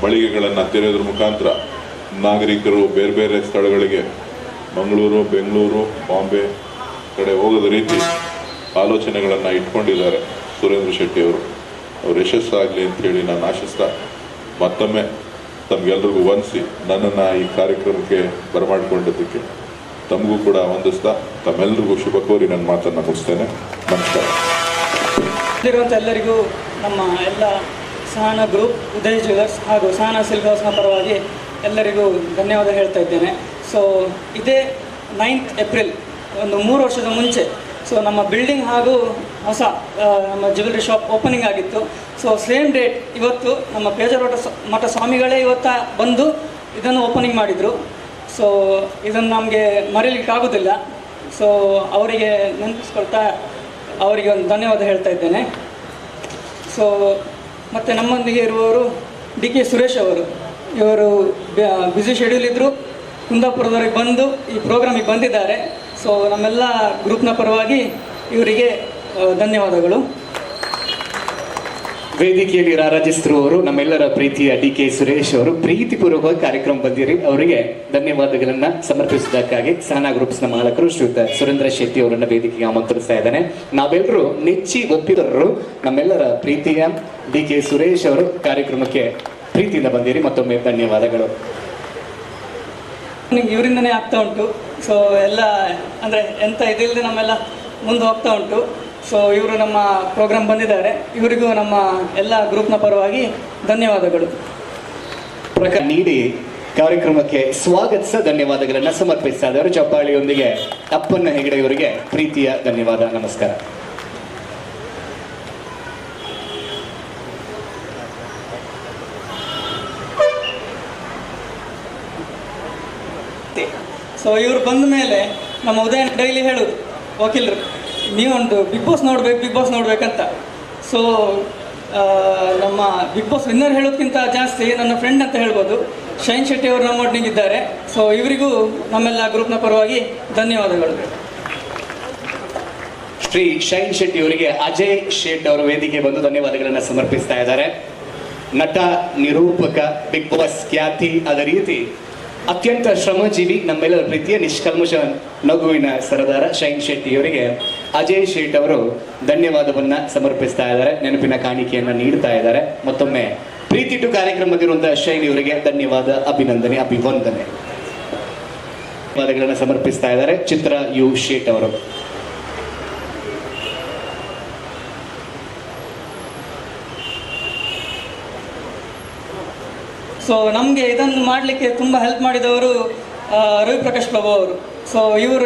ಮಳಿಗೆಗಳನ್ನು ತೆರೆಯೋದ್ರ ಮುಖಾಂತರ ನಾಗರಿಕರು ಬೇರೆ ಬೇರೆ ಸ್ಥಳಗಳಿಗೆ, ಮಂಗಳೂರು, ಬೆಂಗಳೂರು, ಬಾಂಬೆ ಕಡೆ ಹೋಗೋದ ರೀತಿ ಆಲೋಚನೆಗಳನ್ನು ಇಟ್ಕೊಂಡಿದ್ದಾರೆ ಸುರೇಂದ್ರ ಶೆಟ್ಟಿ ಅವರು. ಅವ್ರು ಯಶಸ್ಸಾಗಲಿ ಅಂಥೇಳಿ ನಾನು ಆಶಿಸ್ತಾ, ಮತ್ತೊಮ್ಮೆ ತಮಗೆಲ್ಲರಿಗೂ ವಂದಿಸಿ ನನ್ನನ್ನು ಈ ಕಾರ್ಯಕ್ರಮಕ್ಕೆ ಬರಮಾಡಿಕೊಂಡಿದ್ದಕ್ಕೆ ತಮಗೂ ಕೂಡ ವಂದಿಸ್ತಾ ತಮ್ಮೆಲ್ಲರಿಗೂ ಶುಭ ಕೋರಿ ನನ್ನ ಮಾತನ್ನು ಮುಗಿಸ್ತೇನೆ. ನಮಸ್ಕಾರ. ಇರುವಂಥ ಎಲ್ಲರಿಗೂ ನಮ್ಮ ಎಲ್ಲ ಸಹನಾ ಗ್ರೂಪ್, ಉದಯ್ ಜ್ಯುವೆಲರ್ಸ್ ಹಾಗೂ ಸಹನಾ ಸಿಲ್ಕ್ ಹೌಸ್ನ ಪರವಾಗಿ ಎಲ್ಲರಿಗೂ ಧನ್ಯವಾದ ಹೇಳ್ತಾ ಇದ್ದೇನೆ. ಸೊ ಇದೇ 9th ಏಪ್ರಿಲ್, ಒಂದು 3 ವರ್ಷದ ಮುಂಚೆ ನಮ್ಮ ಬಿಲ್ಡಿಂಗ್ ಹಾಗೂ ಹೊಸ ನಮ್ಮ ಜ್ಯುವೆಲರಿ ಶಾಪ್ ಓಪನಿಂಗ್ ಆಗಿತ್ತು. ಸೇಮ್ ಡೇಟ್ ಇವತ್ತು ನಮ್ಮ ಪೇಜಾವರ ಮಠ ಸ್ವಾಮಿಗಳೇ ಬಂದು ಇದನ್ನು ಓಪನಿಂಗ್ ಮಾಡಿದರು. ಇದನ್ನು ನಮಗೆ ಮರೀಲಿಕ್ಕಾಗೋದಿಲ್ಲ. ಅವರಿಗೆ ನೆನಪಿಸ್ಕೊಳ್ತಾ ಅವರಿಗೆ ಒಂದು ಧನ್ಯವಾದ ಹೇಳ್ತಾ ಇದ್ದೇನೆ. ಮತ್ತು ನಮ್ಮೊಂದಿಗೆ ಇರುವವರು DK ಸುರೇಶ್ ಅವರು. ಇವರು ಬ್ಯುಸಿ ಶೆಡ್ಯೂಲ್ ಇದ್ದರು, ಕುಂದಾಪುರದವರೆಗೆ ಬಂದು ಈ ಪ್ರೋಗ್ರಾಮಿಗೆ ಬಂದಿದ್ದಾರೆ. ನಮ್ಮೆಲ್ಲ ಗ್ರೂಪ್ನ ಪರವಾಗಿ ಇವರಿಗೆ ಧನ್ಯವಾದಗಳು. ವೇದಿಕೆಯಲ್ಲಿ ರಾರಾಜಿಸಿರುವವರು ನಮ್ಮೆಲ್ಲರ ಪ್ರೀತಿಯ DK ಸುರೇಶ್ ಅವರು ಪ್ರೀತಿಪೂರ್ವಕವಾಗಿ ಕಾರ್ಯಕ್ರಮ ಬಂದಿರಿ. ಅವರಿಗೆ ಧನ್ಯವಾದಗಳನ್ನು ಸಮರ್ಪಿಸುವುದಕ್ಕಾಗಿ ಸಹನಾ ಗ್ರೂಪ್ಸ್ನ ಮಾಲಕರು ಶ್ರೀಯುತ ಸುರೇಂದ್ರ ಶೆಟ್ಟಿ ಅವರನ್ನು ವೇದಿಕೆಗೆ ಆಮಂತ್ರಿಸ್ತಾ ಇದ್ದಾನೆ. ನಾವೆಲ್ಲರೂ ನೆಚ್ಚಿ ಒಪ್ಪಿದವರು ನಮ್ಮೆಲ್ಲರ ಪ್ರೀತಿಯ DK ಸುರೇಶ್ ಅವರು ಕಾರ್ಯಕ್ರಮಕ್ಕೆ ಪ್ರೀತಿಯಿಂದ ಬಂದಿರಿ. ಮತ್ತೊಮ್ಮೆ ಧನ್ಯವಾದಗಳು. ಇವರಿಂದನೇ ಆಗ್ತಾ ಉಂಟು. ಎಲ್ಲ ಅಂದರೆ ಎಂತ ಇದಿಲ್ಲದೆ ನಮ್ಮೆಲ್ಲ ಮುಂದೆ ಹೋಗ್ತಾ ಉಂಟು. ಇವರು ನಮ್ಮ ಪ್ರೋಗ್ರಾಮ್ ಬಂದಿದ್ದಾರೆ. ಇವರಿಗೂ ನಮ್ಮ ಎಲ್ಲ ಗ್ರೂಪ್ನ ಪರವಾಗಿ ಧನ್ಯವಾದಗಳು. ಪ್ರಕಾರ ನೀಡಿ ಕಾರ್ಯಕ್ರಮಕ್ಕೆ ಸ್ವಾಗತಿಸ ಧನ್ಯವಾದಗಳನ್ನು ಸಮರ್ಪಿಸ್ತಾ ಇದ್ದಾರೆ. ಚಪ್ಪಾಳಿಯೊಂದಿಗೆ ಅಪ್ಪಣ್ಣ ಹೆಗಡೆ ಇವರಿಗೆ ಪ್ರೀತಿಯ ಧನ್ಯವಾದ, ನಮಸ್ಕಾರ. ಇವರು ಬಂದ ಮೇಲೆ ನಮ್ಮ ಉದಯ ಡೈಲಿ ಹೇಳೋದು, ವಕೀಲರು ನೀವೊಂದು ಬಿಗ್ ಬಾಸ್ ನೋಡ್ಬೇಕಂತ. ನಮ್ಮ ಬಿಗ್ ಬಾಸ್ ವಿನ್ನರ್ ಹೇಳೋದಕ್ಕಿಂತ ಜಾಸ್ತಿ ನನ್ನ ಫ್ರೆಂಡ್ ಅಂತ ಹೇಳ್ಬೋದು, ಶೈನ್ ಶೆಟ್ಟಿ ಅವರು ನಮ್ಮೊಟ್ಟಿಗಿದ್ದಾರೆ. ಇವರಿಗೂ ನಮ್ಮೆಲ್ಲ ಗ್ರೂಪ್ನ ಪರವಾಗಿ ಧನ್ಯವಾದಗಳು. ಶ್ರೀ ಶೈನ್ ಶೆಟ್ಟಿ ಅವರಿಗೆ ಅಜಯ್ ಶೇಟ್ ಅವರ ವೇದಿಕೆ ಬಂದು ಧನ್ಯವಾದಗಳನ್ನು ಸಮರ್ಪಿಸ್ತಾ ಇದ್ದಾರೆ. ನಟ, ನಿರೂಪಕ, ಬಿಗ್ ಬಾಸ್ ಖ್ಯಾತಿ, ಅದೇ ರೀತಿ ಅತ್ಯಂತ ಶ್ರಮಜೀವಿ, ನಮ್ಮೆಲ್ಲರ ಪ್ರೀತಿಯ ನಿಷ್ಕಲ್ಮಶ ನಗುವಿನ ಸರದಾರ ಶೈನ್ ಶೆಟ್ಟಿ ಅವರಿಗೆ ಅಜಯ್ ಶೇಟ್ ಅವರು ಧನ್ಯವಾದವನ್ನ ಸಮರ್ಪಿಸ್ತಾ ಇದ್ದಾರೆ, ನೆನಪಿನ ಕಾಣಿಕೆಯನ್ನ ನೀಡ್ತಾ ಇದ್ದಾರೆ. ಮತ್ತೊಮ್ಮೆ ಪ್ರೀತಿ ಟು ಕಾರ್ಯಕ್ರಮದಿರುವಂತಹ ಶೈನಿ ಅವರಿಗೆ ಧನ್ಯವಾದ, ಅಭಿನಂದನೆ, ಅಭಿವಂದನೆ. ಧನ್ಯವಾದಗಳನ್ನು ಸಮರ್ಪಿಸ್ತಾ ಇದ್ದಾರೆ ಚಿತ್ರ ಯು ಶೇಟ್ ಅವರು. ಸೊ ನಮಗೆ ಇದನ್ನು ಮಾಡಲಿಕ್ಕೆ ತುಂಬ ಹೆಲ್ಪ್ ಮಾಡಿದವರು ರವಿ ಪ್ರಕಾಶ್ ಪ್ರಭು ಅವರು. ಸೊ ಇವರು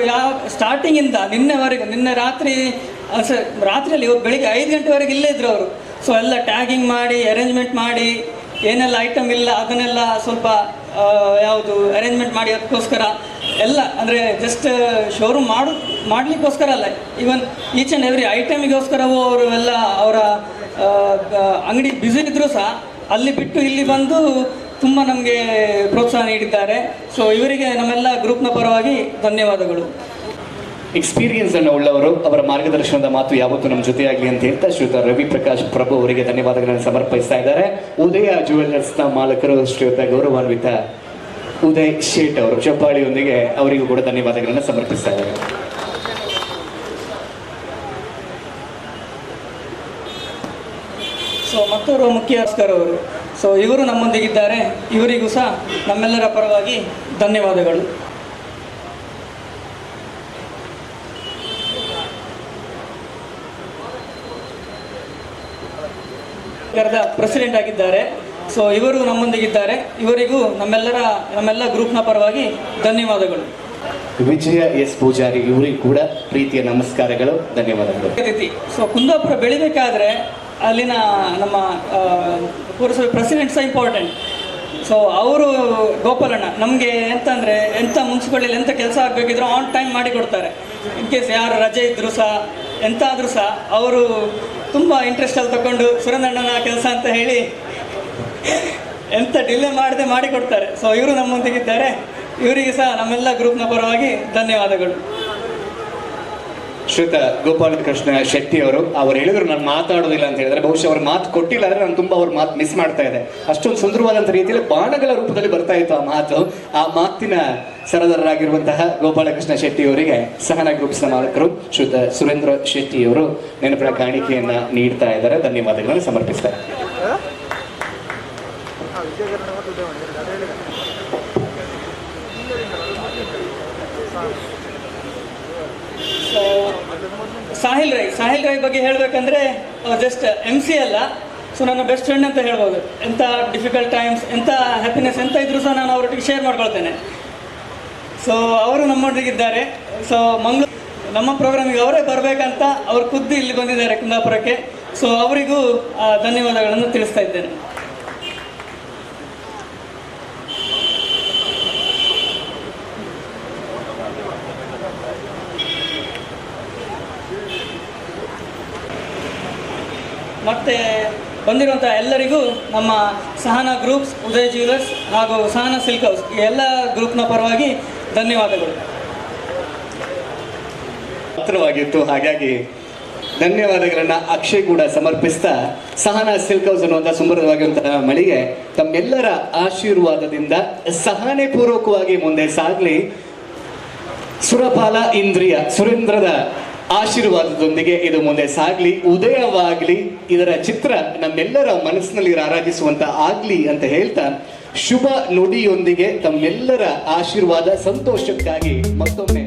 ಸ್ಟಾರ್ಟಿಂಗಿಂದ ನಿನ್ನೆ ರಾತ್ರಿಯಲ್ಲಿ ಇವತ್ತು ಬೆಳಿಗ್ಗೆ 5 ಗಂಟೆವರೆಗೆ ಇಲ್ಲೇ ಇದ್ರು ಅವರು. ಸೊ ಎಲ್ಲ ಟ್ಯಾಗಿಂಗ್ ಮಾಡಿ ಅರೇಂಜ್ಮೆಂಟ್ ಮಾಡಿ ಏನೆಲ್ಲ ಐಟಮ್ ಇಲ್ಲ ಅದನ್ನೆಲ್ಲ ಸ್ವಲ್ಪ ಯಾವುದು ಅರೇಂಜ್ಮೆಂಟ್ ಮಾಡಿ ಅದಕ್ಕೋಸ್ಕರ ಎಲ್ಲ ಅಂದರೆ ಜಸ್ಟ್ ಶೋರೂಮ್ ಮಾಡಲಿಕ್ಕೋಸ್ಕರ ಅಲ್ಲ, ಈವನ್ ಈಚ್ ಆ್ಯಂಡ್ ಎವ್ರಿ ಐಟಮಿಗೋಸ್ಕರವೂ ಅವರು ಎಲ್ಲ ಅವರ ಅಂಗಡಿ ಬ್ಯುಸಿ ಇದ್ದರೂ ಸಹ ಅಲ್ಲಿ ಬಿಟ್ಟು ಇಲ್ಲಿ ಬಂದು ತುಂಬ ನಮಗೆ ಪ್ರೋತ್ಸಾಹ ನೀಡಿದ್ದಾರೆ. ಸೊ ಇವರಿಗೆ ನಮ್ಮೆಲ್ಲ ಗ್ರೂಪ್ನ ಪರವಾಗಿ ಧನ್ಯವಾದಗಳು. ಎಕ್ಸ್ಪೀರಿಯನ್ಸ್ ಅನ್ನು ಉಳ್ಳವರು, ಅವರ ಮಾರ್ಗದರ್ಶನದ ಮಾತು ಯಾವತ್ತೂ ನಮ್ಮ ಜೊತೆಯಾಗಲಿ ಅಂತ ಹೇಳ್ತಾ ಶ್ರೀಯುತ ರವಿ ಪ್ರಕಾಶ್ ಪ್ರಭು ಅವರಿಗೆ ಧನ್ಯವಾದಗಳನ್ನು ಸಮರ್ಪಿಸ್ತಾ ಇದ್ದಾರೆ. ಉದಯ ಜ್ಯುವೆಲ್ಲರ್ಸ್ನ ಮಾಲಕರು ಶ್ರೀಯುತ ಗೌರವಾನ್ವಿತ ಉದಯ್ ಶೇಟ್ ಅವರು ಚಪ್ಪಾಳಿಯೊಂದಿಗೆ ಅವರಿಗೂ ಕೂಡ ಧನ್ಯವಾದಗಳನ್ನು ಸಮರ್ಪಿಸ್ತಾ ಇದ್ದಾರೆ. ಸೊ ಮತ್ತೋರ್ವ ಮುಖ್ಯಸ್ಥರು ಅವರು. ಸೊ ಇವರು ನಮ್ಮೊಂದಿಗಿದ್ದಾರೆ, ಇವರಿಗೂ ಸಹ ನಮ್ಮೆಲ್ಲರ ಪರವಾಗಿ ಧನ್ಯವಾದಗಳು. ಪ್ರೆಸಿಡೆಂಟ್ ಆಗಿದ್ದಾರೆ. ಸೊ ಇವರು ನಮ್ಮೊಂದಿಗಿದ್ದಾರೆ, ಇವರಿಗೂ ನಮ್ಮೆಲ್ಲ ಗ್ರೂಪ್ನ ಪರವಾಗಿ ಧನ್ಯವಾದಗಳು. ವಿಜಯ ಎಸ್ ಪೂಜಾರಿ ಇವರಿಗೂ ಕೂಡ ಪ್ರೀತಿಯ ನಮಸ್ಕಾರಗಳು, ಧನ್ಯವಾದಗಳು. ಸೊ ಕುಂದಾಪುರ ಬೆಳಿಬೇಕಾದ್ರೆ ಅಲ್ಲಿನ ನಮ್ಮ ಪುರಸಭೆ ಪ್ರೆಸಿಡೆಂಟ್ ಸಹ ಇಂಪಾರ್ಟೆಂಟ್. ಸೊ ಅವರು ಗೋಪಾಲಣ್ಣ ನಮಗೆ ಎಂತಂದರೆ ಎಂಥ ಮುನ್ಸಿಪಾಲಿಟಿಯಲ್ಲಿ ಎಂಥ ಕೆಲಸ ಆಗಬೇಕಿದ್ರು ಆನ್ ಟೈಮ್ ಮಾಡಿ ಕೊಡ್ತಾರೆ. ಇನ್ ಕೇಸ್ ಯಾರು ರಜೆ ಇದ್ದರೂ ಸಹ ಎಂತಾದರೂ ಸಹ ಅವರು ತುಂಬ ಇಂಟ್ರೆಸ್ಟಲ್ಲಿ ತಗೊಂಡು ಸುರೇಂದ್ರಣ್ಣನ ಕೆಲಸ ಅಂತ ಹೇಳಿ ಎಂಥ ಡಿಲೇ ಮಾಡದೆ ಮಾಡಿಕೊಡ್ತಾರೆ. ಸೊ ಇವರು ನಮ್ಮೊಂದಿಗಿದ್ದಾರೆ, ಇವರಿಗೆ ಸಹ ನಮ್ಮೆಲ್ಲ ಗ್ರೂಪ್ನ ಪರವಾಗಿ ಧನ್ಯವಾದಗಳು. ಶ್ರೀಯುತ ಗೋಪಾಲಕೃಷ್ಣ ಶೆಟ್ಟಿ ಅವರು ಹೇಳಿದ್ರು ನಾನು ಮಾತಾಡೋದಿಲ್ಲ ಅಂತ ಹೇಳಿದ್ರೆ, ಬಹುಶಃ ಅವ್ರ ಮಾತು ಕೊಟ್ಟಿಲ್ಲ ಅಂದ್ರೆ ನಾನು ತುಂಬಾ ಅವ್ರ ಮಾತು ಮಿಸ್ ಮಾಡ್ತಾ ಇದೆ. ಅಷ್ಟೊಂದು ಸುಂದರವಾದಂಥ ರೀತಿಯಲ್ಲಿ ಬಾಣಗಳ ರೂಪದಲ್ಲಿ ಬರ್ತಾ ಇತ್ತು ಆ ಮಾತು. ಆ ಮಾತಿನ ಸರದಾರರಾಗಿರುವಂತಹ ಗೋಪಾಲಕೃಷ್ಣ ಶೆಟ್ಟಿ ಅವರಿಗೆ ಸಹನಾ ಗ್ರೂಪ್ಸ್ನ ಮಾಲಕರು ಶ್ರೀಯುತ ಸುರೇಂದ್ರ ಶೆಟ್ಟಿ ಅವರು ನೆನಪಿನ ಕಾಣಿಕೆಯನ್ನ ನೀಡ್ತಾ ಇದ್ದಾರೆ, ಧನ್ಯವಾದಗಳನ್ನು ಸಮರ್ಪಿಸ್ತಾರೆ. ಸೊ ಸಾಹಿಲ್ ರೈ ಬಗ್ಗೆ ಹೇಳಬೇಕಂದ್ರೆ ಜಸ್ಟ್ MC ಅಲ್ಲ, ಸೊ ನನ್ನ ಬೆಸ್ಟ್ ಫ್ರೆಂಡ್ ಅಂತ ಹೇಳ್ಬೋದು. ಎಂಥ ಡಿಫಿಕಲ್ಟ್ ಟೈಮ್ಸ್, ಎಂಥ ಹ್ಯಾಪಿನೆಸ್ ಎಂತ ಇದ್ರೂ ಸಹ ನಾನು ಅವರೊಟ್ಟಿಗೆ ಶೇರ್ ಮಾಡ್ಕೊಳ್ತೇನೆ. ಸೊ ಅವರು ನಮ್ಮೊಟ್ಟಿಗಿದ್ದಾರೆ. ಸೊ ನಮ್ಮ ಪ್ರೋಗ್ರಾಮಿಗೆ ಅವರೇ ಬರಬೇಕಂತ ಅವ್ರು ಖುದ್ದು ಇಲ್ಲಿ ಬಂದಿದ್ದಾರೆ ಕುಂದಾಪುರಕ್ಕೆ. ಸೊ ಅವರಿಗೂ ಧನ್ಯವಾದಗಳನ್ನು ತಿಳಿಸ್ತಾ ಇದ್ದೇನೆ. ಮತ್ತು ಬಂದಿರುವಂಥ ಎಲ್ಲರಿಗೂ ನಮ್ಮ ಸಹನಾ ಗ್ರೂಪ್ಸ್, ಉದಯ್ ಜ್ಯುವೆಲ್ಲರ್ಸ್ ಹಾಗೂ ಸಹನಾ ಸಿಲ್ಕ್ ಹೌಸ್ ಈ ಎಲ್ಲ ಗ್ರೂಪ್ನ ಪರವಾಗಿ ಧನ್ಯವಾದಗಳು. ಪಾತ್ರವಾಗಿತ್ತು, ಹಾಗಾಗಿ ಧನ್ಯವಾದಗಳನ್ನ ಅಕ್ಷಯ್ ಕೂಡ ಸಮರ್ಪಿಸ್ತಾ ಸಹನಾ ಸಿಲ್ಕ್ ಹೌಸ್ ಅನ್ನುವಂಥ ಸುಂದರವಾಗಿರುವಂತಹ ಮಳಿಗೆ ತಮ್ಮೆಲ್ಲರ ಆಶೀರ್ವಾದದಿಂದ ಸಹನೆ ಪೂರ್ವಕವಾಗಿ ಮುಂದೆ ಸಾಗಲಿ. ಸುರಪಾಲ ಇಂದ್ರಿಯ ಸುರೇಂದ್ರದ ಆಶೀರ್ವಾದದೊಂದಿಗೆ ಇದು ಮುಂದೆ ಸಾಗಲಿ, ಉದಯವಾಗಲಿ, ಇದರ ಚಿತ್ರ ನಮ್ಮೆಲ್ಲರ ಮನಸ್ಸಿನಲ್ಲಿ ಆರಾಧಿಸುವಂತ ಆಗ್ಲಿ ಅಂತ ಹೇಳ್ತಾ ಶುಭ ನುಡಿಯೊಂದಿಗೆ ತಮ್ಮೆಲ್ಲರ ಆಶೀರ್ವಾದ ಸಂತೋಷಕ್ಕಾಗಿ ಮತ್ತೊಮ್ಮೆ